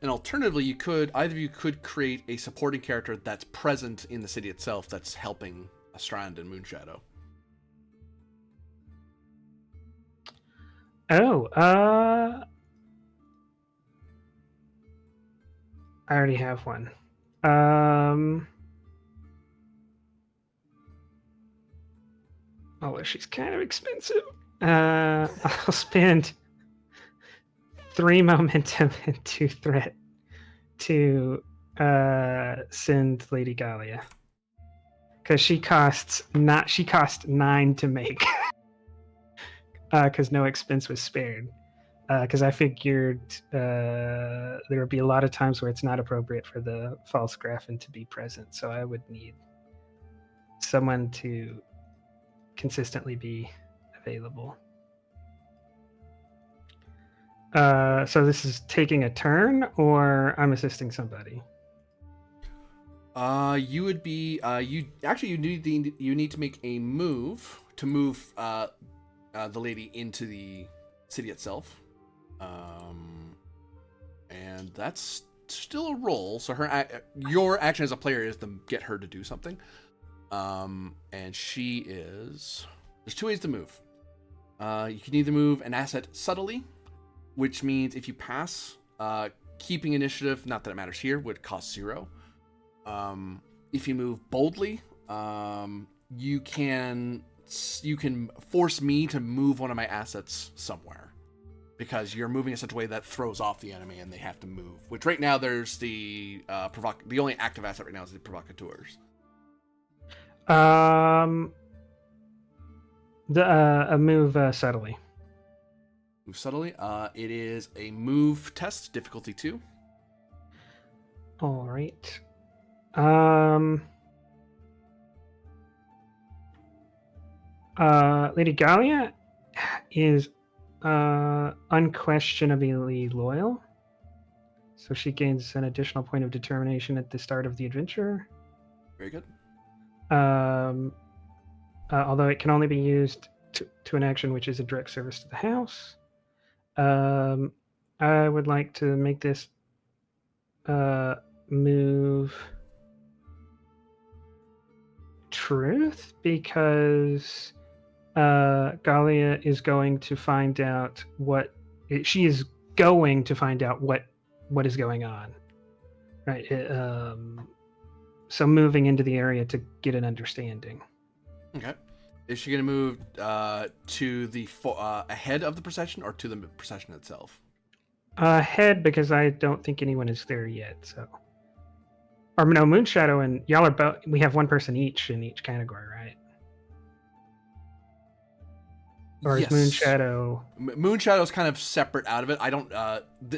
A: And alternatively, either of you could create a supporting character that's present in the city itself that's helping Strand and Moonshadow.
E: Oh, I already have one. Although she's kind of expensive. I'll spend 3 momentum and 2 threat to send Lady Galia. Because she costs 9 to make. Because no expense was spared. Because I figured there would be a lot of times where it's not appropriate for the false Graffin to be present, so I would need someone to consistently be available. So this is taking a turn, or I'm assisting somebody?
A: You would be you need to make a move to move the lady into the city itself. And that's still a roll. So your action as a player is to get her to do something. And she is. There's 2 ways to move. You can either move an asset subtly, which means if you pass, keeping initiative, not that it matters here, would cost 0. If you move boldly, you can force me to move one of my assets somewhere, because you're moving in such a way that throws off the enemy and they have to move. Which right now there's the only active asset right now is the provocateurs.
E: A move subtly.
A: Move subtly. It is a move test, difficulty 2.
E: All right. Lady Galia is unquestionably loyal, so she gains an additional point of determination at the start of the adventure.
A: Very good.
E: Although it can only be used to an action which is a direct service to the house. I would like to make this move truth, because Galia is going to find out what is going on, right? So moving into the area to get an understanding.
A: Okay. Is she going to move to the ahead of the procession or to the procession itself?
E: Ahead, because I don't think anyone is there yet. So, or no, Moonshadow and y'all are both. We have one person each in each category, right? Or
A: yes.
E: is Moonshadow?
A: Moonshadow's kind of separate out of it. I don't.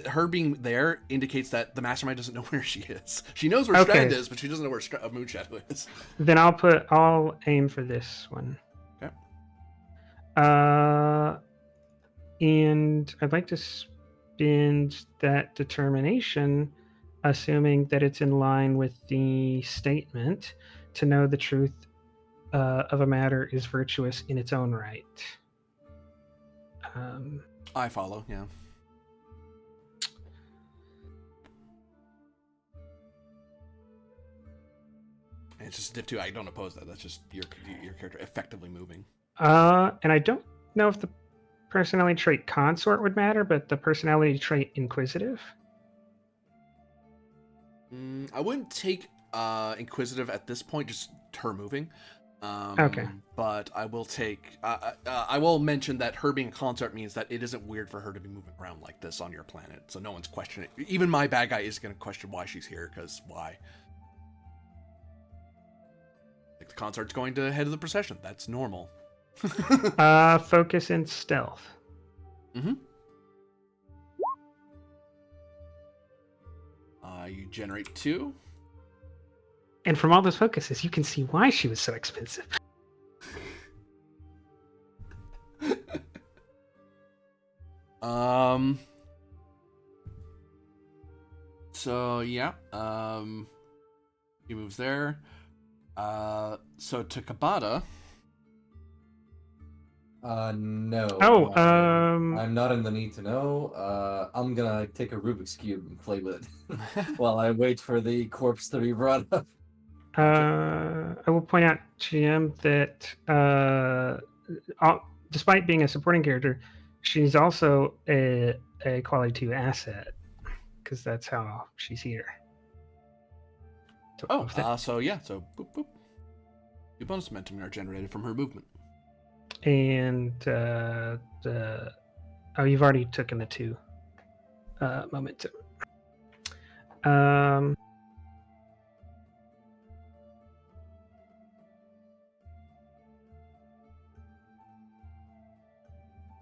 A: Her being there indicates that the mastermind doesn't know where she is. She knows where Strand is, but she doesn't know where Moonshadow is.
E: Then I'll aim for this one.
A: Okay.
E: And I'd like to spend that determination, assuming that it's in line with the statement, to know the truth of a matter is virtuous in its own right.
A: I follow, yeah. And it's just a diff 2. I don't oppose that. That's just your character effectively moving.
E: And I don't know if the personality trait consort would matter, but the personality trait inquisitive.
A: I wouldn't take inquisitive at this point, just her moving.
E: Okay.
A: But I will take. I will mention that her being a consort means that it isn't weird for her to be moving around like this on your planet, so no one's questioning it. Even my bad guy is going to question why she's here, because why? Like the consort's going to head of the procession. That's normal.
E: Focus and stealth.
A: Mm-hmm. You generate 2.
E: And from all those focuses, you can see why she was so expensive.
A: So yeah. He moves there. So to Kabata.
B: No.
E: Oh,
B: I'm not in the need to know. I'm gonna take a Rubik's Cube and play with it while I wait for the corpse to be brought up.
E: I will point out, GM, that despite being a supporting character, she's also a quality 2 asset, because that's how she's here.
A: Oh, so yeah, so boop boop. 2 bonus momentum are generated from her movement.
E: And you've already taken the 2 momentum.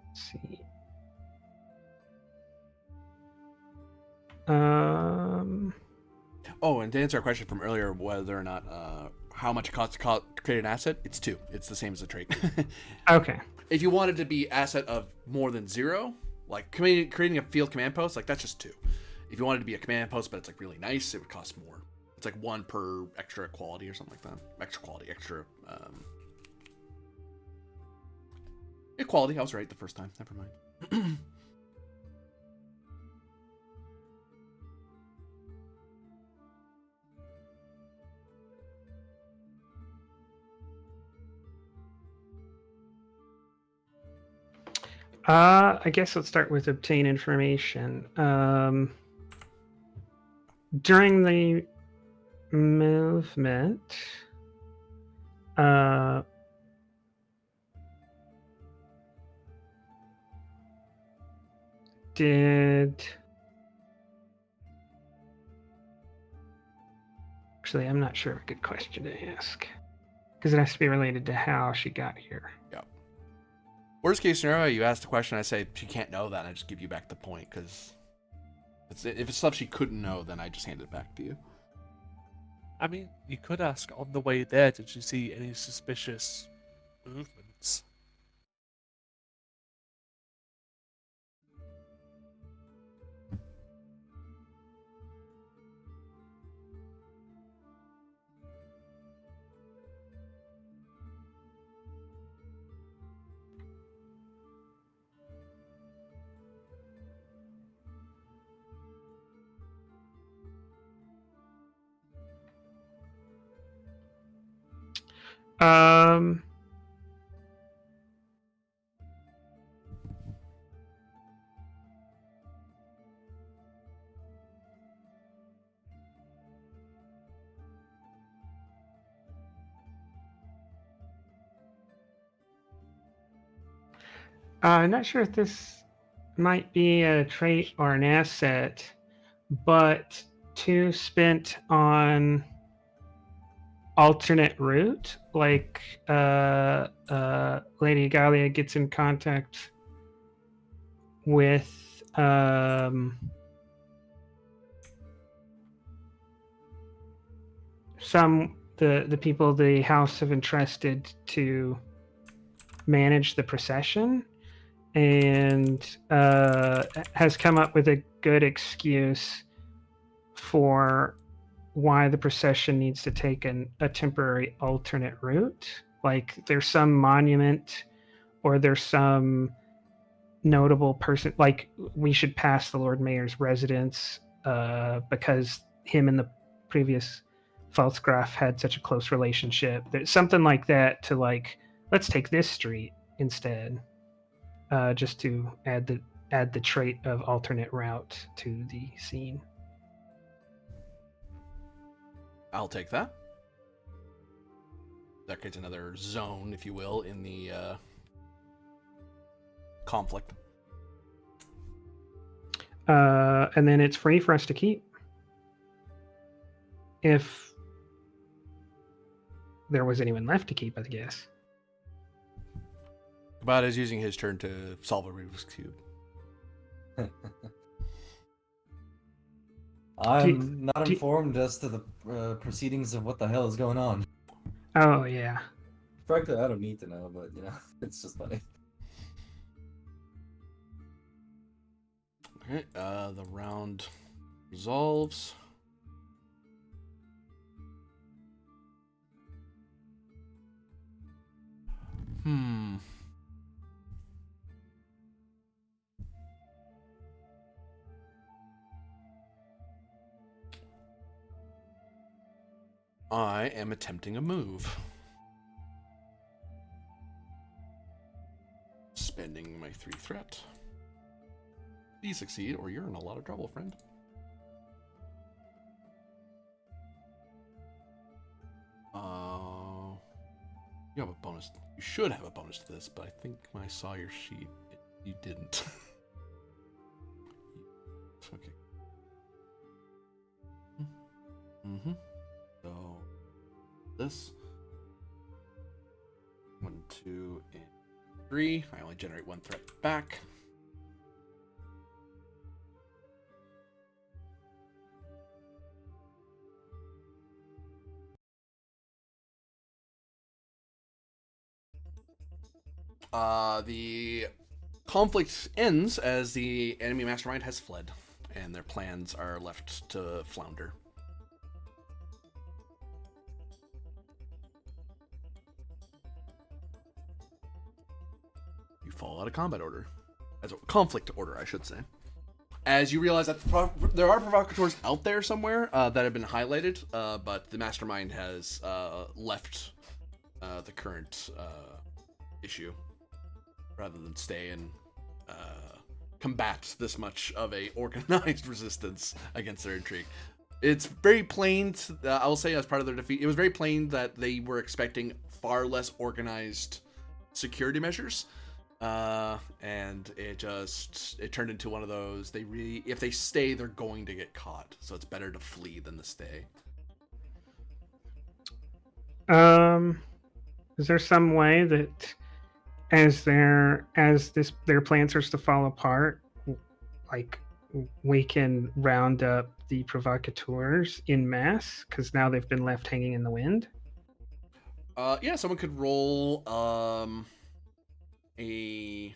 E: Let's see.
A: Oh, and to answer our question from earlier, whether or not how much it costs to create an asset, it's 2. It's the same as a trait.
E: Okay.
A: If you wanted to be asset of more than 0, like creating a field command post, like that's just 2. If you wanted to be a command post, but it's like really nice, it would cost more. It's like 1 per extra quality or something like that. Extra quality, extra equality. I was right the first time. Never mind.
E: I guess let's start with obtain information. During the movement, actually, I'm not sure of a good question to ask, because it has to be related to how she got here.
A: Yeah. Worst case scenario, you ask the question, I say she can't know that, and I just give you back the point, because if it's stuff she couldn't know, then I just hand it back to you.
D: I mean, you could ask on the way there, did you see any suspicious movements?
E: I'm not sure if this might be a trait or an asset, but 2 spent on alternate route, like Lady Galia gets in contact with the people the house have entrusted to manage the procession, and has come up with a good excuse for why the procession needs to take a temporary alternate route. Like there's some monument, or there's some notable person, like we should pass the Lord Mayor's residence because him and the previous Falsgraf had such a close relationship. There's something like that, to like, let's take this street instead, just to add the trait of alternate route to the scene.
A: I'll take that. That creates another zone, if you will, in the conflict.
E: And then it's free for us to keep, if there was anyone left to keep, I guess.
A: Kabata is using his turn to solve a Rubik's Cube.
B: I'm not informed as to the proceedings of what the hell is going on.
E: Oh, yeah.
B: Frankly, I don't need to know, but, you know, it's just funny.
A: Okay, the round resolves. I am attempting a move. Spending my 3 threat. Please succeed, or you're in a lot of trouble, friend. You have a bonus. You should have a bonus to this, but I think when I saw your sheet, you didn't. Okay. So this 1, 2, and 3. I only generate 1 threat back. The conflict ends as the enemy mastermind has fled, and their plans are left to flounder. You fall out of combat order. As a conflict order, I should say. As you realize that there are provocateurs out there somewhere that have been highlighted, but the mastermind has left the current issue rather than stay and combat this much of a organized resistance against their intrigue. It's very plain, I will say, as part of their defeat, it was very plain that they were expecting far less organized security measures. And it turned into one of those, if they stay, they're going to get caught. So it's better to flee than to stay.
E: Is there some way that as their plan starts to fall apart, like we can round up the provocateurs in mass because now they've been left hanging in the wind?
A: Yeah, someone could roll a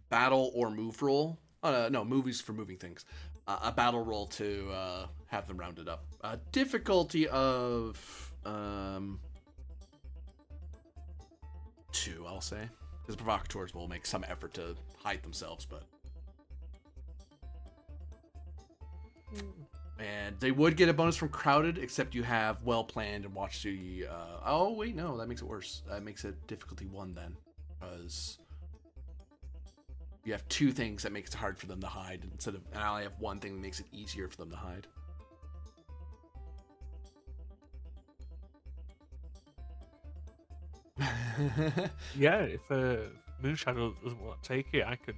A: battle or move roll. No, movies for moving things. A battle roll to have them rounded up. Difficulty of 2, I'll say. Because provocateurs will make some effort to hide themselves, but... And they would get a bonus from crowded, except you have well planned and watched the... oh, wait, no, that makes it worse. That makes it difficulty 1 then. Because you have 2 things that makes it hard for them to hide, instead of... And I only have 1 thing that makes it easier for them to hide.
D: Yeah, if Moonshadow doesn't want to take it, I could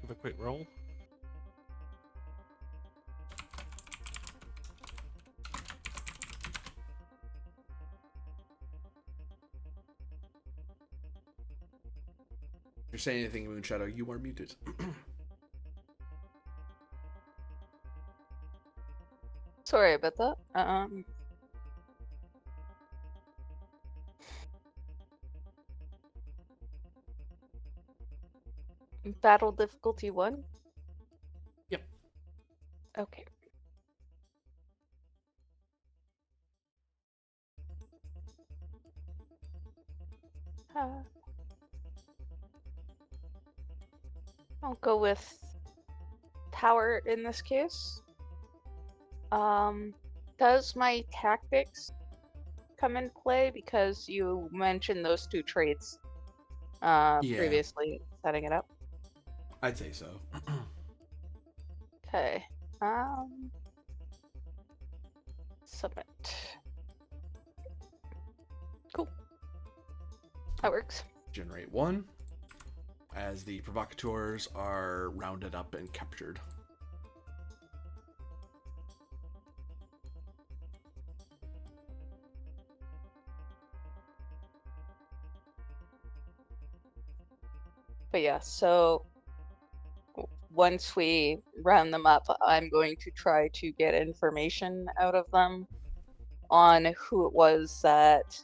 D: give a quick roll.
A: If you're saying anything, Moonshadow, you are muted.
C: Sorry about that. Battle difficulty 1?
A: Yep.
C: Okay. I'll go with power in this case. Does my tactics come in play? Because you mentioned those 2 traits previously setting it up.
A: I'd say so.
C: Okay. Submit. Cool. That works.
A: Generate 1. As the provocateurs are rounded up and captured.
C: But yeah, so once we round them up, I'm going to try to get information out of them on who it was that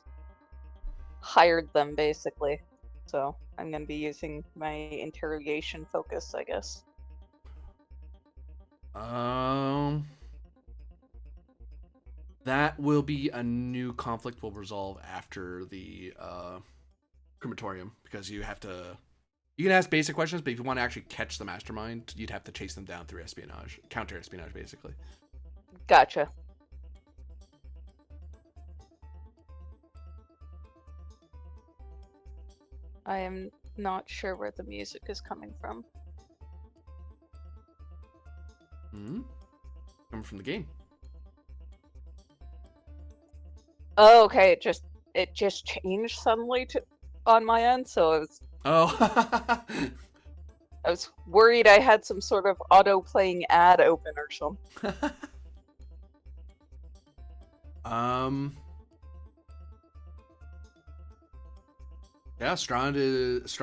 C: hired them, basically. So I'm going to be using my interrogation focus, I guess.
A: That will be a new conflict we'll resolve after the crematorium, because you have to... You can ask basic questions, but if you want to actually catch the mastermind, you'd have to chase them down through espionage. Counter-espionage, basically.
C: Gotcha. I am not sure where the music is coming from.
A: Hmm? Coming from the game.
C: Oh, okay. It just changed suddenly on my end, so
A: Oh.
C: I was worried I had some sort of auto-playing ad open or something.
A: Yeah, Strand is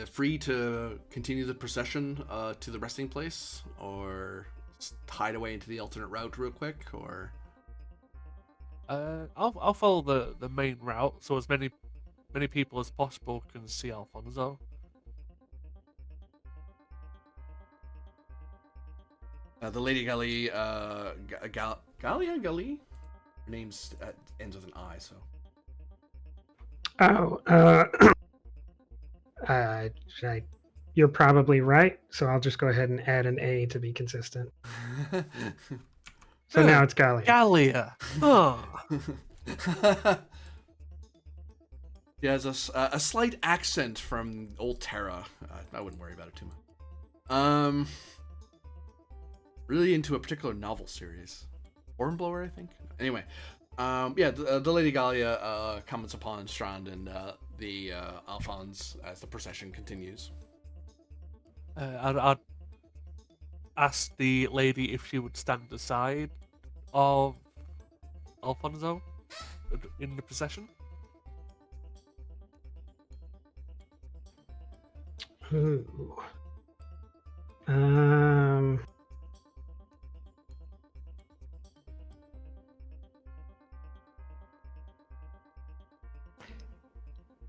A: free to continue the procession to the resting place, or hide away into the alternate route real quick, or.
D: I'll follow the main route, so as many people as possible can see Alfonso.
A: The Lady Gully, Galia Gully? Her name's ends with an I, so.
E: Oh, you're probably right. So I'll just go ahead and add an A to be consistent. So now it's Galia.
D: Gallia. Oh.
A: He has a slight accent from old Terra. I wouldn't worry about it too much. Really into a particular novel series, Hornblower, I think. Anyway, yeah, the Lady Galia comments upon Strand and the Alphonse as the procession continues.
D: I'd ask the lady if she would stand aside of Alfonso in the procession.
E: Ooh.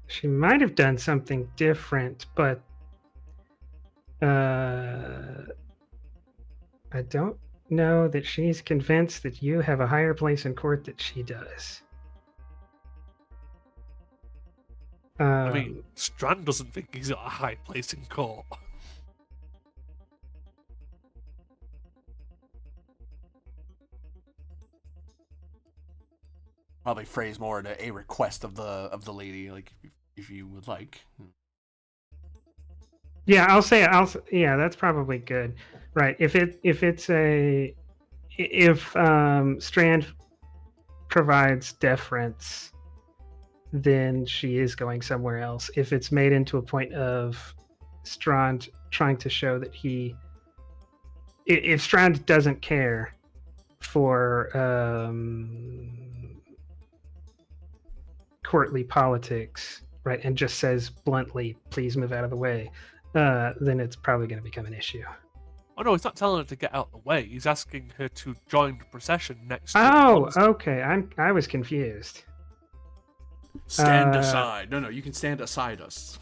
E: She might have done something different, but I don't know that she's convinced that you have a higher place in court that she does.
D: I mean, Strand doesn't think he's got a high place in court.
A: Probably phrase more to a request of the lady, like if you would like.
E: Yeah, I'll say it. Yeah, that's probably good. Right. If Strand provides deference, then she is going somewhere else. If it's made into a point of Strand trying to show that if Strand doesn't care for courtly politics, right, and just says bluntly, "Please move out of the way," then it's probably going to become an issue.
D: Oh no, he's not telling her to get out of the way. He's asking her to join the procession next to
E: Oh,
D: Alfonso.
E: okay. I was confused.
A: Stand aside. No, you can stand aside us.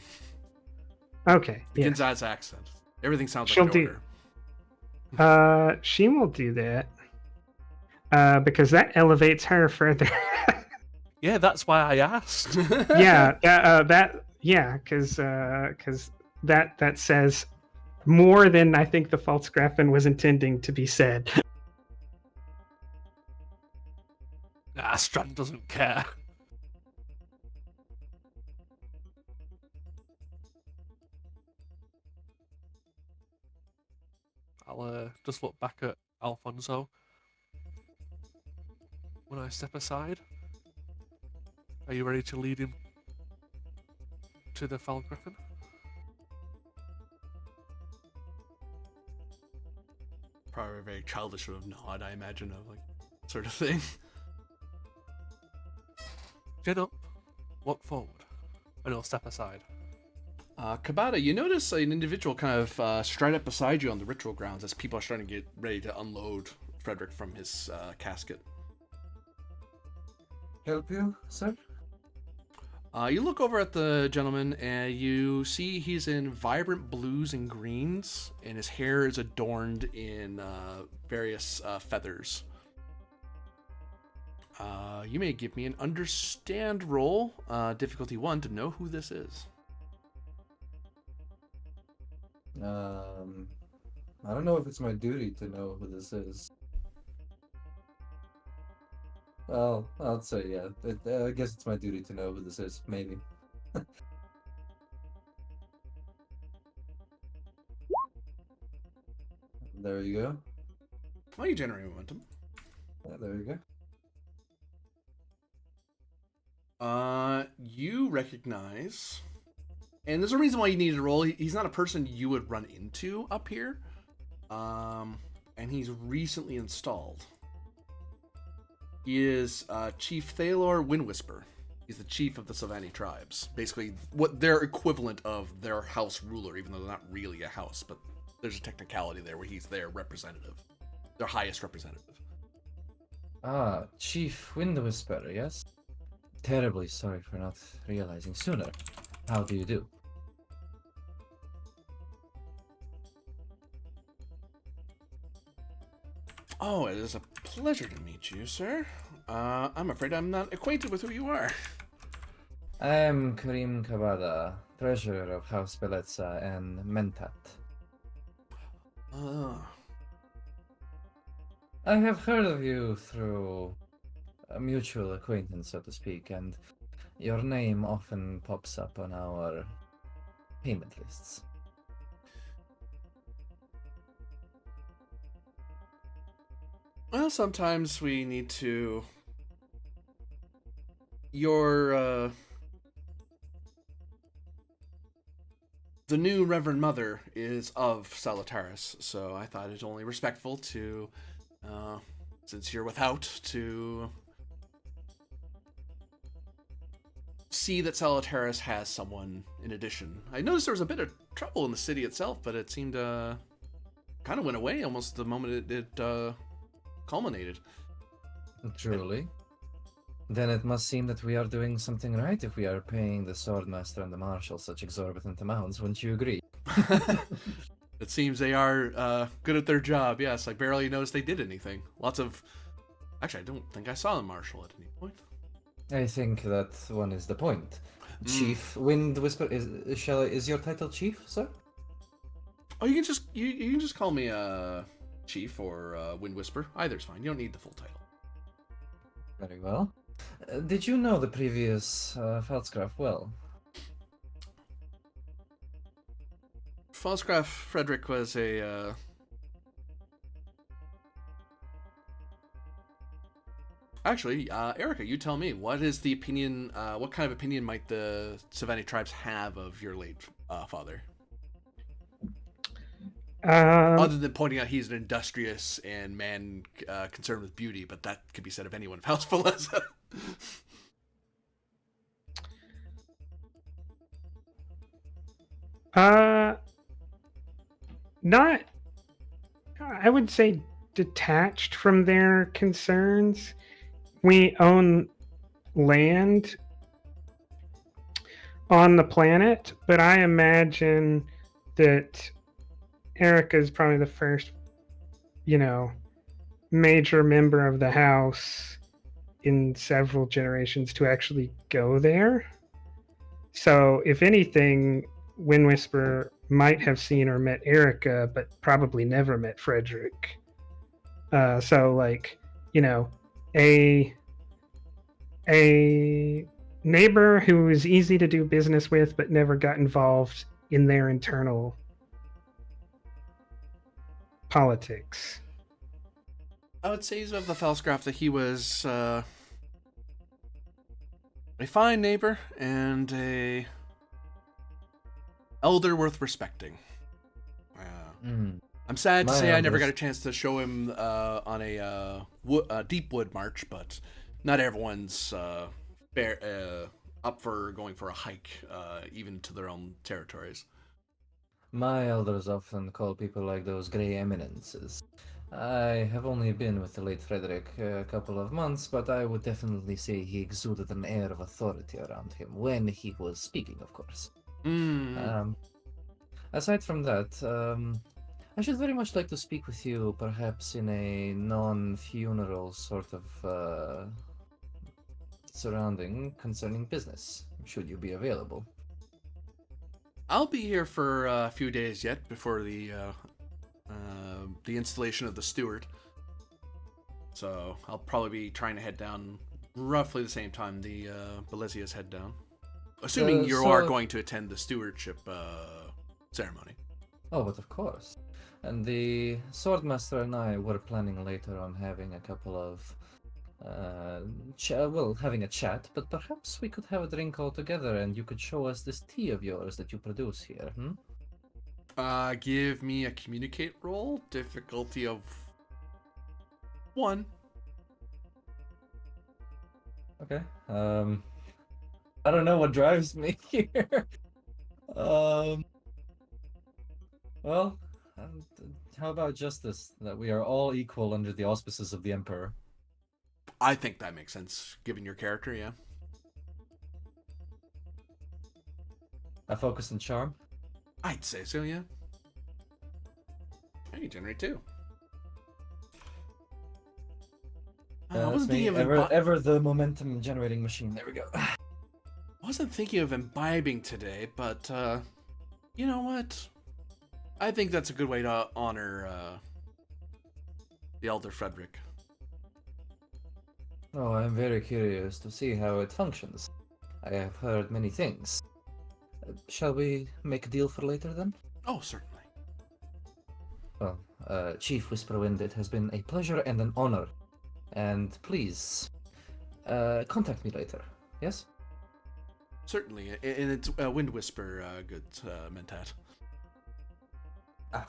E: Okay.
A: The
E: Yeah.
A: Ginzad's accent. Everything sounds
E: She'll
A: like an
E: do-
A: order.
E: She will do that because that elevates her further.
D: Yeah, that's why I asked.
E: Yeah, because that says more than I think the false Graffin was intending to be said.
D: Strand doesn't care. I'll just look back at Alfonso when I step aside. Are you ready to lead him to the Falgriffin?
A: Probably a very childish sort of nod, I imagine, of like sort of thing.
D: Chin up, walk forward, and he'll step aside.
A: Kabata, you notice an individual kind of stride up beside you on the ritual grounds as people are starting to get ready to unload Frederick from his casket.
B: Help you, sir?
A: You look over at the gentleman and you see he's in vibrant blues and greens, and his hair is adorned in various feathers. You may give me an understand roll, difficulty 1, to know who this is.
B: I don't know if it's my duty to know who this is. Well, I'll say yeah. I guess it's my duty to know who this is, maybe. There you go.
A: Well, you generate momentum.
B: Yeah, there you go.
A: You recognize, and there's a reason why you need to roll. He's not a person you would run into up here, and he's recently installed. He is Chief Thalor Windwhisper. He's the chief of the Silvani tribes. Basically, what their equivalent of their house ruler, even though they're not really a house, but there's a technicality there where he's their representative, their highest representative.
B: Ah, Chief Wind Whisperer, yes? Terribly sorry for not realizing sooner. How do you do?
A: Oh, it is a pleasure to meet you, sir. I'm afraid I'm not acquainted with who you are.
B: I am Karim Kabada, treasurer of House Bellezza and Mentat. I have heard of you through a mutual acquaintance, so to speak, and your name often pops up on our payment lists.
A: Well, sometimes we need to... The new Reverend Mother is of Salutaris, so I thought it only respectful to, since you're without, to see that Salutaris has someone in addition. I noticed there was a bit of trouble in the city itself, but it seemed kind of went away almost the moment it culminated.
B: Truly. Then it must seem that we are doing something right if we are paying the Swordmaster and the Marshal such exorbitant amounts, wouldn't you agree?
A: It seems they are good at their job, yes. I barely noticed they did anything. Lots of... Actually, I don't think I saw the Marshal at any point.
B: I think that one is the point. Chief Wind Whisper is your title Chief, sir?
A: Oh, you can just you can just call me Chief or Wind Whisper. Either's fine. You don't need the full title.
B: Very well. Did you know the previous Felsgraf well?
A: Falsgraf Frederick was a Actually, Erica, you tell me, what is the opinion, what kind of opinion might the Silvani tribes have of your late father? Other than pointing out he's an industrious and man concerned with beauty, but that could be said of anyone of House Bellezza.
E: Not, I would say, detached from their concerns. We own land on the planet, but I imagine that Erica is probably the first, major member of the house in several generations to actually go there. So, if anything, Wind Whisper might have seen or met Erica, but probably never met Frederick. A neighbor who is easy to do business with, but never got involved in their internal politics.
A: I would say of the Felsgraf that he was a fine neighbor and a elder worth respecting. I'm sad to say I never got a chance to show him on a deep wood march, but not everyone's up for going for a hike, even to their own territories.
B: My elders often call people like those grey eminences. I have only been with the late Frederick a couple of months, but I would definitely say he exuded an air of authority around him, when he was speaking, of course. Aside from that, I should very much like to speak with you, perhaps in a non-funeral sort of surrounding concerning business, should you be available.
A: I'll be here for a few days yet before the installation of the steward. So I'll probably be trying to head down roughly the same time the Bellezzias head down. Assuming you are going to attend the stewardship ceremony.
B: Oh, but of course. And the Swordmaster and I were planning later on having a couple of, having a chat, but perhaps we could have a drink all together and you could show us this tea of yours that you produce here, hmm?
A: Give me a communicate roll. Difficulty of 1.
B: Okay. I don't know what drives me here. Well, how about justice? That we are all equal under the auspices of the Emperor.
A: I think that makes sense, given your character, yeah.
B: I focus on charm.
A: I'd say so, yeah. Hey, you generate 2. I
B: That's
A: wasn't
B: me.
A: thinking of
B: Ever the momentum generating machine. There we go.
A: I wasn't thinking of imbibing today, but you know what? I think that's a good way to honor the Elder Frederick.
B: Oh, I'm very curious to see how it functions. I have heard many things. Shall we make a deal for later then?
A: Oh, certainly.
B: Well, Chief Whisperwind, it has been a pleasure and an honor. And please, contact me later. Yes?
A: Certainly, and it's Wind Whisper, good Mentat.
B: Ah,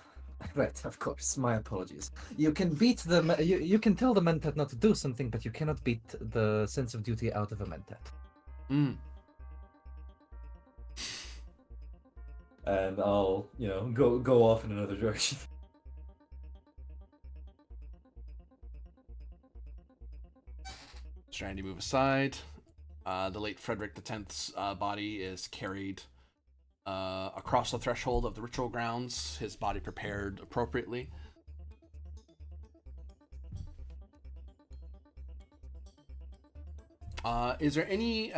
B: right, of course. My apologies. You can beat the you can tell the Mentat not to do something, but you cannot beat the sense of duty out of a Mentat.
A: Mm.
B: And I'll, go off in another direction.
A: Trying to move aside. The late Frederick X's body is carried across the threshold of the ritual grounds, his body prepared appropriately. Is there any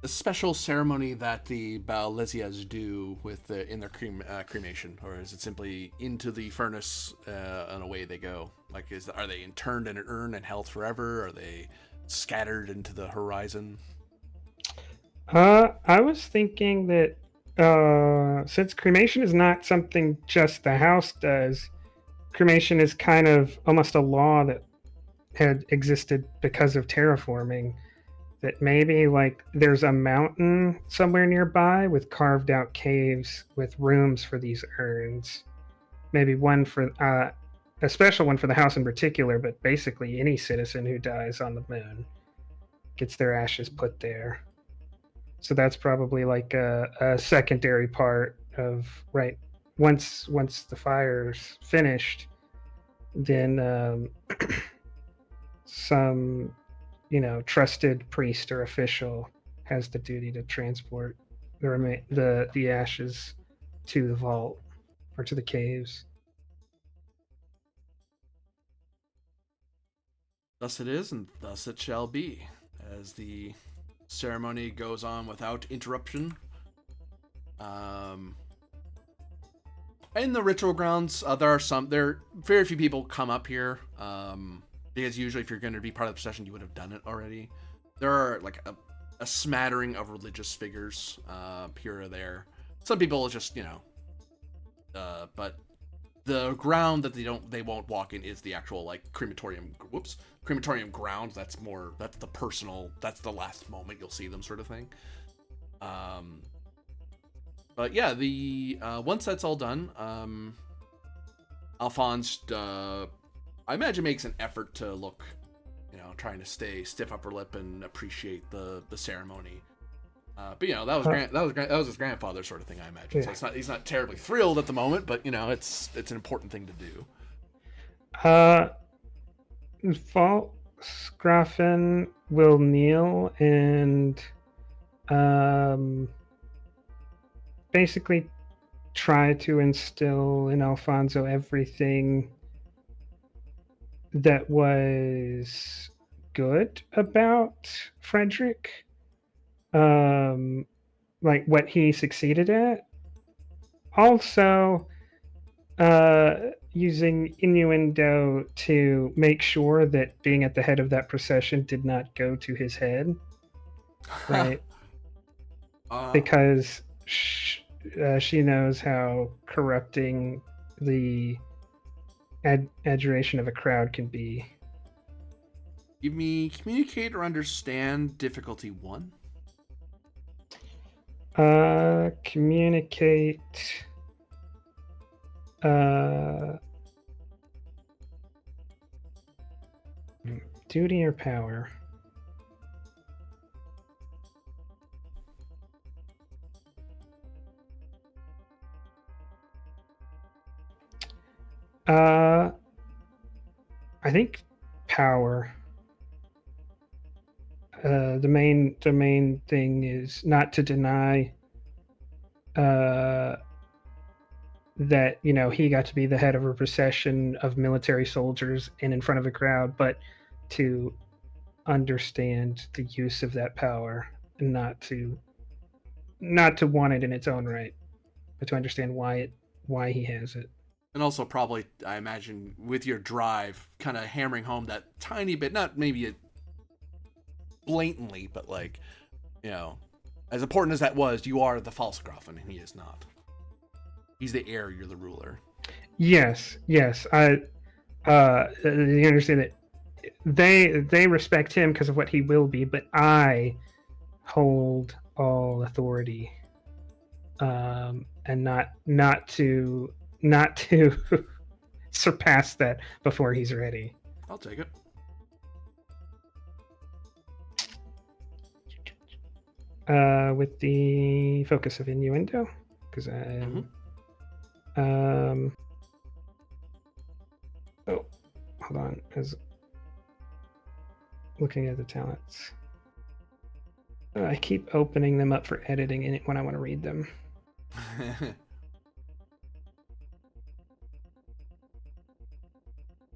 A: special ceremony that the Bellezzas do with in their cremation, or is it simply into the furnace and away they go? Like, are they interned in an urn and held forever? Are they scattered into the horizon?
E: I was thinking that since cremation is not something just the house does, cremation is kind of almost a law that had existed because of terraforming. That maybe like there's a mountain somewhere nearby with carved out caves with rooms for these urns. Maybe one for a special one for the house in particular, but basically any citizen who dies on the moon gets their ashes put there. So that's probably like a secondary part of right. Once the fire's finished, then some trusted priest or official has the duty to transport the ashes to the vault or to the caves.
A: Thus it is, and thus it shall be. As the ceremony goes on without interruption. In the ritual grounds, there are very few people come up here. Because usually if you're going to be part of the procession, you would have done it already. There are like a smattering of religious figures here or there. Some people just, but the ground that they won't walk in is the actual like crematorium ground. That's the personal, that's the last moment you'll see them sort of thing. But yeah, the once that's all done, Alphonse I imagine makes an effort to look, trying to stay stiff upper lip and appreciate the ceremony. But that was his grandfather sort of thing, I imagine.
E: Yeah.
A: So he's not terribly thrilled at the moment, but it's an important thing to do.
E: Volksgrafen will kneel and basically try to instill in Alfonso everything that was good about Frederick, like what he succeeded at. Also, using innuendo to make sure that being at the head of that procession did not go to his head, right? Because she knows how corrupting the adjuration of a crowd can be.
A: Give me communicate or understand difficulty 1.
E: Communicate. Duty or power? I think power. The main thing is not to deny that he got to be the head of a procession of military soldiers and in front of a crowd, but to understand the use of that power and not to want it in its own right, but to understand why he has it.
A: And also probably, I imagine, with your drive, kind of hammering home that tiny bit, not maybe it blatantly, but like, as important as that was, you are the Falsgrafen and he is not. He's the heir, you're the ruler.
E: Yes. You understand that they respect him because of what he will be, but I hold all authority, and not to surpass that before he's ready.
A: I'll take it.
E: With the focus of innuendo, because I'm oh, hold on, as looking at the talents. I keep opening them up for editing in it when I want to read them.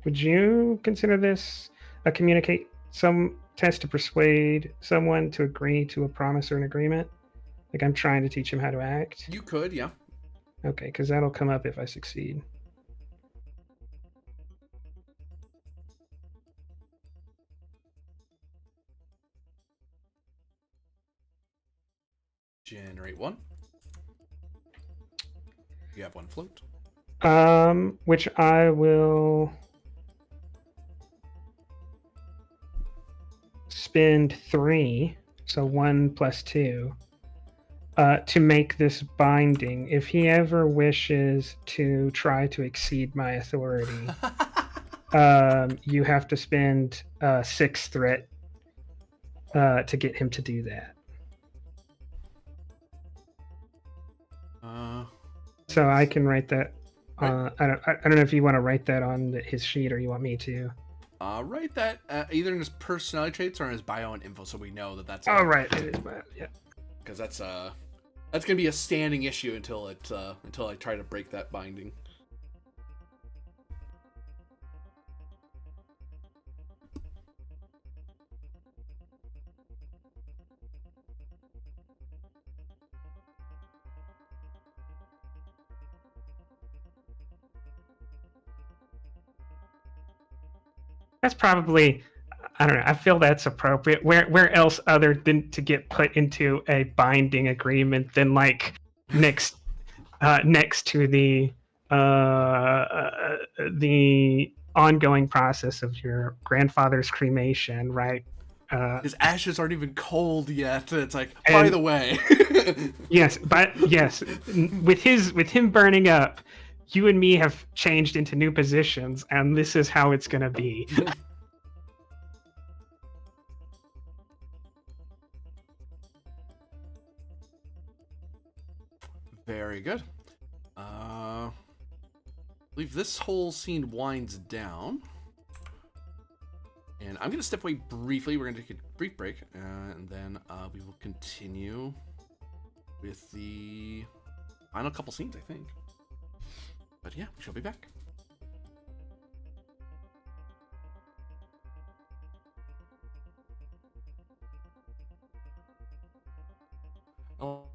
E: Would you consider this a communicate some test to persuade someone to agree to a promise or an agreement? Like I'm trying to teach him how to act?
A: You could, yeah.
E: Okay, because that'll come up if I succeed.
A: Generate 1. You have 1 float.
E: Which I will spend 3, so 1 plus 2, to make this binding. If he ever wishes to try to exceed my authority, you have to spend 6 threat to get him to do that. So I can write that. I don't know if you want to write that on his sheet or you want me to.
A: Write that either in his personality traits or in his bio and info, so we know that that's.
E: Oh, right. It is, yeah.
A: Because that's gonna be a standing issue until I try to break that binding.
E: That's probably, I don't know. I feel that's appropriate. Where else other than to get put into a binding agreement than like next to the ongoing process of your grandfather's cremation, right?
A: His ashes aren't even cold yet. It's like, by the way.
E: Yes, with him burning up, you and me have changed into new positions, and this is how it's gonna be.
A: Very good. I believe this whole scene winds down. And I'm going to step away briefly. We're going to take a brief break. And then we will continue with the final couple scenes, I think. But yeah, we shall be back.
D: Oh.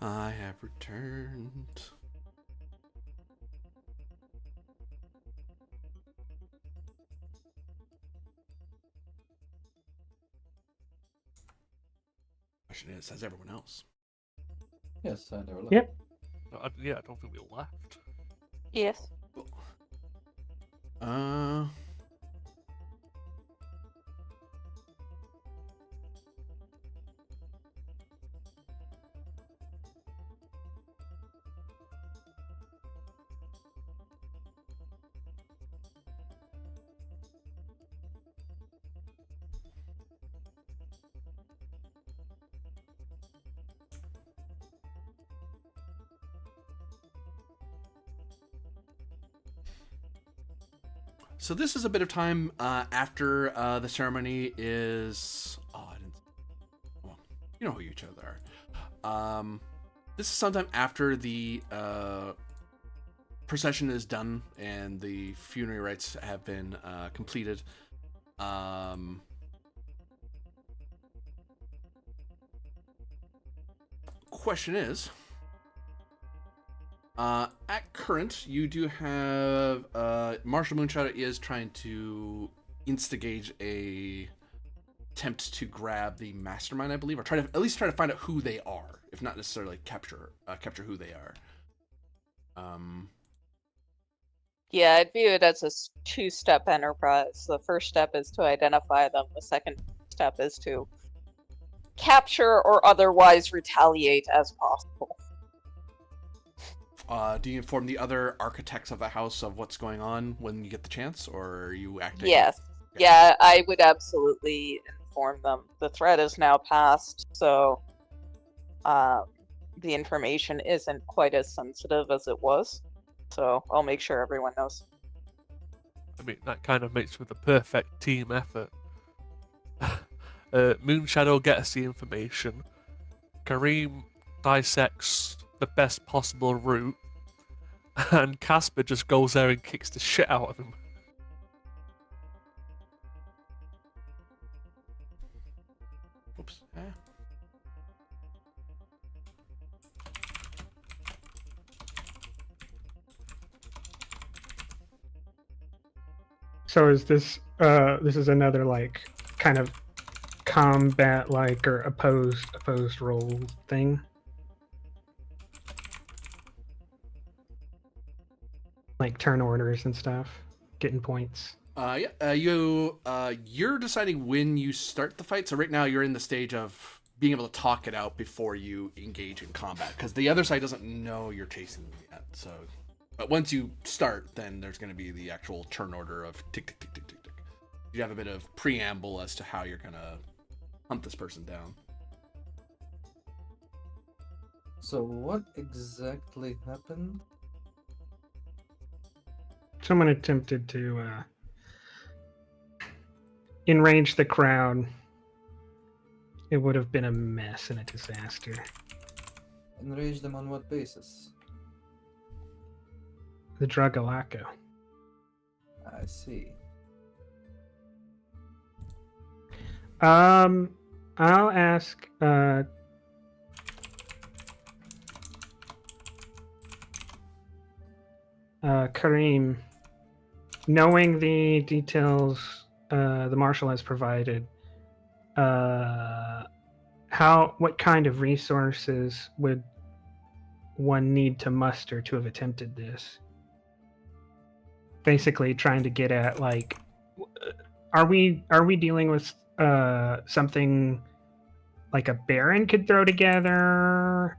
A: I have returned. Question is, has everyone else?
B: Yes, I never left.
E: Yep.
D: Yeah, I don't think we left.
C: Yes.
A: Uh, So this is a bit of time after the ceremony is. Oh, I didn't. Well, you know who each other are. This is sometime after the procession is done and the funerary rites have been completed. Question is. At current, you do have Marshal Moonshadow is trying to instigate a attempt to grab the mastermind, I believe, or try to at least try to find out who they are, if not necessarily capture who they are.
C: Yeah, I'd view it as a two-step enterprise. The first step is to identify them. The second step is to capture or otherwise retaliate as possible.
A: Do you inform the other architects of the house of what's going on when you get the chance, or are you acting?
C: Yes. Yeah, I would absolutely inform them. The threat is now passed, so the information isn't quite as sensitive as it was. So I'll make sure everyone knows.
D: I mean, that kind of makes for the perfect team effort. Moonshadow gets the information. Kareem dissects the best possible route. And Casper just goes there and kicks the shit out of him.
A: Oops.
E: So is this this is another like kind of combat like or opposed role thing? Like turn orders and stuff, getting points.
A: You're deciding when you start the fight. So right now you're in the stage of being able to talk it out before you engage in combat, because the other side doesn't know you're chasing them yet. So, but once you start, then there's going to be the actual turn order of tick tick tick tick tick tick. You have a bit of preamble as to how you're gonna hunt this person down.
B: So what exactly happened?
E: Someone attempted to enrage the crowd. It would have been a mess and a disaster.
B: Enrage them on what basis?
E: The Drugalaco.
B: I see.
E: I'll ask Kareem, knowing the details the marshal has provided, what kind of resources would one need to muster to have attempted this? Basically, trying to get at like, are we dealing with something like a baron could throw together?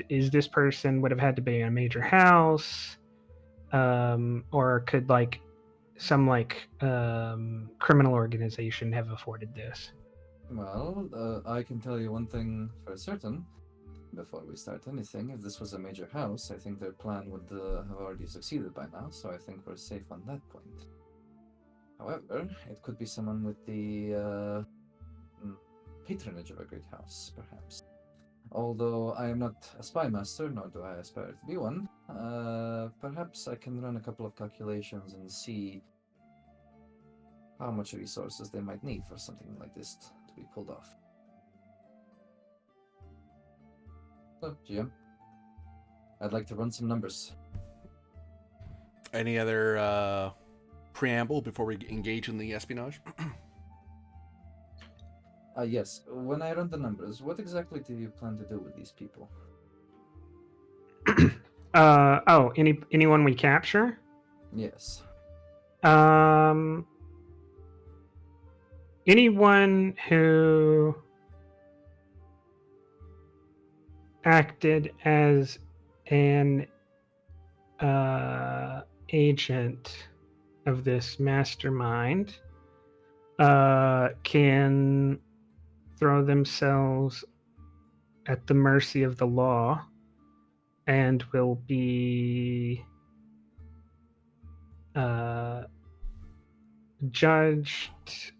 E: Is this person would have had to be in a major house? Or could like some like criminal organization have afforded this?
B: Well, I can tell you one thing for certain. Before we start anything, if this was a major house, I think their plan would have already succeeded by now, so I think we're safe on that point. However, it could be someone with the patronage of a great house, perhaps. Although I am not a spy master, nor do I aspire to be one, perhaps I can run a couple of calculations and see how much resources they might need for something like this to be pulled off. So, GM, I'd like to run some numbers.
A: Any other preamble before we engage in the espionage?
B: Yes. When I run the numbers, what exactly do you plan to do with these people?
E: Anyone we capture?
B: Yes.
E: Anyone who acted as an agent of this mastermind can throw themselves at the mercy of the law and will be judged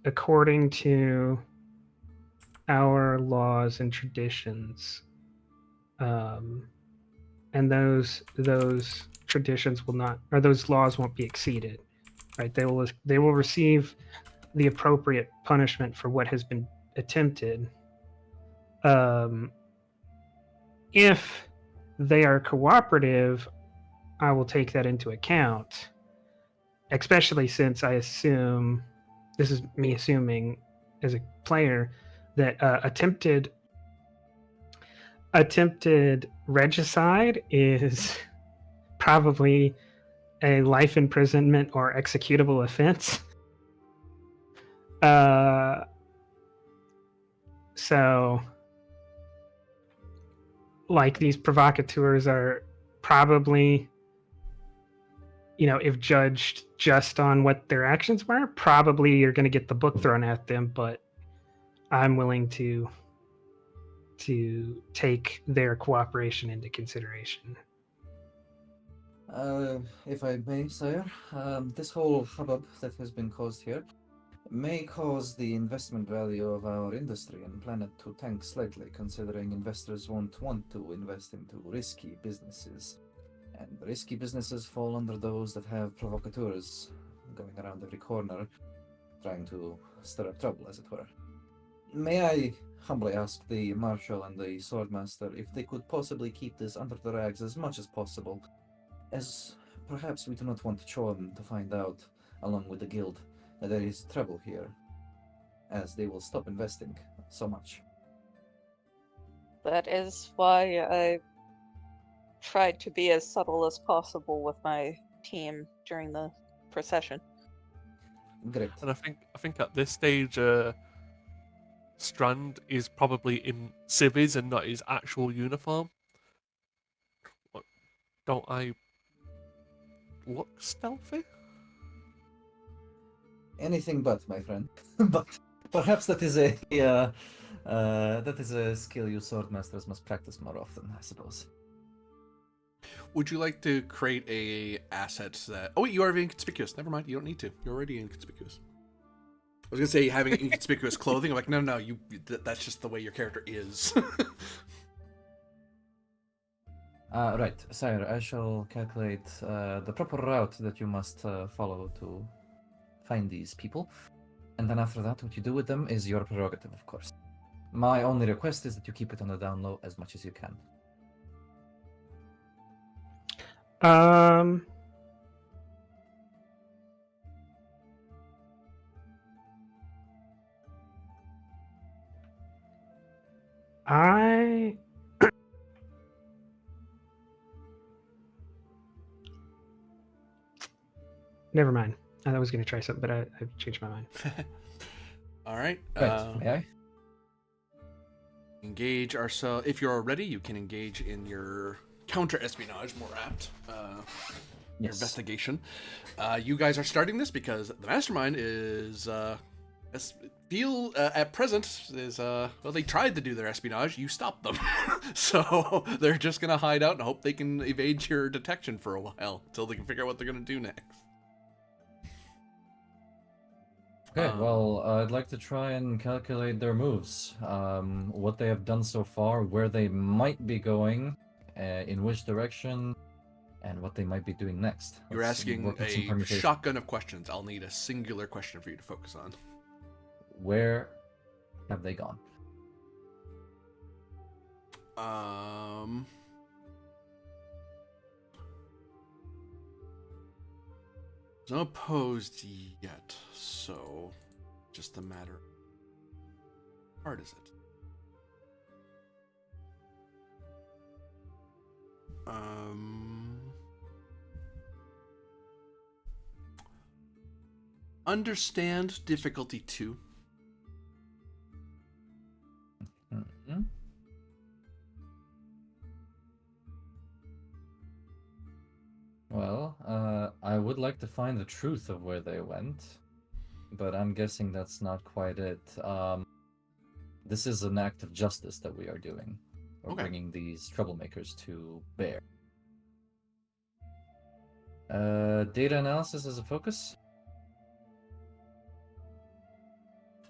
E: according to our laws and traditions, and those traditions will not, or those laws won't be exceeded. Right? They will receive the appropriate punishment for what has been attempted. If they are cooperative, I will take that into account, especially since I assume, this is me assuming as a player, that attempted regicide is probably a life imprisonment or executable offense. So, like, these provocateurs are probably, if judged just on what their actions were, probably you're going to get the book thrown at them, but I'm willing to take their cooperation into consideration.
B: If I may, sire, this whole hubbub that has been caused here may cause the investment value of our industry and planet to tank slightly, considering investors won't want to invest into risky businesses. And risky businesses fall under those that have provocateurs going around every corner, trying to stir up trouble, as it were. May I humbly ask the Marshal and the Swordmaster if they could possibly keep this under the rags as much as possible, as perhaps we do not want Chorm to find out, along with the guild, that there is trouble here, as they will stop investing so much.
C: That is why I tried to be as subtle as possible with my team during the procession.
B: Great.
D: And I think at this stage, Strand is probably in civvies and not his actual uniform. Don't I look stealthy?
B: Anything but, my friend. But perhaps that is a skill you swordmasters must practice more often, I suppose.
A: Would you like to create a asset that... Oh, wait, you are inconspicuous. Never mind, you don't need to. You're already inconspicuous. I was going to say having inconspicuous clothing. I'm like, no, that's just the way your character is.
B: Right, sire, I shall calculate the proper route that you must follow to find these people. And then after that, what you do with them is your prerogative, of course. My only request is that you keep it on the down low as much as you can.
E: Never mind. I was going to try something, but I've changed my mind.
A: All right.
B: Right, may I?
A: Engage ourselves. If you're ready, you can engage in your counter-espionage, more apt. Your investigation. You guys are starting this because the mastermind is... at present is well, they tried to do their espionage, you stopped them. So they're just gonna hide out and hope they can evade your detection for a while until they can figure out what they're gonna do next.
B: Okay, well, I'd like to try and calculate their moves. What they have done so far, where they might be going, in which direction, and what they might be doing next.
A: You're asking a shotgun of questions. I'll need a singular question for you to focus on.
B: Where have they gone?
A: It's not opposed yet, so just a matter. How hard is it? Understand difficulty 2.
B: Mm-hmm. Well, I would like to find the truth of where they went, but I'm guessing that's not quite it. This is an act of justice that we are doing. We're
A: Okay.
B: bringing these troublemakers to bear. Data analysis as a focus.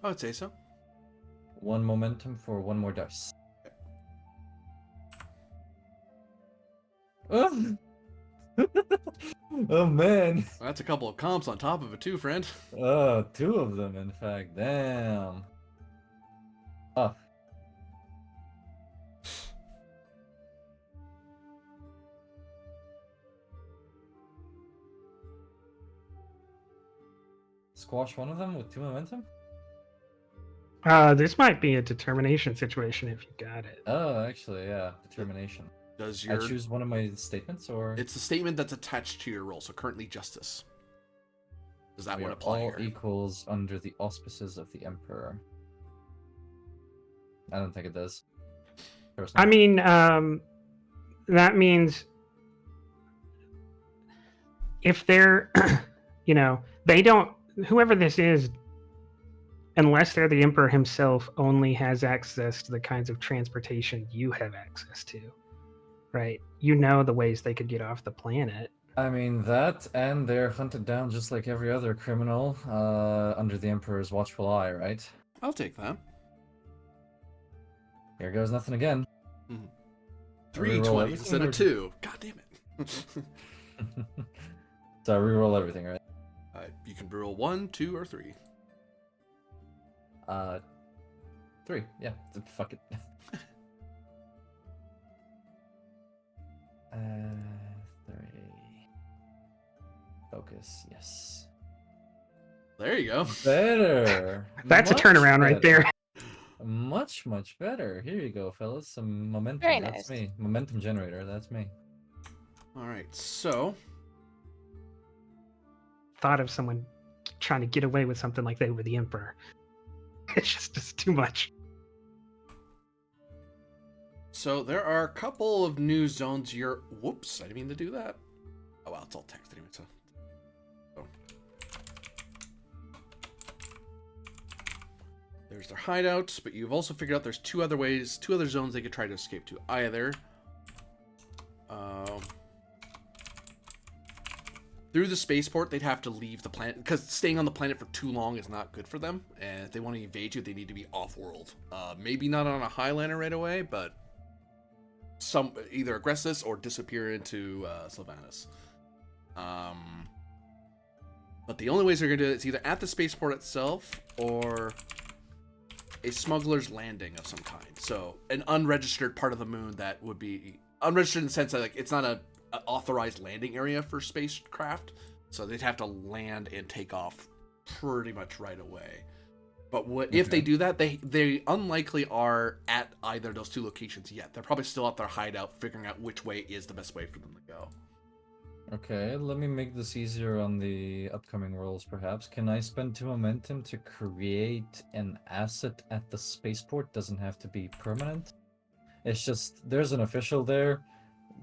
A: I would say so.
B: 1 momentum for 1 more dice. Oh, oh man.
A: That's a couple of comps on top of it too, friend.
B: 2 of them, in fact. Damn. Oh. Squash 1 of them with 2 momentum?
E: This might be a determination situation if you got it.
B: Oh, actually, yeah. Determination.
A: Does
B: I
A: your
B: choose one of my statements, or
A: It's the statement that's attached to your roll, so currently justice. Does that
B: we
A: one
B: are
A: apply
B: all
A: here?
B: equals under the auspices of the Emperor? I don't think it does. Personally.
E: I mean, that means if they're, they don't, whoever this is, unless they're the Emperor himself, only has access to the kinds of transportation you have access to, right? You know the ways they could get off the planet.
B: I mean, that, and they're hunted down just like every other criminal under the Emperor's watchful eye, right?
A: I'll take that.
B: Here goes nothing again.
A: 3
B: Reroll
A: 20s
B: everything,
A: instead
B: or-
A: of 2. God damn it.
B: So I reroll everything, right?
A: You can roll 1, 2, or 3.
B: 3. Yeah, fuck it. 3. Focus, yes.
A: There you go.
B: Better.
E: That's a
B: Much
E: turnaround right
B: better.
E: there.
B: Much, much better. Here you go, fellas. Some momentum.
C: Very
B: That's
C: nice.
B: me. Momentum generator. That's me.
A: All right, so
E: Thought of someone trying to get away with something like that with the Emperor. It's just too much.
A: there are a couple of new zones. Whoops, I didn't mean to do that. Oh well, it's all text anyway. So. There's their hideouts, but you've also figured out there's 2 other zones they could try to escape to. Either through the spaceport, they'd have to leave the planet, because staying on the planet for too long is not good for them. And if they want to evade you, they need to be off-world. Maybe not on a Highlander right away, but either Agrestis or disappear into Silvanus. But the only ways they're going to do it is either at the spaceport itself or a smuggler's landing of some kind. So an unregistered part of the moon that would be unregistered in the sense that it's not a authorized landing area for spacecraft. So they'd have to land and take off pretty much right away. But if they do that, they unlikely are at either of those 2 locations yet. They're probably still at their hideout, figuring out which way is the best way for them to go.
B: Okay, let me make this easier on the upcoming rolls, perhaps. Can I spend 2 momentum to create an asset at the spaceport? Doesn't have to be permanent. It's just, there's an official there.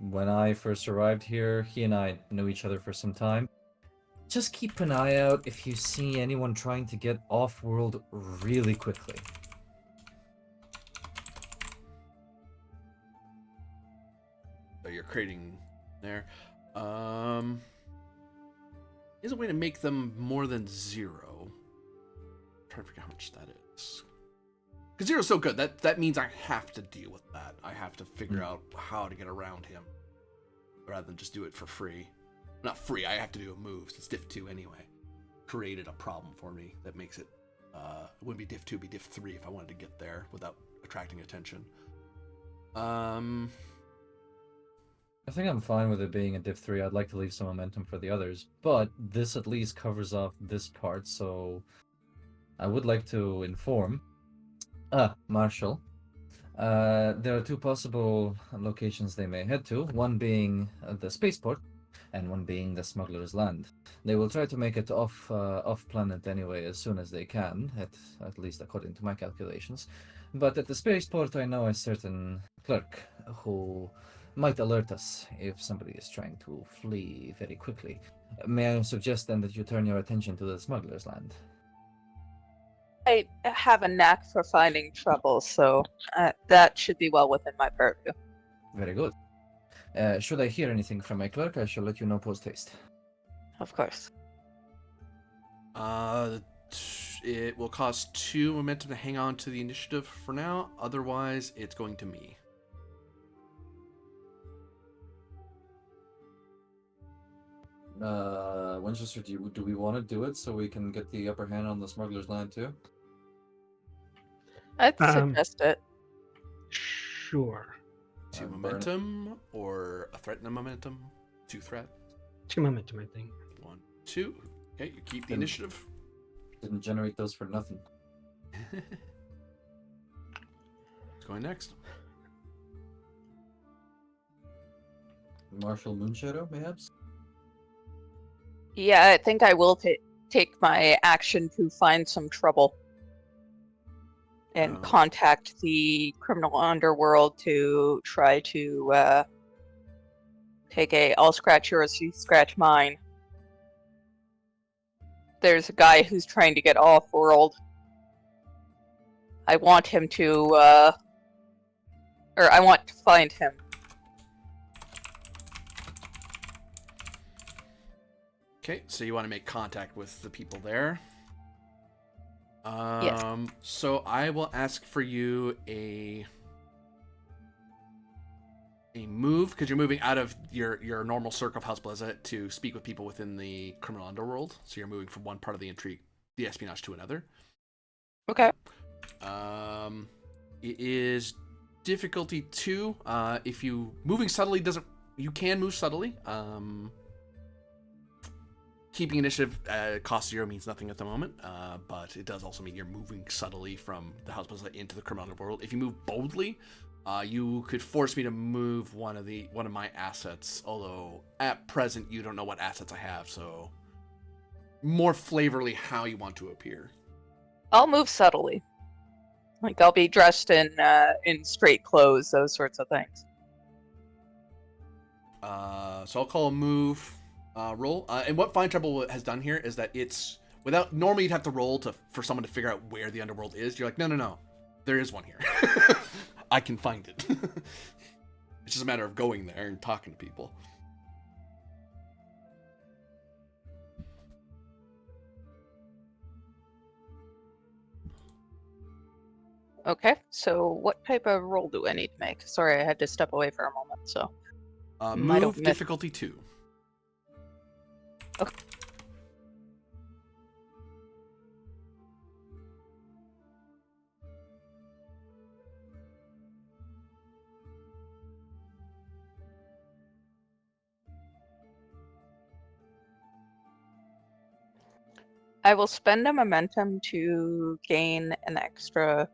B: When I first arrived here, he and I knew each other for some time. Just keep an eye out if you see anyone trying to get off-world really quickly.
A: So you're creating there. Is a way to make them more than 0. I'm trying to figure out how much that is. Because 0 is so good, that means I have to deal with that. I have to figure out how to get around him. Rather than just do it for free. Not free, I have to do a move. It's diff 2 anyway. Created a problem for me that makes it, it wouldn't be diff 2, it'd be diff 3 if I wanted to get there without attracting attention. Um,
B: I think I'm fine with it being a Div 3. I'd like to leave some momentum for the others, but this at least covers off this part, so I would like to inform. Marshall. There are two possible locations they may head to, one being the spaceport, and one being the smuggler's land. They will try to make it off planet anyway as soon as they can, at least according to my calculations. But at the spaceport, I know a certain clerk who might alert us if somebody is trying to flee very quickly. May I suggest then that you turn your attention to the smuggler's land?
C: I have a knack for finding trouble, so that should be well within my purview.
B: Very good. Should I hear anything from my clerk, I shall let you know post haste.
C: Of course.
A: it will cost 2 momentum to hang on to the initiative for now. Otherwise, it's going to me.
B: Winchester, do we want to do it so we can get the upper hand on the smuggler's land too?
C: I'd suggest it.
E: Sure.
A: 2 momentum or a threat and a momentum? 2 threat?
E: 2 momentum, I think.
A: 1, 2. Okay, you keep the
B: Then-
A: initiative.
B: Didn't generate those for nothing.
A: Who's going next?
B: Marshall Moonshadow, perhaps?
C: Yeah, I think I will take my action to find some trouble and
A: Oh.
C: contact the criminal underworld to try to take a I'll scratch yours, you scratch mine. There's a guy who's trying to get off-world. I want him to, or I want to find him.
A: Okay, so you want to make contact with the people there.
C: Yes.
A: So I will ask for you a move, because you're moving out of your normal circle of House Bellezza to speak with people within the criminal underworld. So you're moving from one part of the intrigue, the espionage, to another.
C: Okay.
A: It is difficulty 2. If you moving subtly doesn't, you can move subtly. Keeping initiative cost 0 means nothing at the moment, but it does also mean you're moving subtly from the House Bellezza into the criminal underworld. If you move boldly, you could force me to move one of my assets. Although at present you don't know what assets I have, so more flavorly how you want to appear.
C: I'll move subtly. Like I'll be dressed in straight clothes, those sorts of things.
A: So I'll call a move roll. And what Find Trouble has done here is that it's without normally you'd have to roll for someone to figure out where the underworld is. You're like, no, there is one here. I can find it. It's just a matter of going there and talking to people.
C: Okay, so what type of roll do I need to make? Sorry, I had to step away for a moment, so. Might have
A: Move
C: missed-
A: difficulty 2.
C: Okay. I will spend a momentum to gain an extra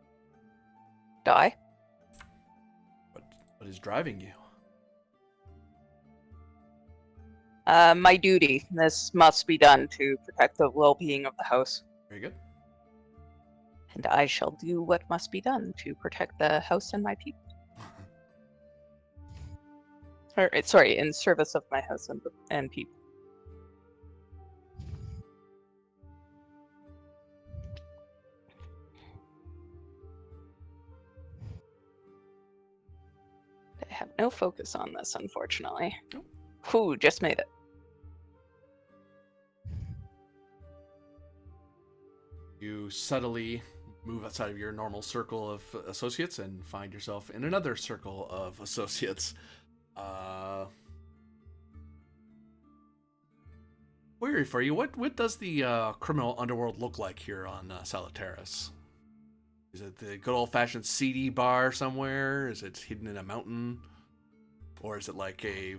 C: die.
A: What is driving you?
C: My duty. This must be done to protect the well-being of the house.
A: Very good.
C: And I shall do what must be done to protect the house and my people. Or, sorry, in service of my house and people. I have no focus on this, unfortunately.
A: Nope.
C: Whew, just made it.
A: You subtly move outside of your normal circle of associates and find yourself in another circle of associates. Query for you: What does the criminal underworld look like here on Salutaris? Is it the good old-fashioned CD bar somewhere? Is it hidden in a mountain? Or is it like a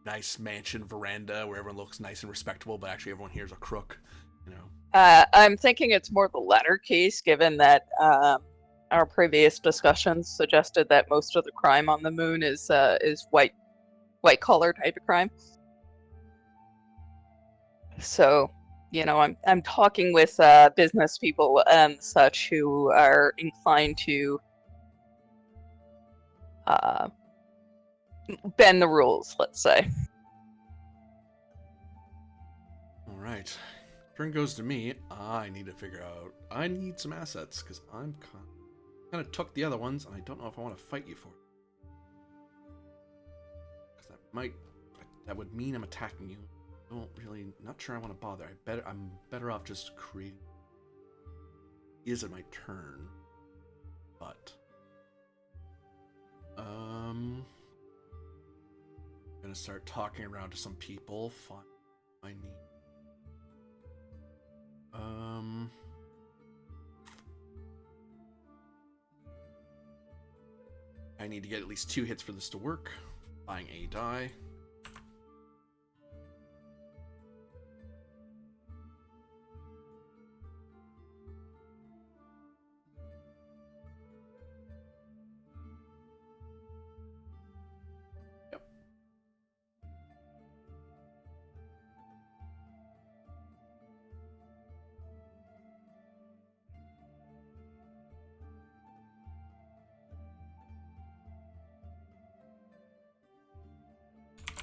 A: nice mansion veranda where everyone looks nice and respectable, but actually everyone here is a crook? You know.
C: I'm thinking it's more the latter case, given that our previous discussions suggested that most of the crime on the moon is white collar type of crime. So, you know, I'm talking with business people and such who are inclined to bend the rules, let's say.
A: All right. Turn goes to me. I need to figure out. I need some assets because I'm kind of took the other ones, and I don't know if I want to fight you for it. Because that would mean I'm attacking you. I don't really, not sure I want to bother. I'm better off just creating. Is it my turn? But I'm gonna start talking around to some people. Find I need. I need to get at least 2 hits for this to work. Buying a die. Yep.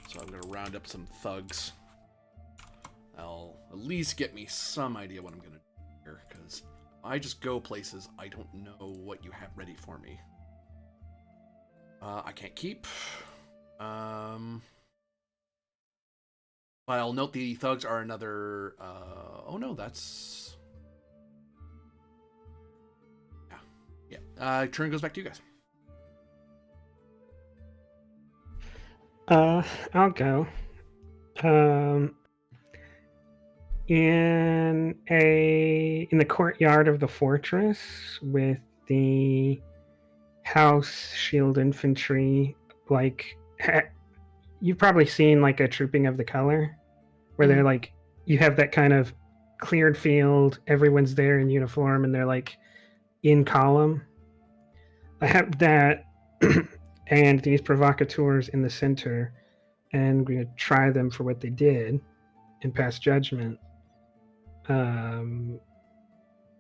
A: So I'm gonna round up some thugs. I'll at least get me some idea what I'm gonna do here, because I just go places, I don't know what you have ready for me. I can't keep. But I'll note the thugs are another. Oh no, that's. Yeah. Turn goes back to you guys.
E: I'll go. In the courtyard of the fortress with the house shield infantry, like you've probably seen like a trooping of the color, where they're like, you have that kind of cleared field, everyone's there in uniform, and they're like in column. I have that, and these provocateurs in the center, and I'm going to try them for what they did and pass judgment.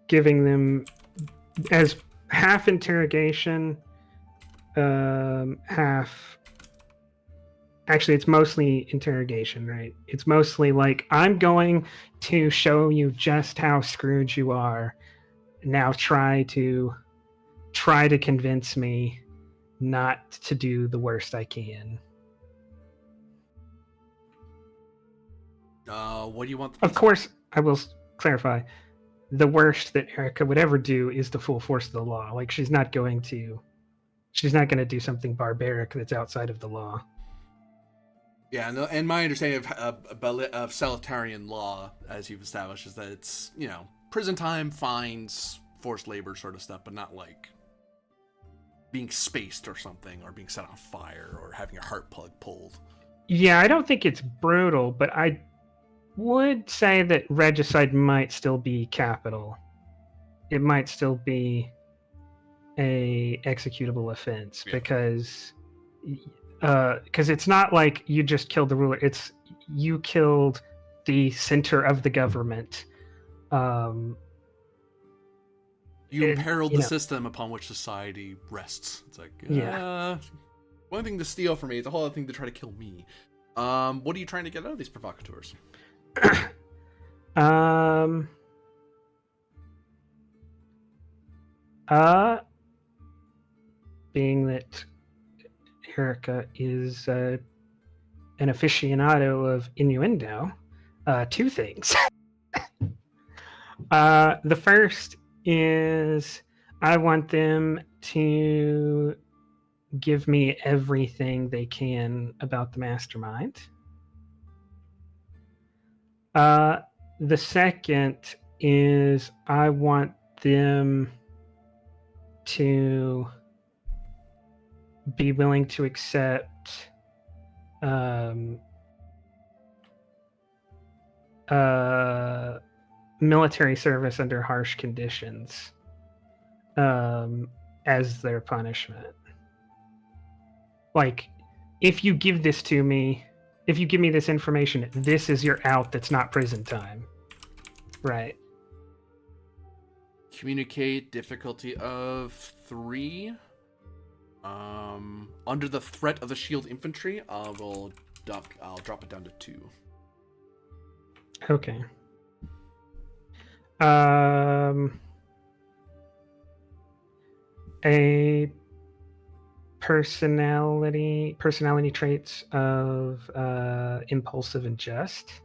E: Giving them as half interrogation, half. Actually, it's mostly interrogation, right? It's mostly like, I'm going to show you just how screwed you are. Now try to convince me not to do the worst I can.
A: What do you want?
E: Of course, I will clarify. The worst that Erica would ever do is the full force of the law. Like, she's not going to do something barbaric that's outside of the law.
A: Yeah, and my understanding of Salutarian law, as you've established, is that it's, you know, prison time, fines, forced labor sort of stuff, but not like being spaced or something, or being set on fire, or having your heart plug pulled.
E: Yeah, I don't think it's brutal, but I would say that regicide might still be capital. It might still be a executable offense, because it's not like you just killed the ruler. It's you killed the center of the government.
A: You imperiled the system upon which society rests. It's like, one thing to steal from me, it's a whole other thing to try to kill me. What are you trying to get out of these provocateurs?
E: Being that Erica is an aficionado of innuendo, 2 things. The first is I want them to give me everything they can about the mastermind. The second is I want them to be willing to accept military service under harsh conditions as their punishment. Like, if you give this to me, if you give me this information, this is your out that's not prison time. Right.
A: Communicate difficulty of 3. Under the threat of the shield infantry, I'll drop it down to 2.
E: Okay. A personality traits of impulsive and just.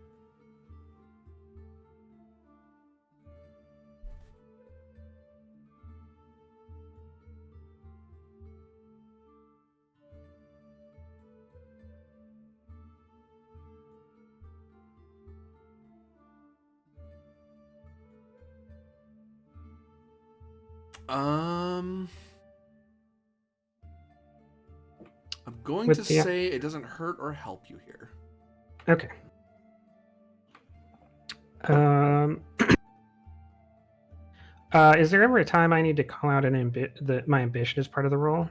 A: I'm going
E: With
A: to
E: the-
A: say it doesn't hurt or help you here.
E: Okay. Is there ever a time I need to call out my ambition as part of the role?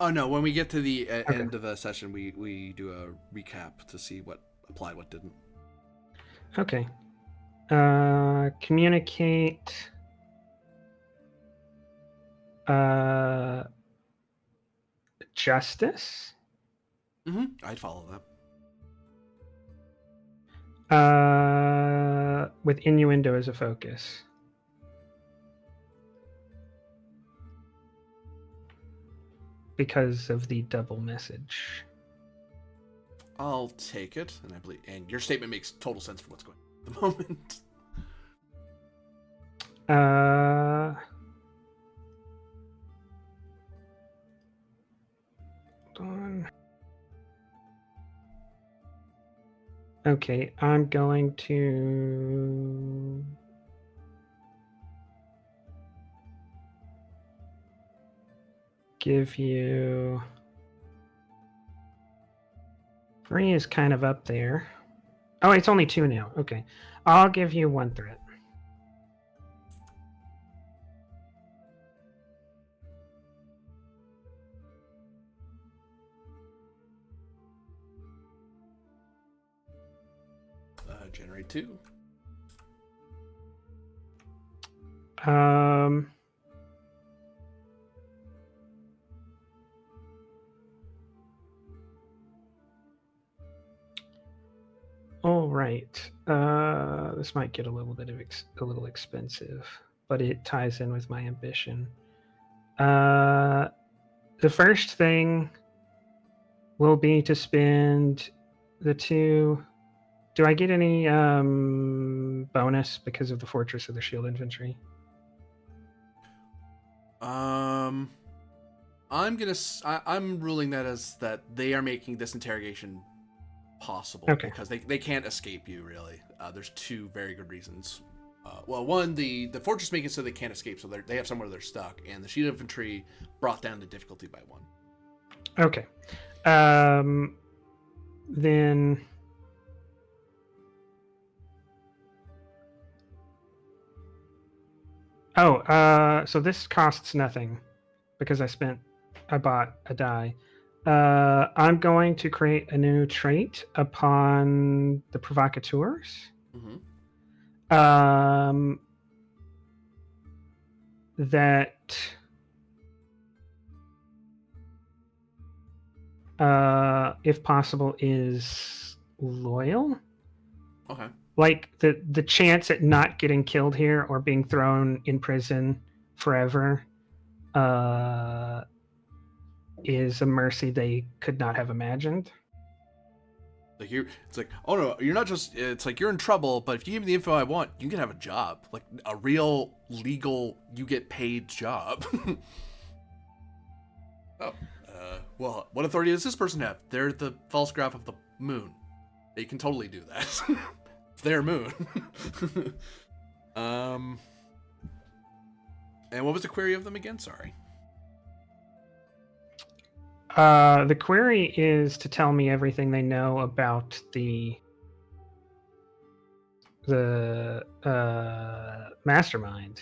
A: Oh no, when we get to the
E: Okay.
A: end of the session, we do a recap to see what applied, what didn't.
E: Okay. Communicate. Justice.
A: I'd follow that.
E: With innuendo as a focus. Because of the double message.
A: I'll take it, and I believe, and your statement makes total sense for what's going on at the moment.
E: Hold on. Okay, I'm going to give you 3 is kind of up there. Oh, it's only 2 now. Okay. I'll give you 1 threat.
A: Generate 2.
E: All right. This might get a little bit of a little expensive, but it ties in with my ambition. The first thing will be to spend the 2. Do I get any bonus because of the Fortress of the Shield Infantry?
A: I'm ruling that as that they are making this interrogation possible because they can't escape you really. There's 2 very good reasons. Well, one, the fortress make it so they can't escape, so they have somewhere they're stuck, and the shield infantry brought down the difficulty by 1.
E: Okay. Then so this costs nothing because I bought a die. I'm going to create a new trait upon the provocateurs. That if possible is loyal.
A: Okay.
E: Like the chance at not getting killed here or being thrown in prison forever is a mercy they could not have imagined.
A: Like it's like, oh no, you're not just. It's like you're in trouble, but if you give me the info I want, you can have a job, like a real legal, you get paid job. Well, what authority does this person have? They're the false graph of the moon. They can totally do that. It's their moon. And what was the query of them again? Sorry.
E: The query is to tell me everything they know about the mastermind.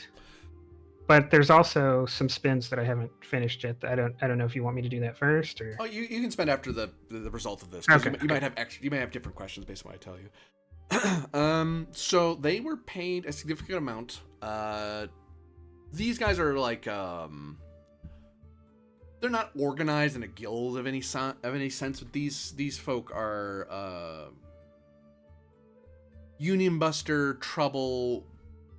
E: But there's also some spins that I haven't finished yet. I don't know if you want me to do that first or.
A: Oh, you can spend after the result of this, because
E: Okay,
A: you might have you may have different questions based on what I tell you. So they were paid a significant amount. These guys are like they're not organized in a guild of any sense. But these folk are union buster, trouble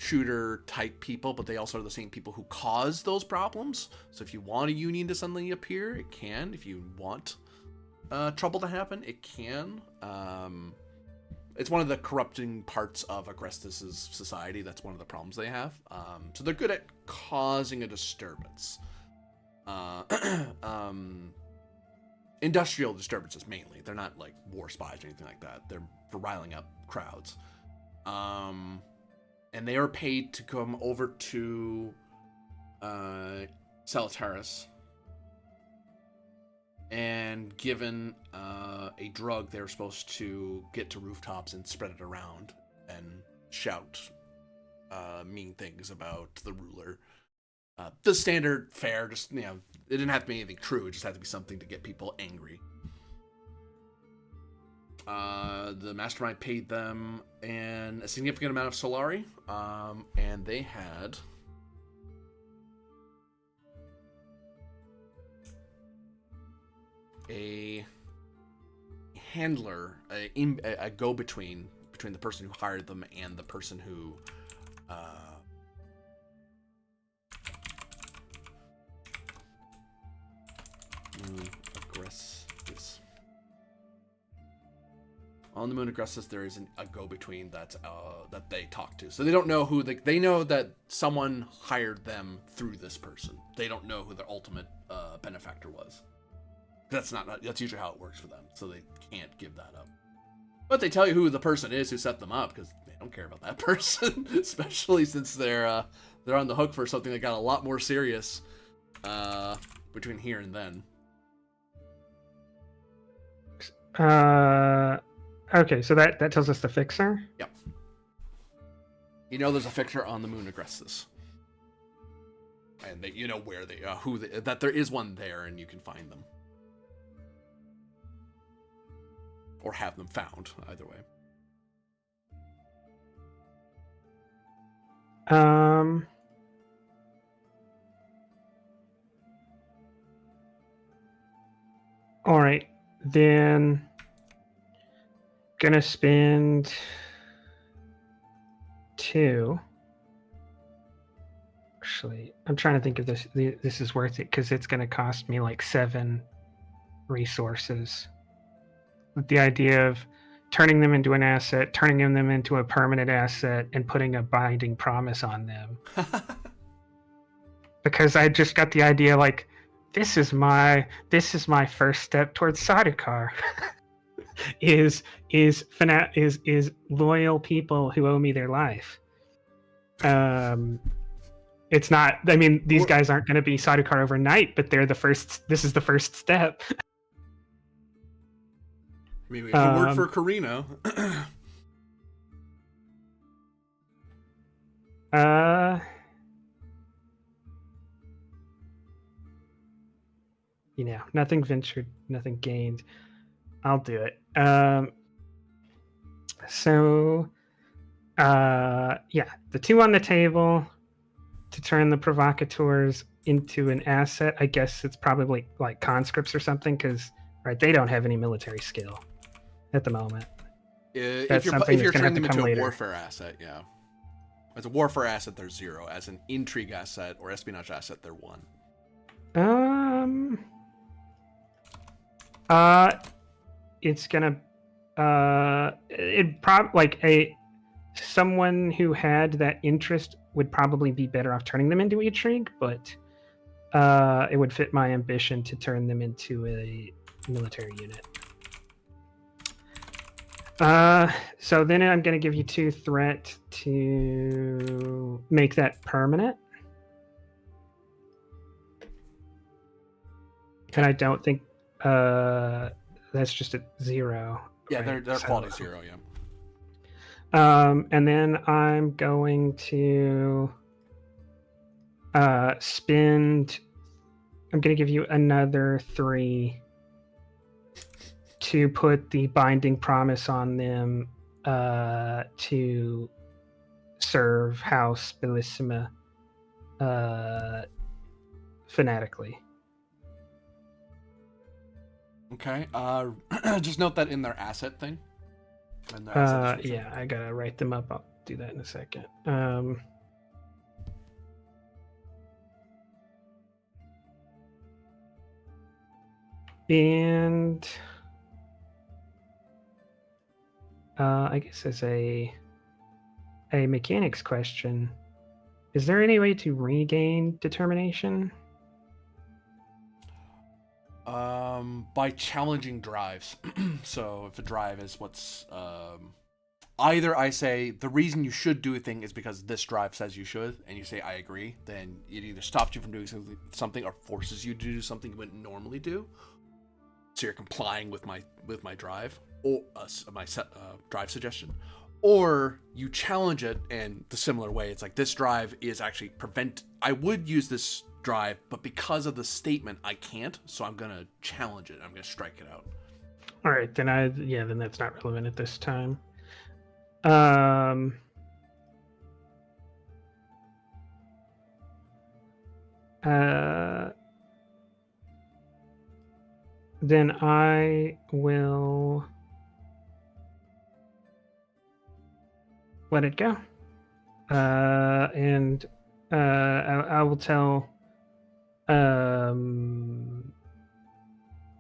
A: shooter type people, but they also are the same people who cause those problems. So if you want a union to suddenly appear, it can. If you want trouble to happen, it can. It's one of the corrupting parts of Agrestis' society. That's one of the problems they have. So they're good at causing a disturbance. Industrial disturbances mainly. They're not like war spies or anything like that. They're for riling up crowds. And they are paid to come over to Salutaris, and given a drug, they're supposed to get to rooftops and spread it around and shout mean things about the ruler. The standard fare, just, it didn't have to be anything true, it just had to be something to get people angry. The mastermind paid them a significant amount of solari, and they had a handler, a go-between between the person who hired them and the person who Agrestis. On the moon Agrestis, there is a go-between that they talk to. So they don't know who they know that someone hired them through this person. They don't know who their ultimate benefactor was. That's usually how it works for them. So they can't give that up. But they tell you who the person is who set them up, because they don't care about that person, especially since they're on the hook for something that got a lot more serious between here and then.
E: Okay, so that tells us the fixer?
A: Yep. There's a fixer on the moon Agrestis. And where they that there is one there, and you can find them. Or have them found, either way.
E: All right, then gonna spend 2. Actually, I'm trying to think if this is worth it, because it's gonna cost me like 7 resources. With the idea of turning them into an asset, turning them into a permanent asset, and putting a binding promise on them. Because I just got the idea, like, this is my first step towards Salutaris. is loyal people who owe me their life. It's not. I mean, these guys aren't going to be Salutaris overnight, but they're the first. This is the first step.
A: I mean, if it worked for Carino.
E: Nothing ventured, nothing gained. I'll do it. The 2 on the table to turn the provocateurs into an asset. I guess it's probably like conscripts or something, because they don't have any military skill at the moment.
A: If you're turning them into a warfare asset, yeah. As a warfare asset, they're 0. As an intrigue asset or espionage asset, they're 1.
E: It's gonna someone who had that interest would probably be better off turning them into intrigue, but it would fit my ambition to turn them into a military unit. So then I'm going to give you 2 threat to make that permanent. And I don't think that's just a 0.
A: Yeah,
E: right?
A: they're
E: So-
A: quality 0. Yeah.
E: And then I'm going to spend. I'm going to give you another 3 to put the binding promise on them to serve House Bellissima fanatically.
A: Okay. Just note that in their asset thing. In their asset description.
E: Yeah, I gotta write them up. I'll do that in a second. And I guess as a mechanics question, is there any way to regain determination?
A: By challenging drives. So if a drive is what's either I say the reason you should do a thing is because this drive says you should, and you say I agree, then it either stops you from doing something or forces you to do something you wouldn't normally do. So you're complying with my drive or my drive suggestion, or you challenge it in the similar way. It's like this drive is actually I would use this drive, but because of the statement I can't, so I'm gonna challenge it. I'm gonna strike it out.
E: All right, then then that's not relevant at this time. Then I will let it go. And I will tell.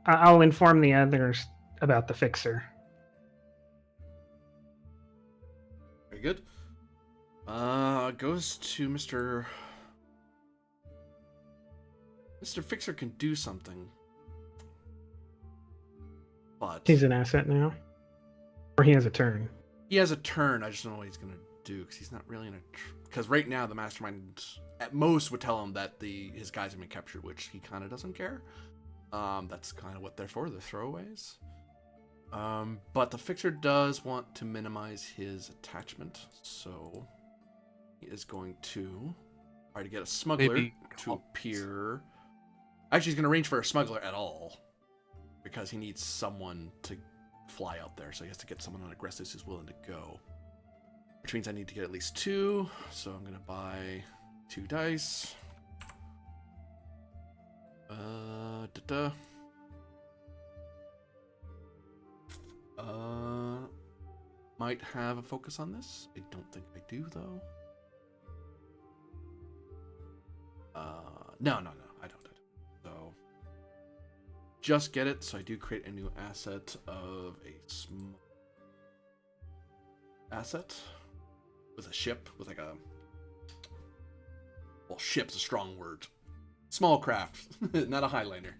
E: I'll inform the others about the fixer.
A: Very good. Goes to Mr. Fixer can do something, but
E: He's an asset now, or he has a turn.
A: he has a turn. I just don't know what he's gonna do because he's not really in a. Because right now the mastermind at most would tell him that his guys have been captured, which he kind of doesn't care. That's kind of what they're for. They're throwaways. But the fixer does want to minimize his attachment, so he is going to try to get a smuggler
D: Maybe
A: to appear. Actually, he's going to arrange for a smuggler at all because he needs someone to fly out there. So he has to get someone on Agrestis who's willing to go, which means I need to get at least 2. So I'm going to buy 2 dice. Might have a focus on this. I don't think I do though. No, I don't. So just get it. So I do create a new asset of a small asset with a ship with like a. Well, ship's a strong word. Small craft, not a highliner.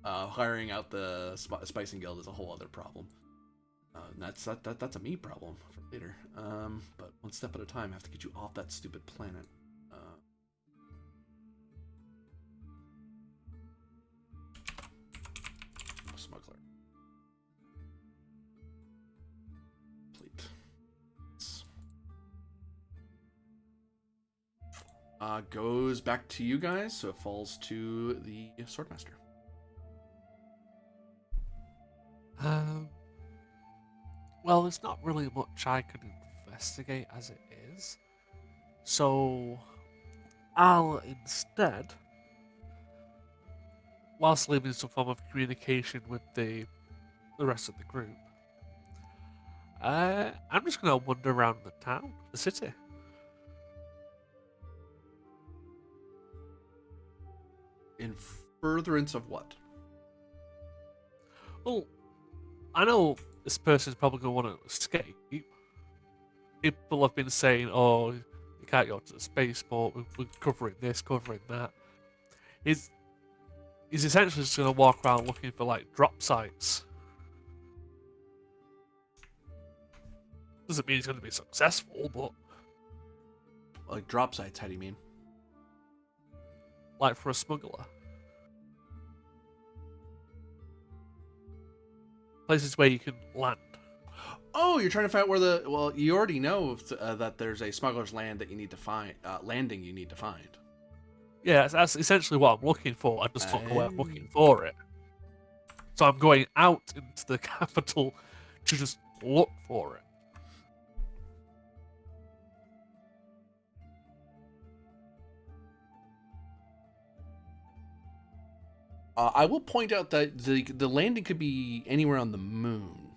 A: Hiring out the spicing guild is a whole other problem. That's a me problem for later. But one step at a time. I have to get you off that stupid planet. Smuggler. Complete. Goes back to you guys, so it falls to the Swordmaster.
D: Well, there's not really much I can investigate as it is. So, I'll instead, whilst leaving some form of communication with the rest of the group, I'm just going to wander around the town, the city.
A: In furtherance of what?
D: Well, I know this person's probably going to want to escape. People have been saying, oh, you can't go to the spaceport, we're covering this, covering that. He's essentially just going to walk around looking for, like, drop sites. Doesn't mean he's going to be successful, but...
A: Like drop sites, how do you mean?
D: Like for a smuggler. places where you can land.
A: Oh, you're trying to find out where the... Well, you already know that there's a smuggler's land that you need to find... landing you need to find.
D: Yeah, that's essentially what I'm looking for. I just don't know where I'm
A: Oh.
D: looking for it. So I'm going out into the capital to just look for it.
A: I will point out that the landing could be anywhere on the moon.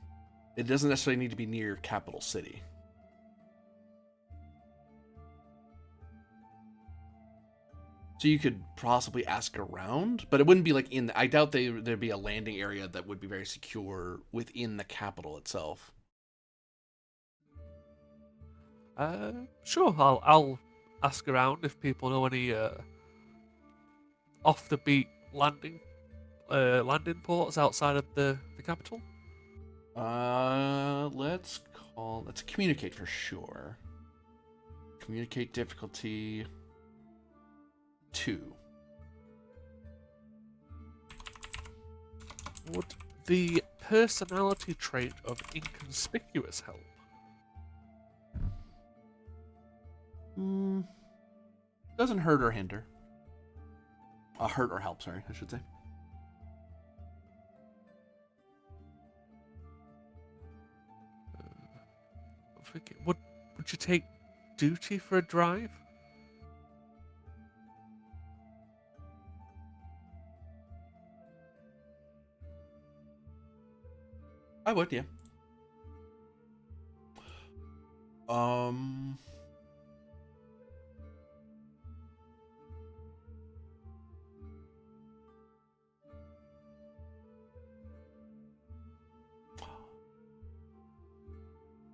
A: It doesn't necessarily need to be near capital city. So you could possibly ask around, but it wouldn't be like in the... I doubt there'd be a landing area that would be very secure within the capital itself.
D: Sure, I'll ask around if people know any off the beat landing ports outside of the capital.
A: Let's communicate for sure. Communicate difficulty 2.
D: Would the personality trait of inconspicuous help?
A: Doesn't hurt or hinder. Hurt or help, sorry, I should say.
D: Would you take duty for a drive?
A: I would, yeah.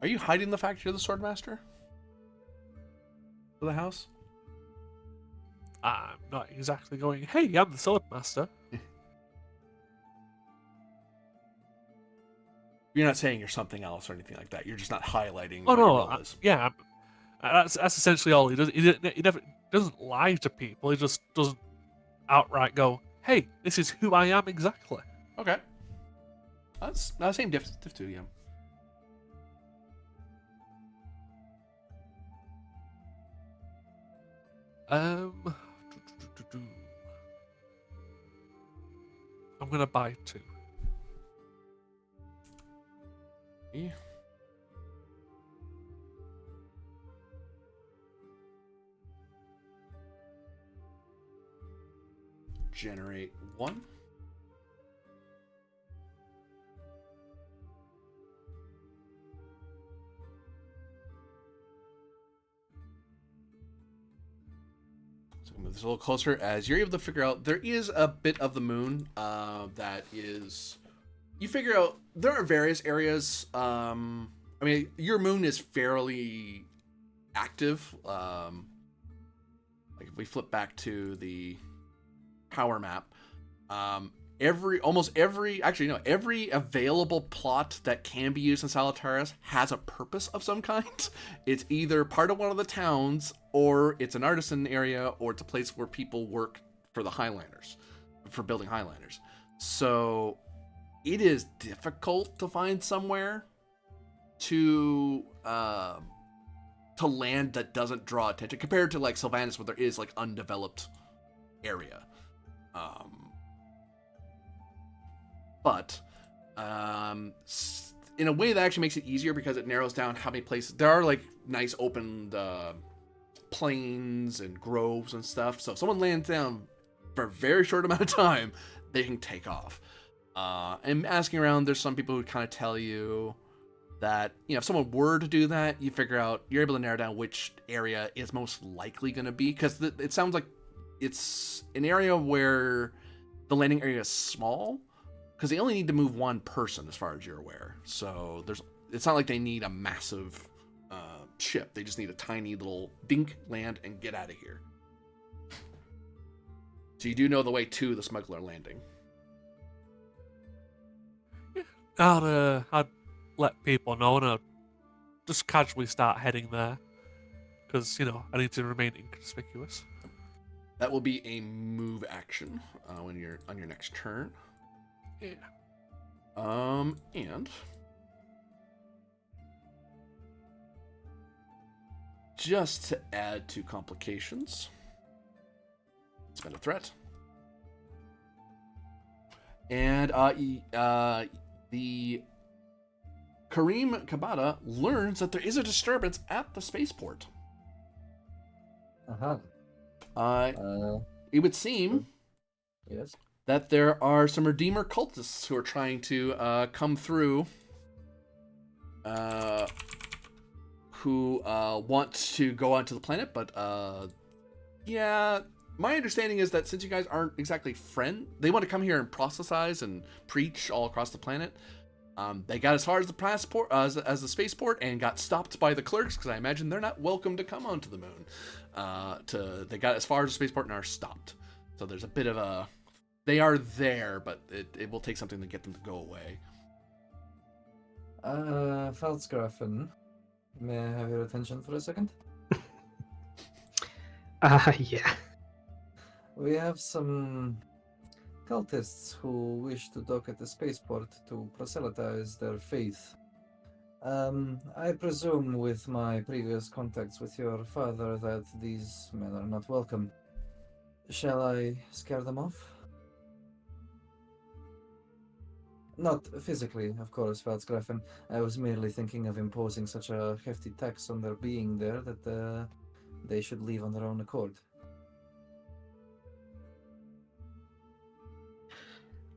A: Are you hiding the fact you're the swordmaster? For the house?
D: I'm not exactly going, hey, I'm the swordmaster.
A: You're not saying you're something else or anything like that. You're just not highlighting
D: Oh
A: what your
D: no,
A: role is.
D: yeah, that's essentially all he does. He never doesn't lie to people. He just doesn't outright go, "Hey, this is who I am exactly."
A: Okay. That's the same diff too, yeah.
D: I'm gonna buy 2.
A: Yeah. Generate 1. So move this a little closer as you're able to figure out there is a bit of the moon that is... You figure out there are various areas. I mean, your moon is fairly active. Like if we flip back to the power map, every available plot that can be used in Salutaris has a purpose of some kind. It's either part of one of the towns, or it's an artisan area, or it's a place where people work for the Highlanders, for building Highlanders. So it is difficult to find somewhere to land that doesn't draw attention compared to like Silvanus, where there is like undeveloped area. But in a way that actually makes it easier because it narrows down how many places there are, like nice open plains and groves and stuff. So if someone lands down for a very short amount of time, they can take off. And asking around, there's some people who kind of tell you that, you know, if someone were to do that, you figure out, you're able to narrow down which area is most likely going to be, because it sounds like it's an area where the landing area is small, because they only need to move one person as far as you're aware. So it's not like they need a massive ship. They just need a tiny little dink, land, and get out of here. So you do know the way to the smuggler landing.
D: I'd let people know, and I'd just casually start heading there, because, you know, I need to remain inconspicuous.
A: That will be a move action when you're on your next turn.
D: Yeah.
A: And just to add to complications, spend a threat. And the Kareem Kabata learns that there is a disturbance at the spaceport. It would seem
B: Yes.
A: that there are some Redeemer cultists who are trying to come through, who want to go onto the planet, but yeah, my understanding is that since you guys aren't exactly they want to come here and proselytize and preach all across the planet. They got as far as the passport, as the spaceport, and got stopped by the clerks because I imagine they're not welcome to come onto the moon. They got as far as the spaceport and are stopped. So there's a bit of a. They are there, but it will take something to get them to go away.
B: Falsgrafen, may I have your attention for a second?
E: Yeah.
B: We have some cultists who wish to dock at the spaceport to proselytize their faith. I presume with my previous contacts with your father that these men are not welcome. Shall I scare them off? Not physically, of course, Valsgrafen. I was merely thinking of imposing such a hefty tax on their being there that they should leave on their own accord.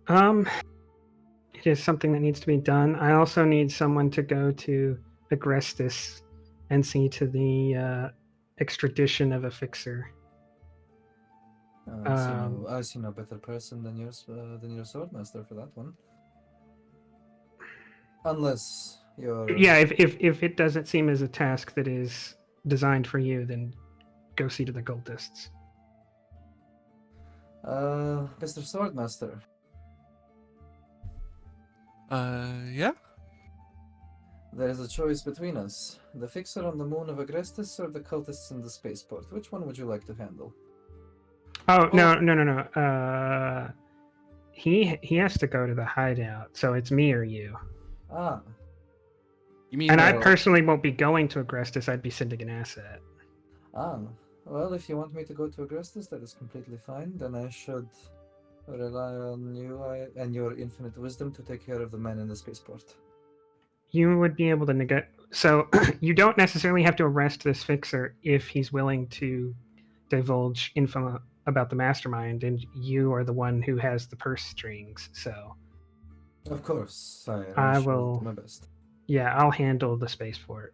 E: It is something that needs to be done. I also need someone to go to Agrestis and see to the extradition of a fixer.
B: I see no better person than your swordmaster for that one. Unless you're...
E: Yeah, if it doesn't seem as a task that is designed for you, then go see to the cultists.
B: Mr. Swordmaster.
D: Yeah?
B: There is a choice between us. The fixer on the moon of Agrestis or the cultists in the spaceport. Which one would you like to handle?
E: Oh, no. He has to go to the hideout, so it's me or you.
B: Ah.
A: You mean?
E: And I personally won't be going to Agrestis. I'd be sending an asset.
B: Well, if you want me to go to Agrestis, that is completely fine. Then I should rely on you and your infinite wisdom to take care of the men in the spaceport.
E: You would be able to So you don't necessarily have to arrest this fixer if he's willing to divulge info about the mastermind, and you are the one who has the purse strings. So,
B: of course,
E: I
B: shall
E: will
B: do my best.
E: Yeah, I'll handle the spaceport.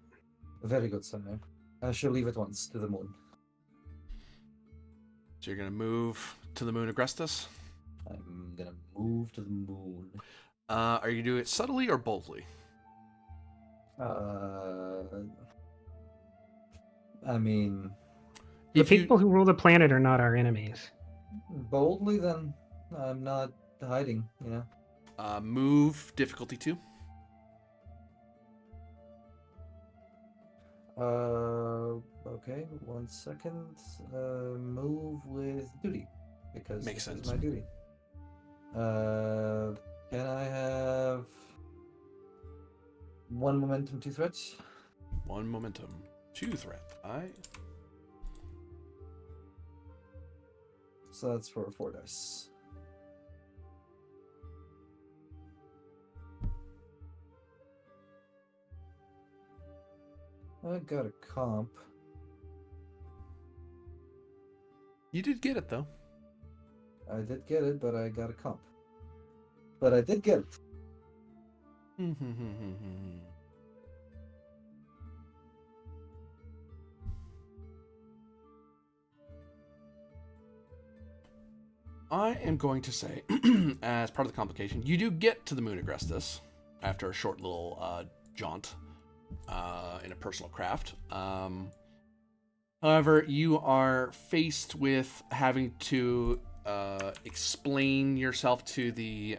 B: Very good, sire. I shall leave at once to the moon.
A: So you're gonna move to the moon, Agrestis?
B: I'm gonna move to the moon.
A: Are you doing it subtly or boldly?
B: I mean...
E: The people who rule the planet are not our enemies.
B: Boldly, then I'm not hiding, you know?
A: Move difficulty 2.
B: Okay, 1 second. Move with duty, because
A: Makes
B: this
A: sense.
B: is my duty. Can I have 1 momentum, 2 threats?
A: 1 momentum, 2 threat. Alright.
B: So that's for 4 dice. I got a comp.
A: You did get it, though.
B: I did get it, but I got a comp. But I did get it.
A: I am going to say, as part of the complication, you do get to the moon Agrestis after a short little jaunt in a personal craft. However, you are faced with having to explain yourself to the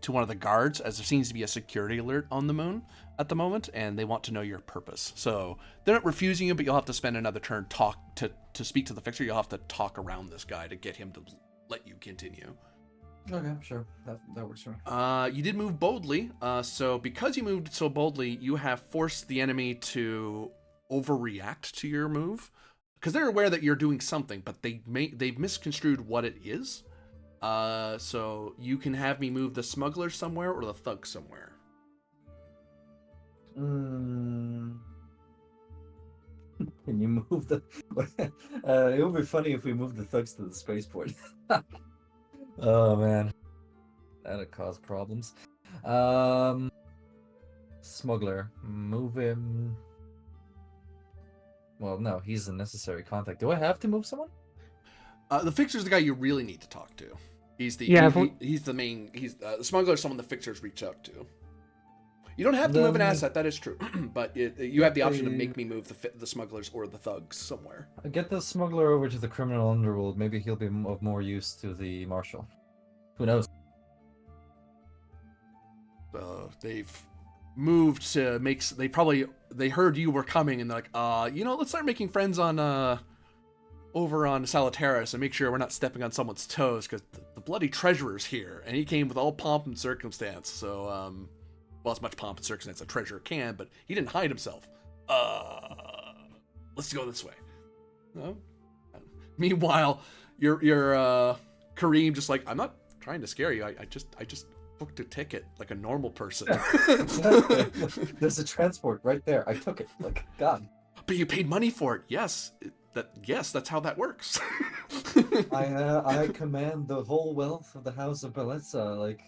A: to one of the guards, as there seems to be a security alert on the moon at the moment, and they want to know your purpose. So they're not refusing you, but you'll have to spend another turn to speak to the fixer. You'll have to talk around this guy to get him to let you continue.
B: Okay, sure. That works for me.
A: You did move boldly, so because you moved so boldly, you have forced the enemy to overreact to your move, because they're aware that you're doing something, but they've misconstrued what it is. So you can have me move the smuggler somewhere or the thug somewhere.
B: Can you move the? It would be funny if we moved the thugs to the spaceport. Oh man, that'd cause problems. Smuggler, move him. Well, no, he's a necessary contact. Do I have to move someone?
A: The fixer's the guy you really need to talk to. He's the he's the main. The smuggler's someone the fixers reach out to. You don't have to move an asset, that is true, but you have the option to make me move the smugglers or the thugs somewhere.
B: Get the smuggler over to the criminal underworld. Maybe he'll be of more use to the marshal. Who knows?
A: They've moved to make. They heard you were coming and they're like, let's start making friends on over on Salutaris and make sure we're not stepping on someone's toes because the bloody treasurer's here and he came with all pomp and circumstance. So well, as much pomp and circumstance a treasurer can, but he didn't hide himself. Let's go this way. No. Meanwhile, your Kareem just like, I'm not trying to scare you. I just booked a ticket like a normal person.
B: There's a transport right there. I took it. Like, God.
A: But you paid money for it. Yes. That's how that works.
B: I command the whole wealth of the House of Bellezza. Like,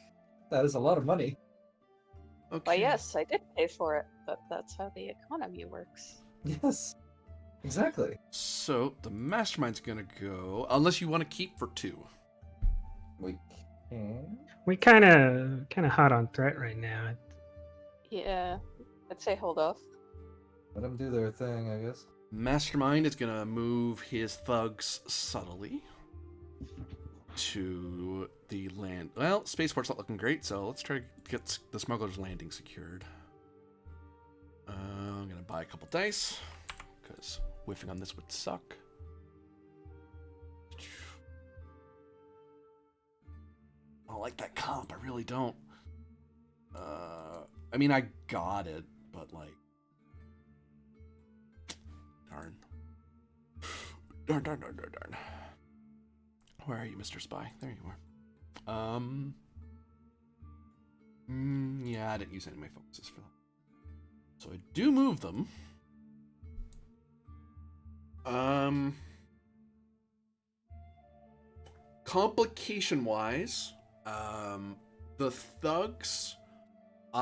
B: that is a lot of money.
A: Okay.
C: Well, yes, I did pay for it, but that's how the economy works.
B: Yes. Exactly.
A: So the mastermind's gonna go, unless you want to keep for 2.
B: We can.
E: We kind of hot on threat right now.
C: Yeah, I'd say hold off.
B: Let them do their thing, I guess.
A: Mastermind is gonna move his thugs subtly to the land. Well, spaceport's not looking great, so let's try to get the smuggler's landing secured. I'm gonna buy a couple dice because whiffing on this would suck. I don't like that comp. I really don't. I mean, I got it, but like, darn. Darn. Where are you, Mr. Spy? There you are. Yeah, I didn't use any of my focuses for that. So I do move them. Complication-wise, the thugs,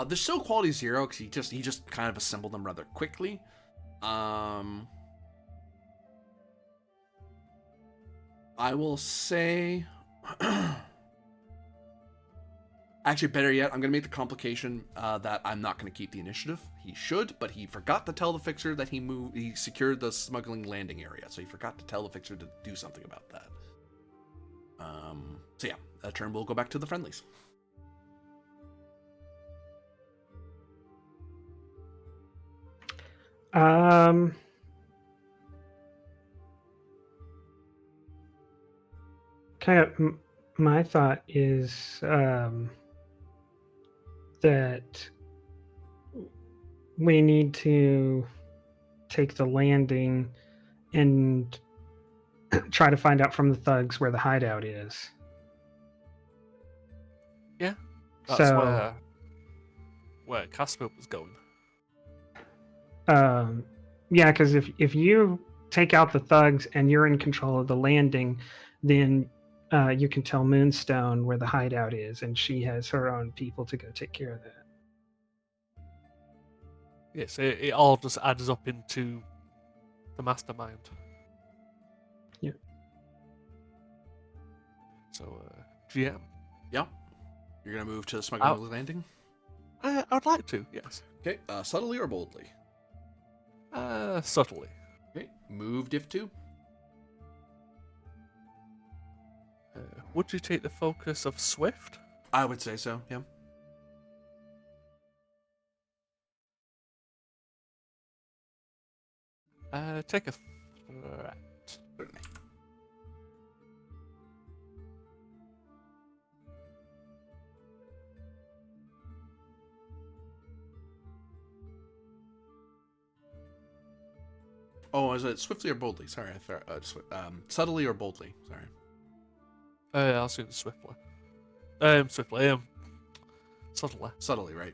A: they're still quality 0 because he just kind of assembled them rather quickly. I will say, actually, better yet, I'm going to make the complication that I'm not going to keep the initiative. He should, but he forgot to tell the fixer that he secured the smuggling landing area, so he forgot to tell the fixer to do something about that. So yeah, that turn will go back to the friendlies.
E: Kind of my thought is that we need to take the landing and try to find out from the thugs where the hideout is.
D: Yeah, that's
E: So,
D: where Casper was going.
E: yeah, because if you take out the thugs and you're in control of the landing, then you can tell Moonstone where the hideout is, and she has her own people to go take care of that.
D: Yes, it all just adds up into the mastermind.
E: Yeah.
D: So, GM.
A: Yeah. You're going to move to the smuggling landing?
D: I'd like to, yes.
A: Okay, subtly or boldly?
D: Subtly.
A: Okay, move diff 2.
D: Would you take the focus of Swift?
A: I would say so, yeah.
D: Take a threat.
A: Certainly. Oh, is it swiftly or boldly? Sorry, subtly or boldly? Sorry.
D: I'll say swiftly. Swiftly. Subtly.
A: Subtly, right?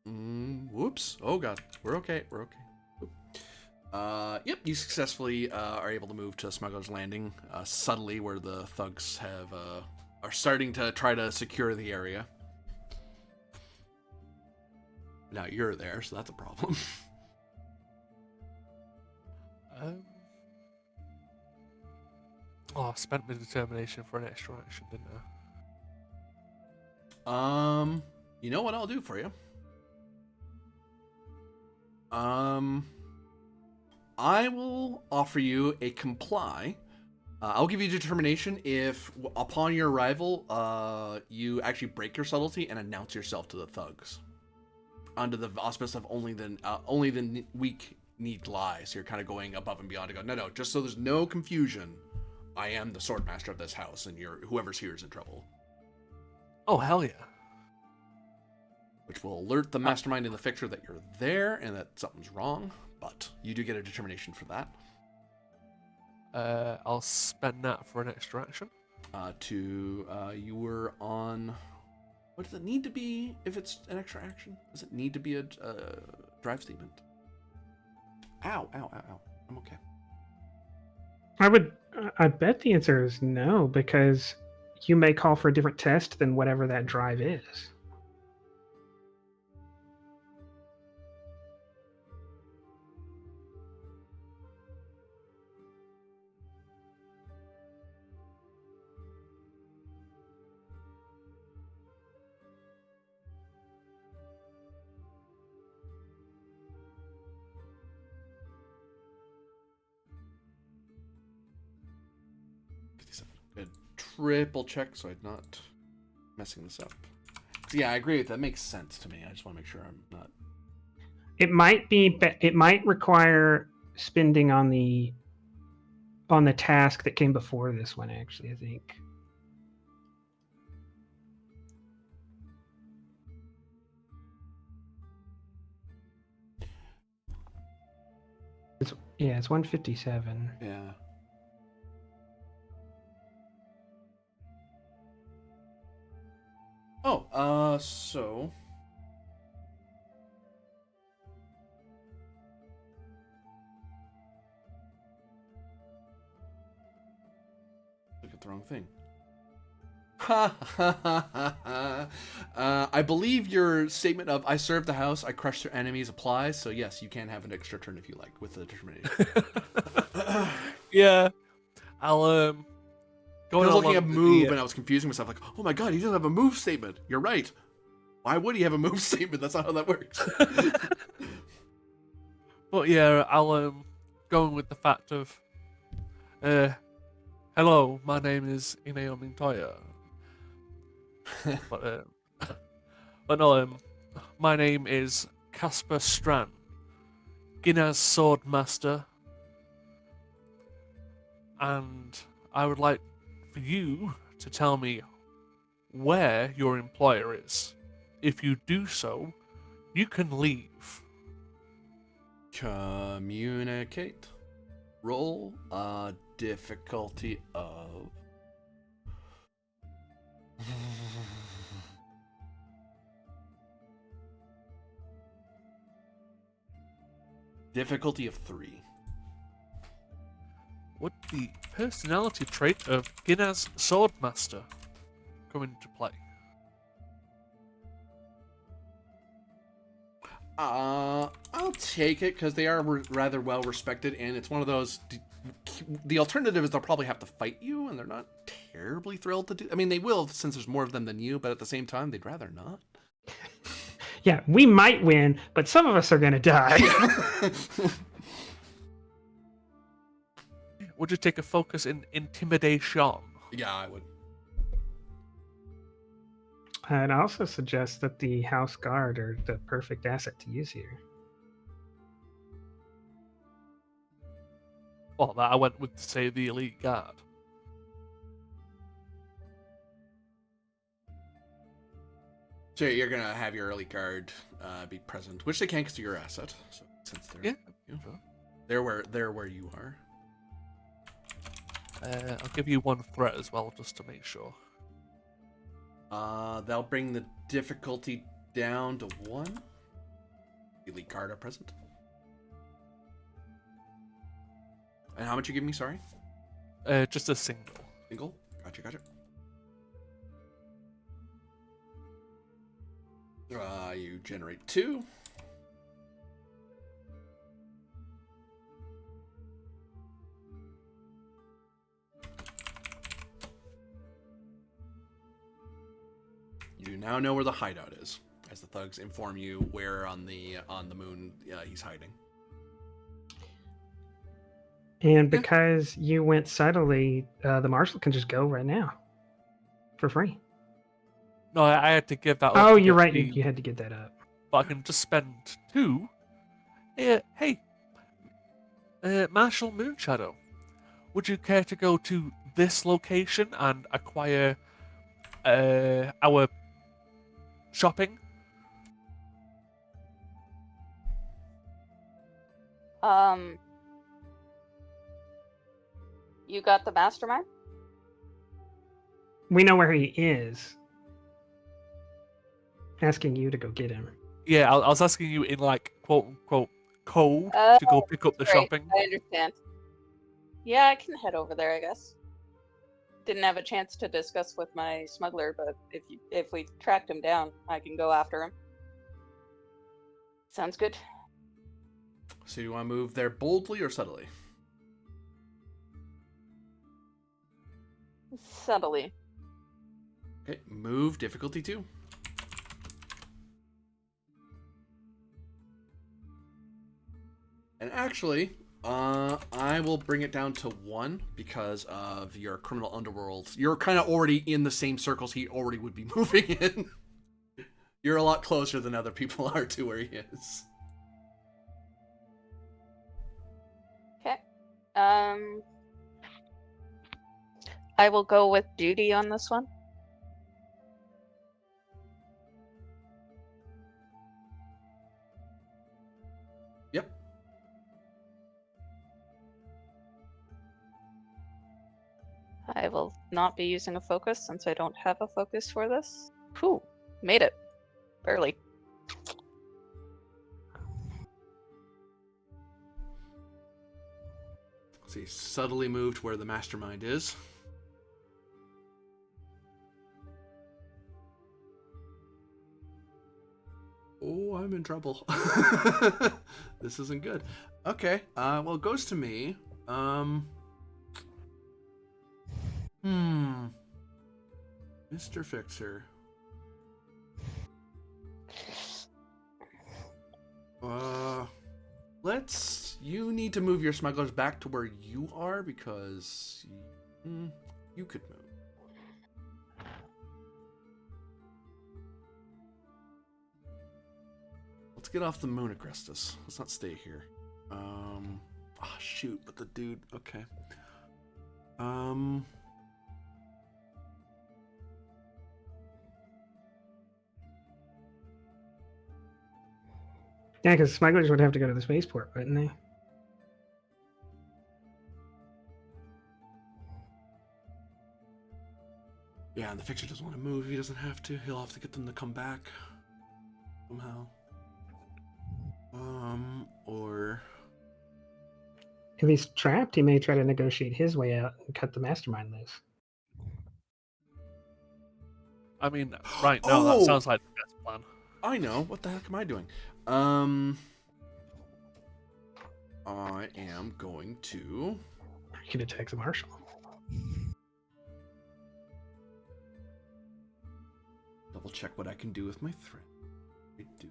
A: Whoops. Oh god, we're okay. We're okay. Yep, you successfully are able to move to Smuggler's Landing subtly, where the thugs are starting to try to secure the area. Now you're there, so that's a problem.
D: I spent my determination for an extra action, didn't
A: You know what I'll do for you? I will offer you a comply. I'll give you determination if, upon your arrival, you actually break your subtlety and announce yourself to the thugs, under the auspice of only the weak need lie. So you're kind of going above and beyond to go, no, just so there's no confusion, I am the sword master of this house, and whoever's here is in trouble.
D: Oh, hell yeah.
A: Which will alert the mastermind in the fixture that you're there and that something's wrong, but you do get a determination for that.
D: I'll spend that for an extra action.
A: You were on... What does it need to be if it's an extra action? Does it need to be a drive statement? Ow. I'm okay.
E: I bet the answer is no, because you may call for a different test than whatever that drive is.
A: Good. Triple check so I'm not messing this up. So yeah, I agree with that. Makes sense to me. I just want to make sure I'm not...
E: It might require spending on the task that came before this one, actually, I think. It's 157.
A: Yeah. Oh, so... Look at the wrong thing. I believe your statement of "I serve the house, I crush their enemies" applies. So yes, you can have an extra turn if you like with the determination.
D: Yeah, I'll
A: I was looking at move and I was confusing myself. Like, oh my god, he doesn't have a move statement. You're right. Why would he have a move statement? That's not how that works.
D: But yeah, I'll go with the fact of, hello, my name is Ineo Mintoya. but no, my name is Casper Strand, Guinness Sword Master, and I would like for you to tell me where your employer is. If you do so, you can leave.
A: Communicate. Roll a difficulty of... difficulty of 3.
D: Would the personality trait of Guinness Swordmaster come into play?
A: I'll take it because they are rather well respected, and it's one of those. The alternative is they'll probably have to fight you, and they're not terribly thrilled to do. I mean, they will since there's more of them than you, but at the same time, they'd rather not.
E: Yeah, we might win, but some of us are going to die.
D: Would you take a focus in intimidation?
A: Yeah, I would.
E: I'd also suggest that the house guard are the perfect asset to use here.
D: Well, that I went with, say, the elite guard.
A: So you're gonna have your early guard be present, which they can because you're your asset. So since they're...
D: Yeah,
A: You.
D: Sure.
A: They're where you are.
D: I'll give you one threat as well, just to make sure.
A: That'll bring the difficulty down to 1. Elite card are present. And how much you give me? Sorry.
D: Just a single.
A: Single. Gotcha. You generate 2. You now know where the hideout is, as the thugs inform you where on the moon he's hiding.
E: And because you went subtly, the marshal can just go right now for free.
D: No, I had to give that up.
E: Oh,
D: to
E: you're
D: get
E: right.
D: the-
E: You had to get that up.
D: But I can just spend 2. Hey, Marshal Moonshadow, would you care to go to this location and acquire our shopping?
C: You got the mastermind?
E: We know where he is. Asking you to go get him.
D: Yeah, I was asking you in like quote unquote code
C: Oh,
D: to go pick up the
C: Right,
D: shopping.
C: I understand. Yeah, I can head over there, I guess. Didn't have a chance to discuss with my smuggler, but if we tracked him down, I can go after him. Sounds good.
A: So you want to move there boldly or subtly?
C: Subtly.
A: Okay, move difficulty 2. And actually, I will bring it down to 1 because of your criminal underworld. You're kind of already in the same circles he already would be moving in. You're a lot closer than other people are to where he is.
C: Okay. I will go with duty on this one.
A: Yep.
C: I will not be using a focus since I don't have a focus for this. Whew, made it. Barely.
A: So he subtly moved where the mastermind is. Oh, I'm in trouble. This isn't good. Okay, well, it goes to me. Mr. Fixer. You need to move your smugglers back to where you are because you could move. Let's get off the moon, Agrestis. Let's not stay here. Shoot, but the dude, okay.
E: Yeah, because smugglers would have to go to the spaceport, wouldn't they?
A: Yeah, and the Fixer doesn't want to move. He doesn't have to. He'll have to get them to come back somehow. Or
E: If he's trapped, he may try to negotiate his way out and cut the mastermind loose.
D: I mean, right now that sounds like the best plan.
A: I know. What the heck am I doing? I am going to
E: You could attack the marshal.
A: double check what I can do with my threat. I do.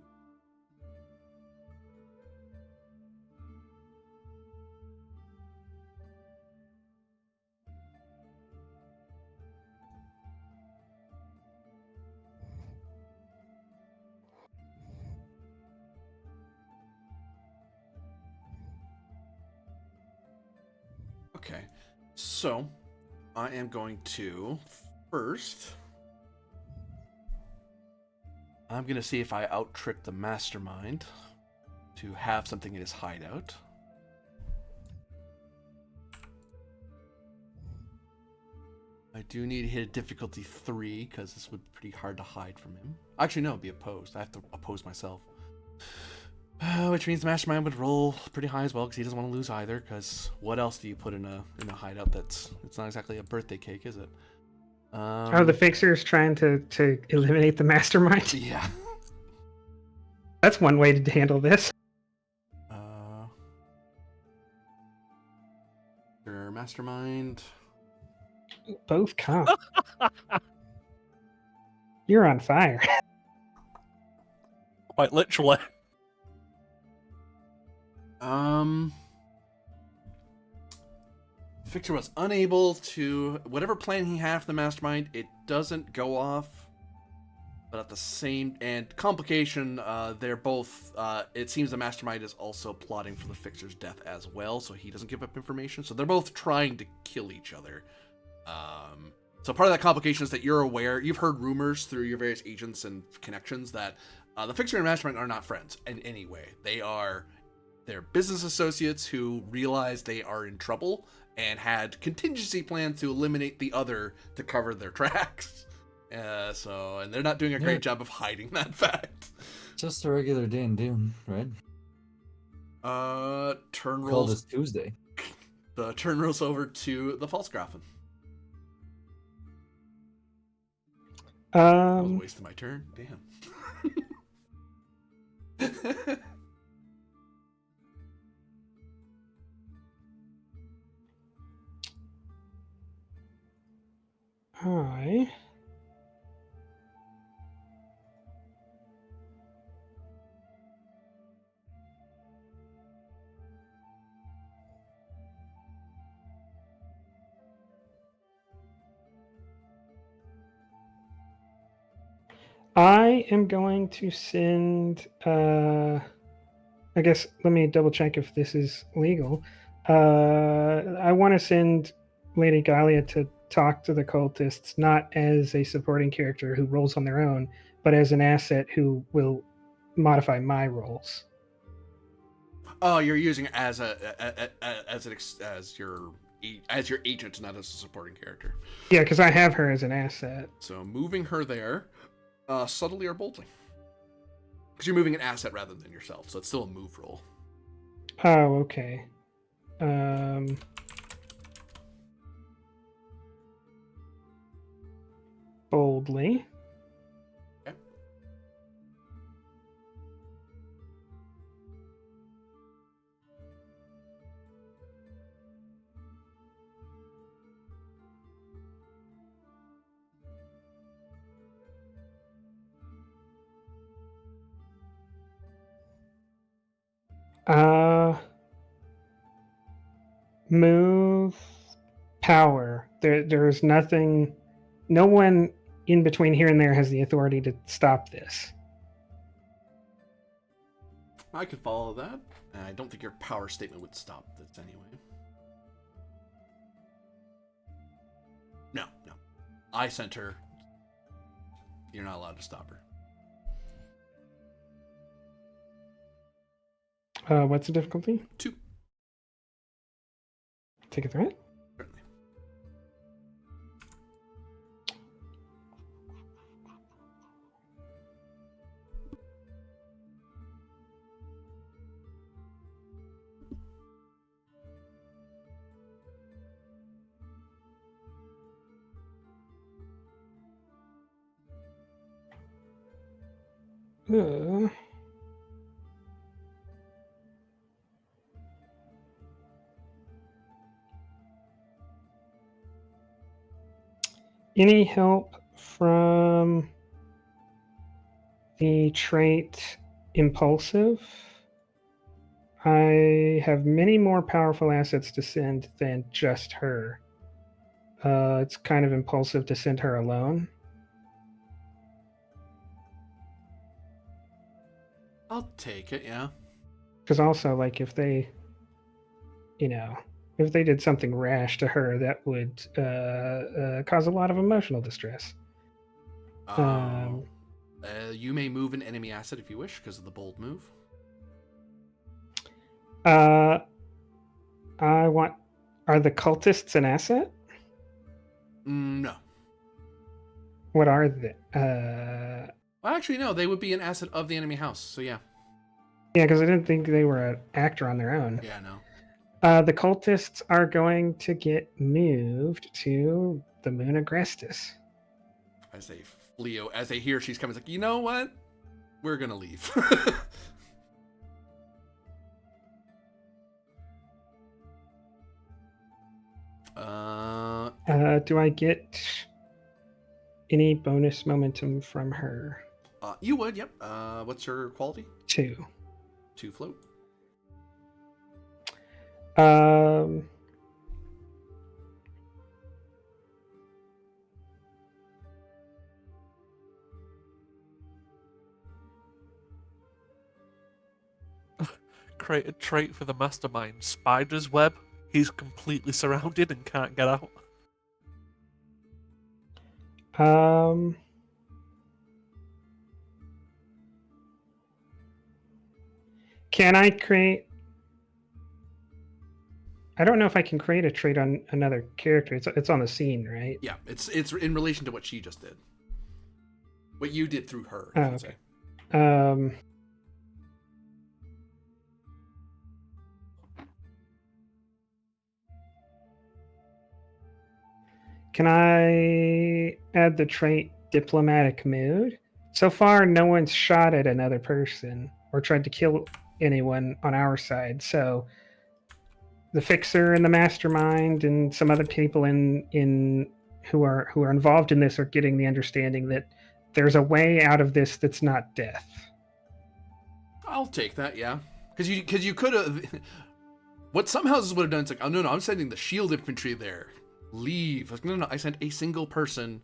A: Okay, so I am going to first. I'm going to see if I out-trick the mastermind to have something in his hideout. I do need to hit a difficulty 3 because this would be pretty hard to hide from him. Actually, no, it'd be opposed. I have to oppose myself. Which means the mastermind would roll pretty high as well because he doesn't want to lose either. Because what else do you put in a hideout it's not exactly a birthday cake, is it?
E: The fixer's trying to eliminate the mastermind.
A: Yeah.
E: That's one way to handle this.
A: Your mastermind.
E: Both come. You're on fire.
D: Quite literally.
A: Victor was unable to... Whatever plan he had for the mastermind, it doesn't go off. But at the same... And complication, they're both... it seems the mastermind is also plotting for the Fixer's death as well, so he doesn't give up information. So they're both trying to kill each other. So part of that complication is that you're aware... You've heard rumors through your various agents and connections that the Fixer and mastermind are not friends in any way. They're business associates who realize they are in trouble and had contingency plans to eliminate the other to cover their tracks. And they're not doing a great job of hiding that fact.
B: Just a regular day in Dune, right?
A: Turn
B: Called
A: rolls.
B: this Tuesday.
A: The turn rolls over to the Falsgrafen. I was wasting my turn. Damn.
E: I am going to send. I guess let me double check if this is legal. I want to send Lady Galia to talk to the cultists, not as a supporting character who rolls on their own, but as an asset who will modify my rolls.
A: Oh, you're using it as your agent, not as a supporting character.
E: Yeah, because I have her as an asset.
A: So moving her there, subtly or boldly, because you're moving an asset rather than yourself, so it's still a move roll.
E: Oh, okay. Boldly.
A: Okay.
E: Move power. There's nothing. No one in between here and there has the authority to stop this.
A: I could follow that. I don't think your power statement would stop this anyway. No. I sent her. You're not allowed to stop her.
E: What's the difficulty?
A: 2.
E: Take a threat?
A: Certainly.
E: Any help from the trait impulsive? I have many more powerful assets to send than just her. It's kind of impulsive to send her alone.
A: I'll take it, yeah.
E: Because also, like, if they did something rash to her, that would cause a lot of emotional distress.
A: You may move an enemy asset if you wish, because of the bold move.
E: I want. Are the cultists an asset?
A: No.
E: What are they?
A: Well, actually, no. They would be an asset of the enemy house. So yeah.
E: Yeah, because I didn't think they were an actor on their own.
A: Yeah, no.
E: The cultists are going to get moved to the moon Agrestis.
A: As they flee, as they hear she's coming, it's like, you know what? We're gonna leave.
E: Do I get any bonus momentum from her?
A: You would, yep. What's your quality?
E: 2.
A: 2 float.
E: Um,
D: Create a trait for the mastermind. Spider's web. He's completely surrounded and can't get out.
E: Can I create? I don't know if I can create a trait on another character. It's on the scene, right?
A: Yeah, it's in relation to what she just did. What you did through her,
E: Oh,
A: I should
E: okay.
A: say.
E: Can I add the trait diplomatic mood? So far, no one's shot at another person or tried to kill anyone on our side. So the fixer and the mastermind and some other people in who are involved in this are getting the understanding that there's a way out of this that's not death.
A: I'll take that, yeah. Because you could have. What some houses would have done is like, oh no, I'm sending the shield infantry there. Leave. Like, no, I sent a single person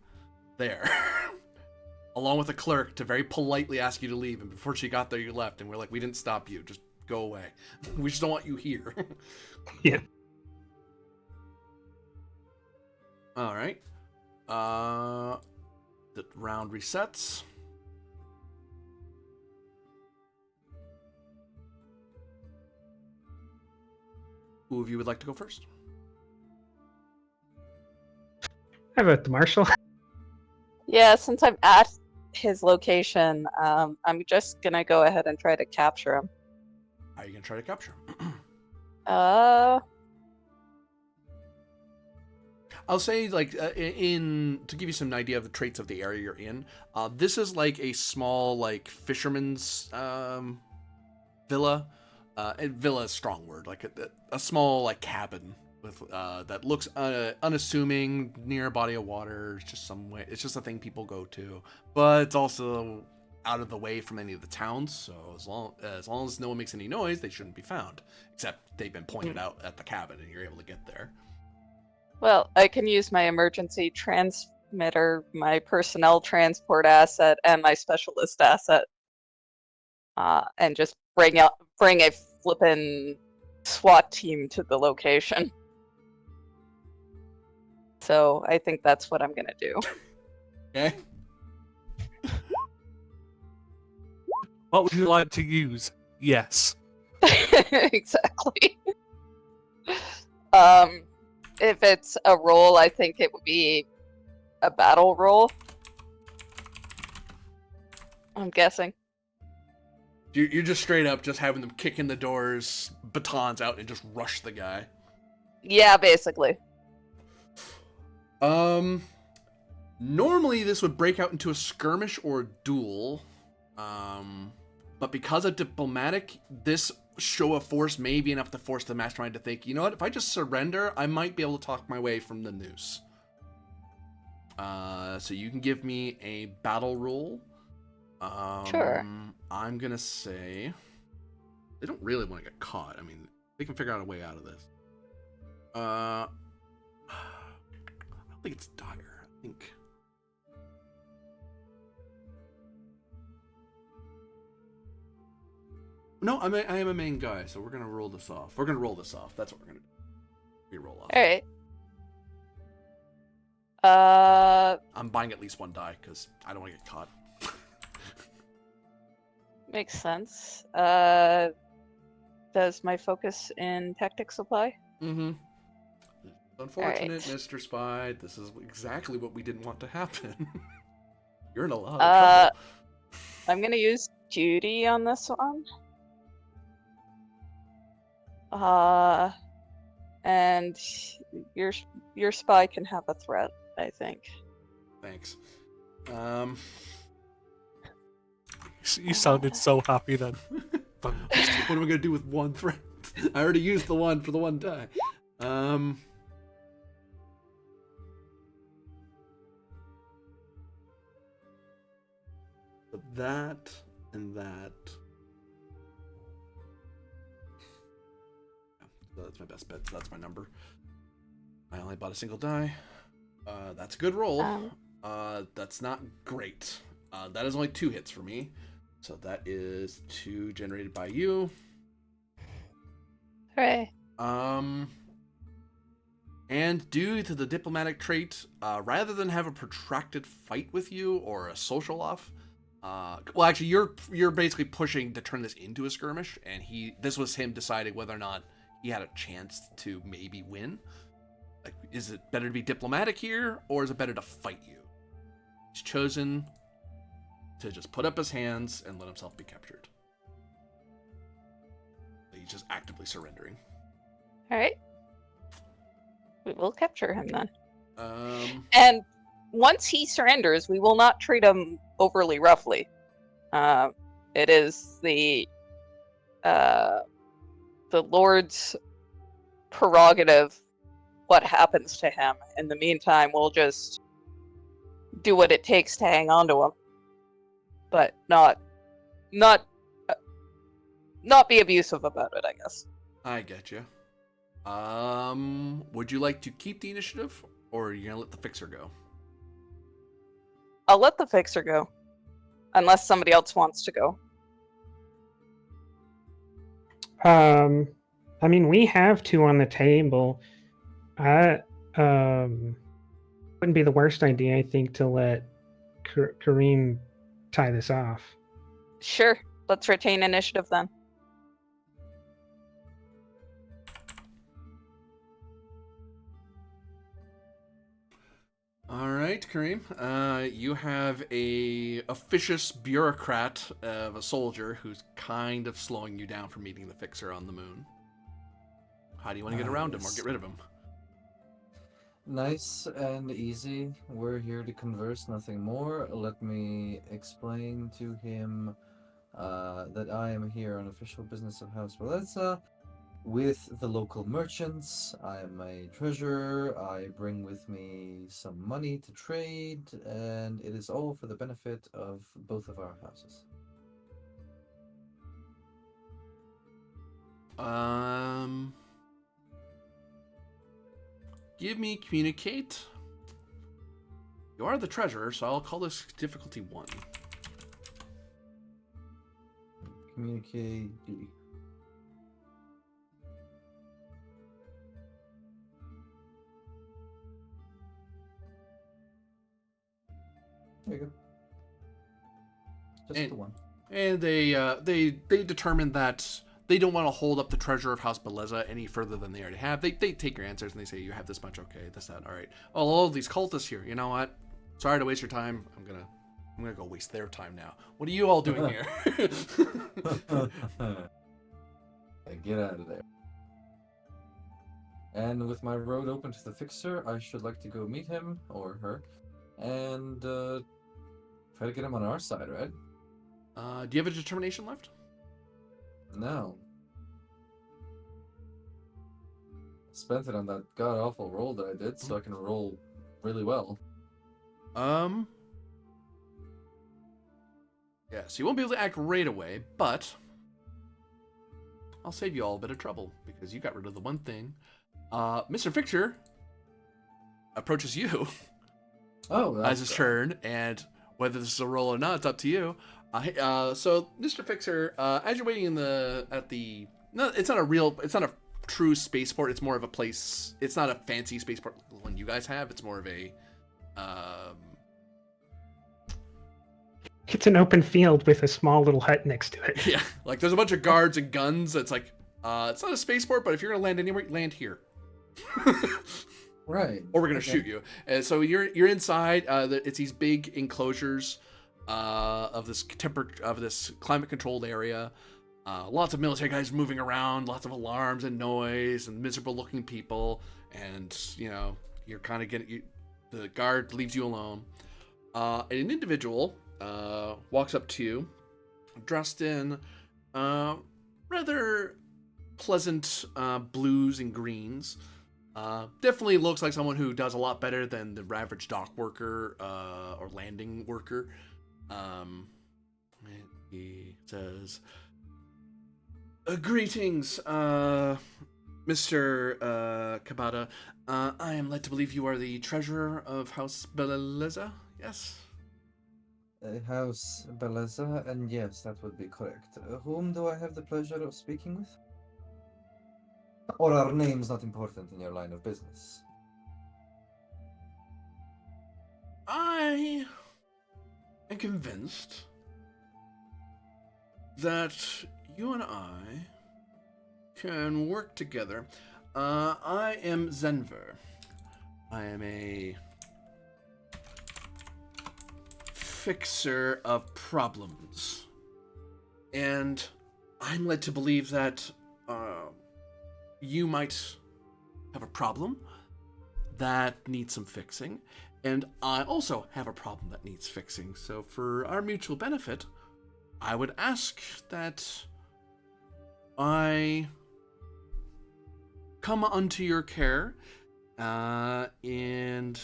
A: there. Along with a clerk to very politely ask you to leave, and before she got there, you left, and we're like, we didn't stop you, just go away. We just don't want you here.
E: Yeah.
A: All right. The round resets. Who of you would like to go first?
E: I vote the marshal.
C: Yeah, since I'm at his location, I'm just gonna go ahead and try to capture him.
A: How are you gonna try to capture him? I'll say, like, to give you some idea of the traits of the area you're in, this is like a small, like, fisherman's villa. Villa is a strong word, like a small, like, cabin with that looks unassuming near a body of water. It's just some way. It's just a thing people go to, but it's also out of the way from any of the towns. So as long as no one makes any noise, they shouldn't be found. Except they've been pointed out at the cabin, and you're able to get there.
C: Well, I can use my emergency transmitter, my personnel transport asset, and my specialist asset, and just bring a flippin' SWAT team to the location. So I think that's what I'm gonna do.
A: Okay.
D: What would you like to use? Yes.
C: Exactly. If it's a roll, I think it would be a battle roll. I'm guessing.
A: You're just straight up just having them kick in the doors, batons out, and just rush the guy.
C: Yeah, basically.
A: Normally this would break out into a skirmish or a duel. But because of diplomatic, this show of force may be enough to force the mastermind to think, you know what, if I just surrender, I might be able to talk my way from the noose. So you can give me a battle roll.
C: Sure.
A: I'm gonna say they don't really want to get caught. I mean, they can figure out a way out of this. I don't think it's dire. I think. No, I am a main guy, so we're gonna roll this off. That's what we're gonna do. We roll off.
C: All right.
A: I'm buying at least one die because I don't want to get caught.
C: Makes sense. Does my focus in tactics apply?
A: Mm-hmm. Unfortunate,
C: Alright.
A: Mr. Spy. This is exactly what we didn't want to happen. You're in a lot of
C: Uh,
A: trouble.
C: I'm gonna use duty on this one. And your spy can have a threat, I think.
A: Thanks.
D: You sounded so happy then.
A: What am I gonna do with one threat? I already used the one for the one die. But that and that. So that's my best bet. So that's my number. I only bought a single die. That's a good roll. That's not great. That is only 2 hits for me. So that is 2 generated by you.
C: Hooray.
A: And due to the diplomatic trait, rather than have a protracted fight with you or a social off, well, actually, you're basically pushing to turn this into a skirmish, and this was him deciding whether or not he had a chance to maybe win. Like, is it better to be diplomatic here, or is it better to fight you? He's chosen to just put up his hands and let himself be captured. He's just actively surrendering.
C: Alright. We will capture him then.
A: And
C: Once he surrenders, we will not treat him overly roughly. It is the Lord's prerogative what happens to him. In the meantime, we'll just do what it takes to hang on to him, but not be abusive about it, I guess.
A: I get you. Would you like to keep the initiative, or are you gonna let the fixer go?
C: I'll let the fixer go, unless somebody else wants to go.
E: I mean, we have 2 on the table. Wouldn't be the worst idea, I think, to let Kareem tie this off.
C: Sure, let's retain initiative then.
A: All right, Kareem. You have a officious bureaucrat of a soldier who's kind of slowing you down from meeting the fixer on the moon. How do you want to get around him or get rid of him?
B: Nice and easy. We're here to converse, nothing more. Let me explain to him that I am here on official business of House Bellezza with the local merchants. I am a treasurer. I bring with me some money to trade, and it is all for the benefit of both of our houses.
A: Give me communicate. You are the treasurer, so I'll call this difficulty 1.
B: Communicate D. There you go. Just the 1.
A: And they determine that they don't want to hold up the treasure of House Bellezza any further than they already have. They take your answers and they say, you have this much, okay, this, that, all right. Oh, all of these cultists here, you know what? Sorry to waste your time. I'm gonna go waste their time now. What are you all doing here?
B: Get out of there. And with my road open to the fixer, I should like to go meet him, or her, and try to get him on our side, right?
A: Do you have a determination left?
B: No. Spent it on that god-awful roll that I did, so I can roll really well.
A: Yeah, so you won't be able to act right away, but I'll save you all a bit of trouble, because you got rid of the one thing. Mr. Fixer approaches you as his turn, and whether this is a roll or not, it's up to you. So, Mr. Fixer, as you're waiting no, it's not a true spaceport. It's more of a place. It's not a fancy spaceport like the one you guys have. It's more of a,
E: It's an open field with a small little hut next to it.
A: yeah, like there's a bunch of guards and guns. It's like It's not a spaceport, but if you're gonna land anywhere, land here.
B: Right.
A: Or we're gonna
B: Okay.
A: shoot you. And so you're inside. It's these big enclosures of this climate controlled area. Lots of military guys moving around, lots of alarms and noise, and miserable looking people. And you're kind of getting the guard leaves you alone. An individual walks up to you, dressed in rather pleasant blues and greens. Definitely looks like someone who does a lot better than the average dock worker or landing worker. He says, "Greetings, Mr. Kabata. I am led to believe you are the treasurer of House Bellezza, yes?"
B: House Bellezza, and yes, that would be correct. Whom do I have the pleasure of speaking with? Or are names not important in your line of business?
A: I am convinced that you and I can work together. I am Zenver. I am a fixer of problems. And I'm led to believe that you might have a problem that needs some fixing, and I also have a problem that needs fixing. So for our mutual benefit, I would ask that I come unto your care, and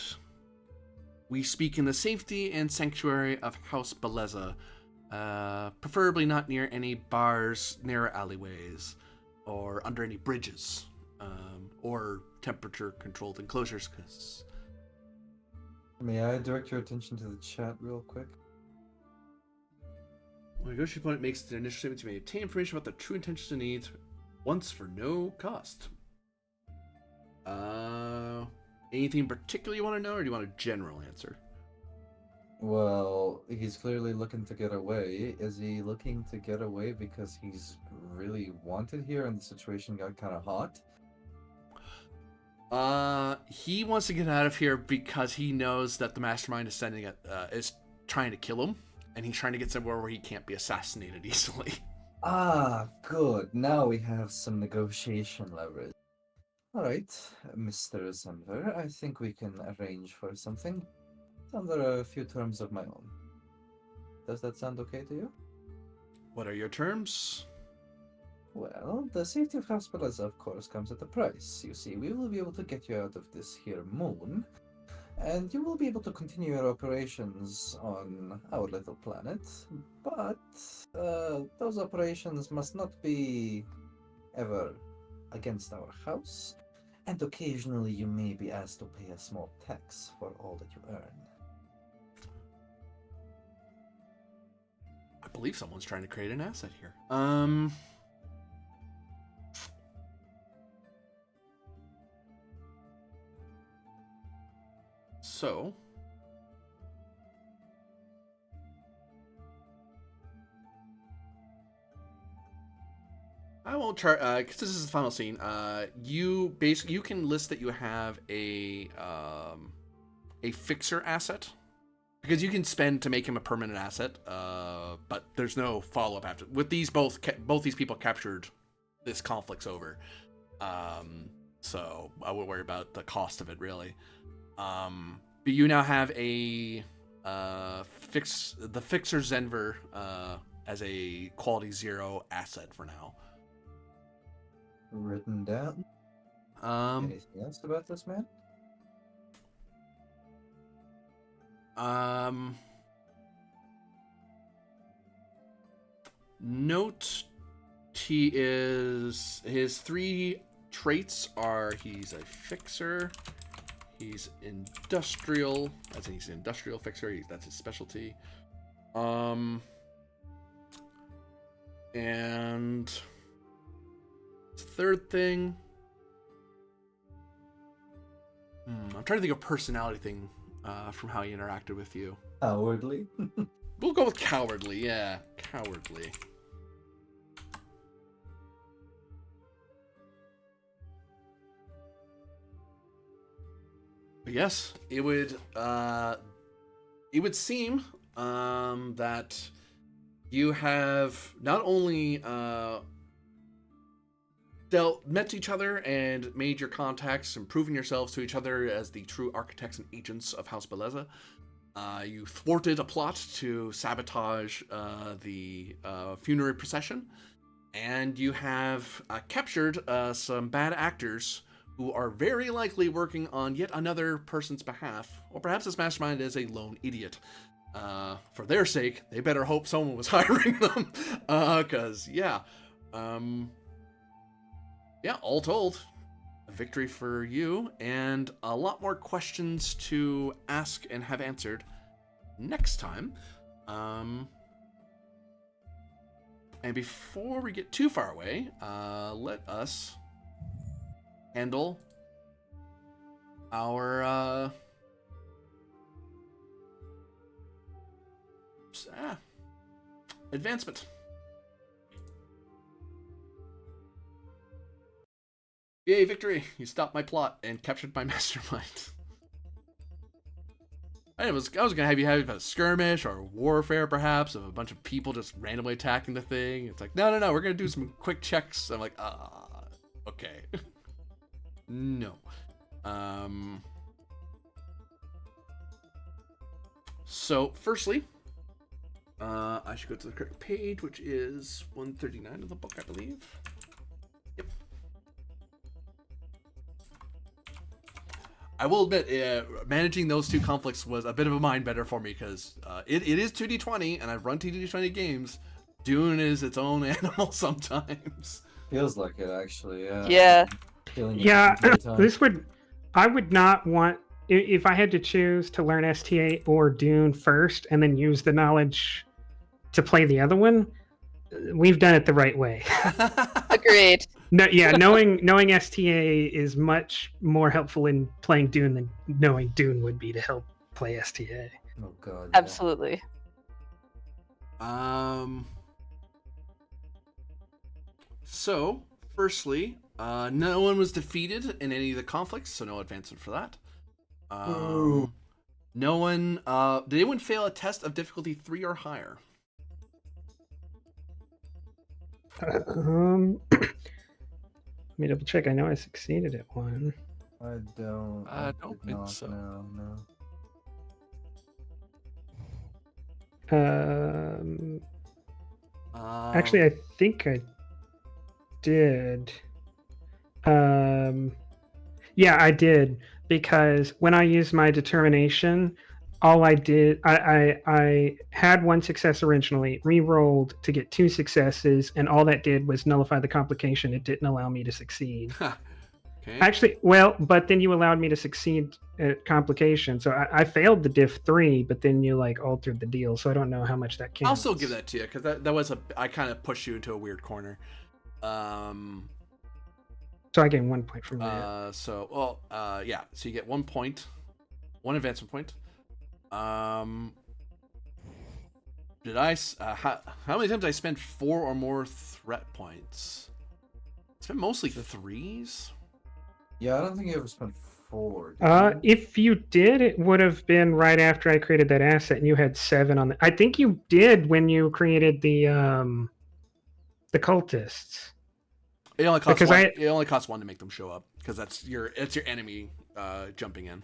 A: we speak in the safety and sanctuary of House Bellezza, preferably not near any bars, narrow alleyways, or under any bridges, or temperature-controlled enclosures, because...
B: May I direct your attention to the chat real quick?
A: When a negotiating opponent makes an initial statement, you may obtain information about their true intentions and needs once for no cost. Anything in particular you want to know, or do you want a general answer?
B: Well, he's clearly looking to get away. Is he looking to get away because he's really wanted here and the situation got kind of hot?
A: He wants to get out of here because he knows that the mastermind is is trying to kill him, and he's trying to get somewhere where he can't be assassinated easily.
B: Ah, good. Now we have some negotiation leverage. Alright, Mr. Zenver, I think we can arrange for something. It's under a few terms of my own. Does that sound okay to you?
A: What are your terms?
B: Well, the safety of House Bellezza, of course, comes at a price. You see, we will be able to get you out of this here moon, and you will be able to continue your operations on our little planet, but those operations must not be ever against our house, and occasionally you may be asked to pay a small tax for all that you earn.
A: I believe someone's trying to create an asset here. So, I won't chart because this is the final scene. You can list that you have a fixer asset, because you can spend to make him a permanent asset. But there's no follow up after. With these both these people captured, this conflict's over. So I wouldn't worry about the cost of it really. But you now have a the fixer Zenver as a quality 0 asset for now.
B: Written down. Anything else about this man?
A: Note his 3 traits are: he's a fixer, he's industrial, as in he's an industrial fixer, that's his specialty. And third thing, I'm trying to think of personality thing from how he interacted with you.
B: Cowardly.
A: We'll go with cowardly, yeah, cowardly. Yes, it would seem that you have not only met each other and made your contacts and proven yourselves to each other as the true architects and agents of House Bellezza. You thwarted a plot to sabotage the funerary procession, and you have captured some bad actors who are very likely working on yet another person's behalf, or perhaps this mastermind is a lone idiot. For their sake, they better hope someone was hiring them, because all told, a victory for you, and a lot more questions to ask and have answered next time. And before we get too far away, let us handle our advancement. Yay, victory! You stopped my plot and captured my mastermind. I was gonna have you have a skirmish or warfare, perhaps, of a bunch of people just randomly attacking the thing. It's like, no, we're gonna do some quick checks. I'm like, okay. No. So, firstly, I should go to the correct page, which is 139 of the book, I believe. Yep. I will admit, managing those two conflicts was a bit of a mind bender for me, because it is 2d20, and I've run 2d20 games. DUNE is its own animal sometimes.
B: Feels like it, actually. Yeah.
C: Yeah.
E: Yeah, I would not want, if I had to choose to learn STA or DUNE first and then use the knowledge to play the other one, we've done it the right way.
C: Agreed.
E: No, yeah, knowing STA is much more helpful in playing DUNE than knowing DUNE would be to help play STA.
B: Oh god. Yeah.
C: Absolutely.
A: So, firstly, no one was defeated in any of the conflicts, so no advancement for that. No one. Did anyone fail a test of difficulty 3 or higher?
E: Let me double check. I know I succeeded at one.
B: I don't.
D: I don't
B: did
D: think
B: not,
D: so.
B: No.
E: Actually, I think I did. Yeah, I did, because when I used my determination, all I did, I had one success originally, re-rolled to get 2 successes, and all that did was nullify the complication. It didn't allow me to succeed.
A: Okay.
E: Actually, well, but then you allowed me to succeed at complication, so I failed the diff 3, but then you like altered the deal, so I don't know how much that counts.
A: I'll still give that to you, because that was I kind of pushed you into a weird corner.
E: So I gain 1 point from that.
A: So you get 1 point, 1 advancement point. Did I? How many times did I spend 4 or more threat points? It's been mostly 3s.
B: Yeah, I don't think you ever spent 4.
E: If you did, it would have been right after I created that asset, and you had 7 on the. I think you did when you created the cultists.
A: It only costs
E: Because
A: one. It only costs 1 to make them show up, because it's your enemy jumping in.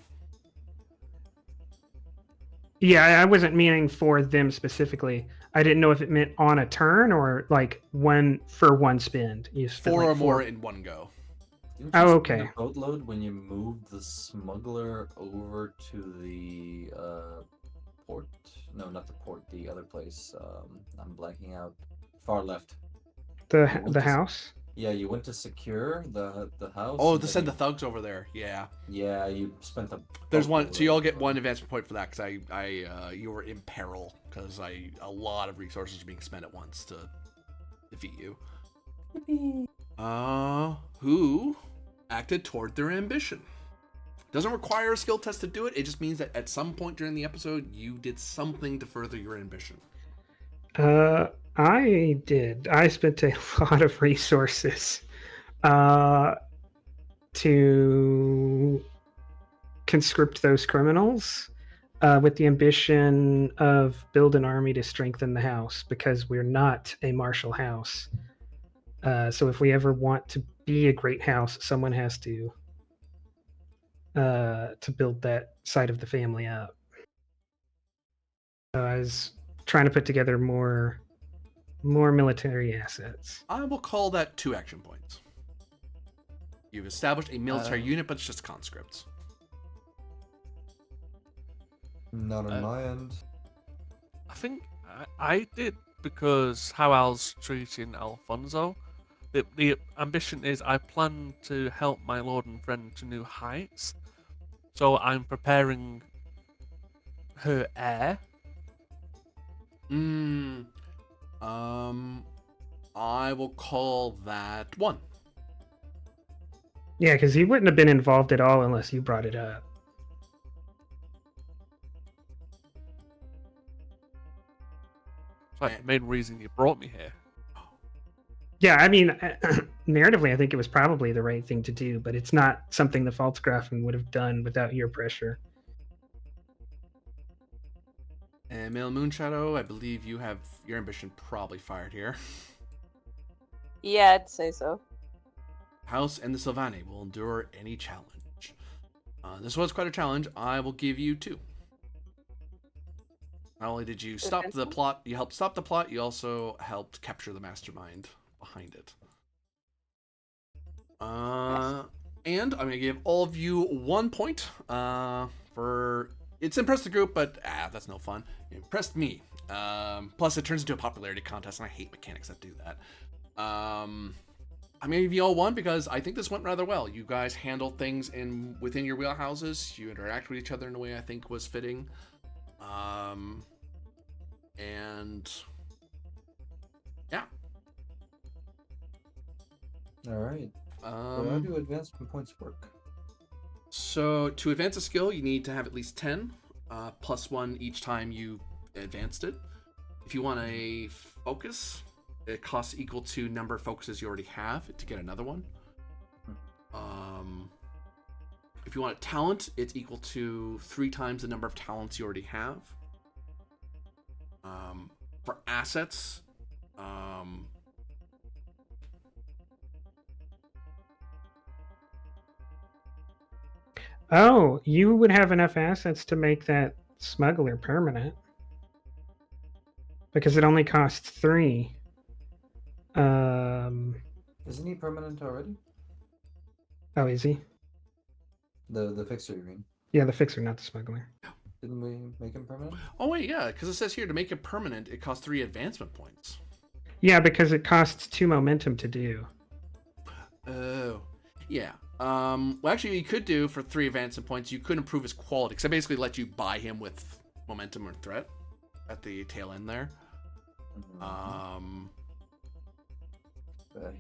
E: Yeah, I wasn't meaning for them specifically. I didn't know if it meant on a turn or like one for 1 spend. You spent
A: 4
E: like
A: or more in one go.
B: Didn't
E: Oh,
B: you
E: okay.
B: spend a boatload when you moved the smuggler over to the port? No, not the port. The other place. I'm blanking out. Far left.
E: The house.
B: Yeah, you went to secure the house.
A: Oh,
B: and
A: to
B: then
A: send the thugs over there. Yeah.
B: Yeah, you spent a.
A: There's one,
B: boatload
A: so you all get
B: of-
A: 1 advancement point for that, because you were in peril, because a lot of resources are being spent at once to defeat you. Who acted toward their ambition? Doesn't require a skill test to do it. It just means that at some point during the episode, you did something to further your ambition.
E: I did. I spent a lot of resources to conscript those criminals with the ambition of build an army to strengthen the house, because we're not a martial house. So if we ever want to be a great house, someone has to build that side of the family up. So I was trying to put together more military assets.
A: I will call that 2 action points. You've established a military unit, but it's just conscripts.
B: Not on my end.
D: I think I did, because how Al's treating Alfonso. The ambition is I plan to help my lord and friend to new heights. So I'm preparing her heir.
A: I will call that 1.
E: Yeah, because he wouldn't have been involved at all unless you brought it up.
D: It's like the main reason you brought me here.
E: Yeah, I mean, narratively, I think it was probably the right thing to do, but it's not something the Pfalzgrafen would have done without your pressure.
A: And Male Moonshadow, I believe you have your ambition probably fired here.
C: Yeah, I'd say so.
A: House and the Silvani will endure any challenge. This was quite a challenge. I will give you 2. Not only did you stop the plot, you helped stop the plot, you also helped capture the mastermind behind it. And I'm going to give all of you 1 point for... It's impressed the group, but that's no fun. It impressed me. Plus, it turns into a popularity contest, and I hate mechanics that do that. I'm going to give you all 1 because I think this went rather well. You guys handled things within your wheelhouses. You interact with each other in a way I think was fitting. And yeah.
B: All right. How do advancement points work?
A: So to advance a skill, you need to have at least 10, plus 1 each time you advanced it. If you want a focus, it costs equal to number of focuses you already have to get another one. If you want a talent, it's equal to 3 times the number of talents you already have. For assets,
E: Oh, you would have enough assets to make that smuggler permanent. Because it only costs 3.
B: Isn't he permanent already?
E: Oh, is he?
B: The fixer, you mean?
E: Yeah, the fixer, not the smuggler.
B: Didn't we make him permanent?
A: oh wait, yeah, because it says here to make it permanent, it costs 3 advancement points.
E: Yeah, because it costs 2 momentum to do.
A: Oh, yeah. Well, actually, you could do for 3 advancement points. You could improve his quality, because I basically let you buy him with momentum or threat at the tail end there.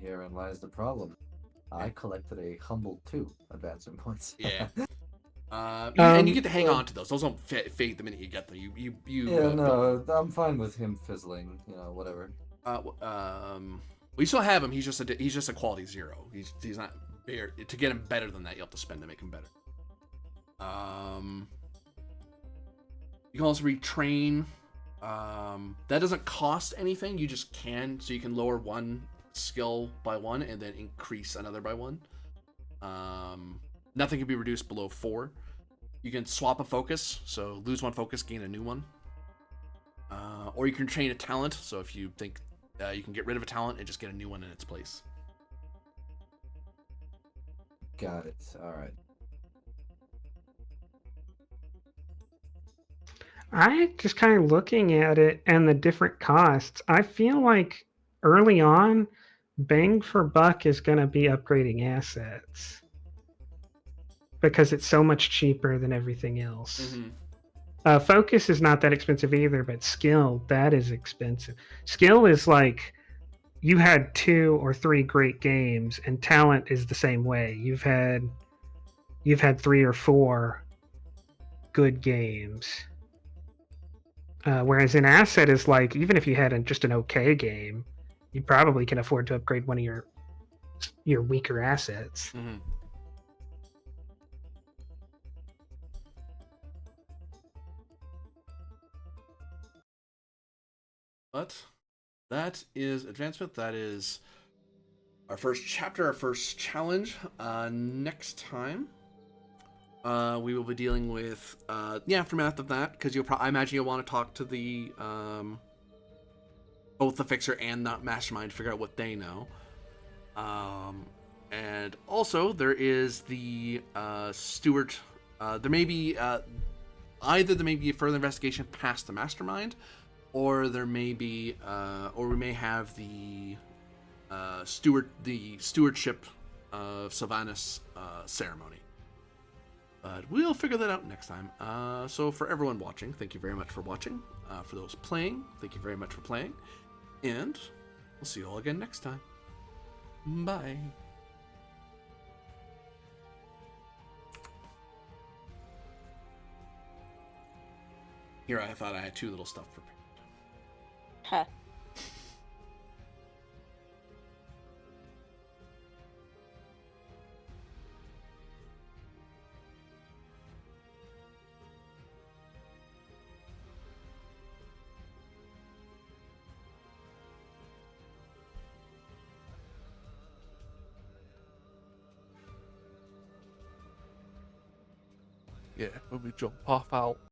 B: Herein lies the problem. I collected a humble 2 advancement points.
A: Yeah. And you get to hang on to those. Those don't fade the minute you get them.
B: Yeah, no, I'm fine with him fizzling. You know, whatever.
A: Well, you still have him. He's just a quality 0. He's not bare. To get him better than that, you have to spend to make him better. You can also retrain. That doesn't cost anything. You just can. So you can lower 1 skill by 1 and then increase another by 1. Nothing can be reduced below 4. You can swap a focus, so lose 1 focus, gain a new one. Or you can train a talent, so if you think you can get rid of a talent and just get a new one in its place.
B: Got it. All right.
E: I just kind of looking at it and the different costs. I feel like early on, bang for buck is going to be upgrading assets because it's so much cheaper than everything else.
A: Mm-hmm.
E: Focus is not that expensive either, but skill, that is expensive. Skill is like you had 2 or 3 great games, and talent is the same way. You've had 3 or 4 good games. Whereas an asset is like, even if you had just an okay game, you probably can afford to upgrade one of your weaker assets.
A: Mm-hmm. But that is advancement. That is our first chapter, our first challenge. Next time, we will be dealing with the aftermath of that, because I imagine you'll want to talk to the both the fixer and the mastermind to figure out what they know. And also there is the steward. There may be either there may be a further investigation past the mastermind, or there may be or we may have the stewardship of Silvanus ceremony. But we'll figure that out next time. So for everyone watching, thank you very much for watching. For those playing, thank you very much for playing. And we'll see you all again next time. Bye. Here, I thought I had two little stuff prepared.
C: Huh.
D: Yeah, when we jump off, I'll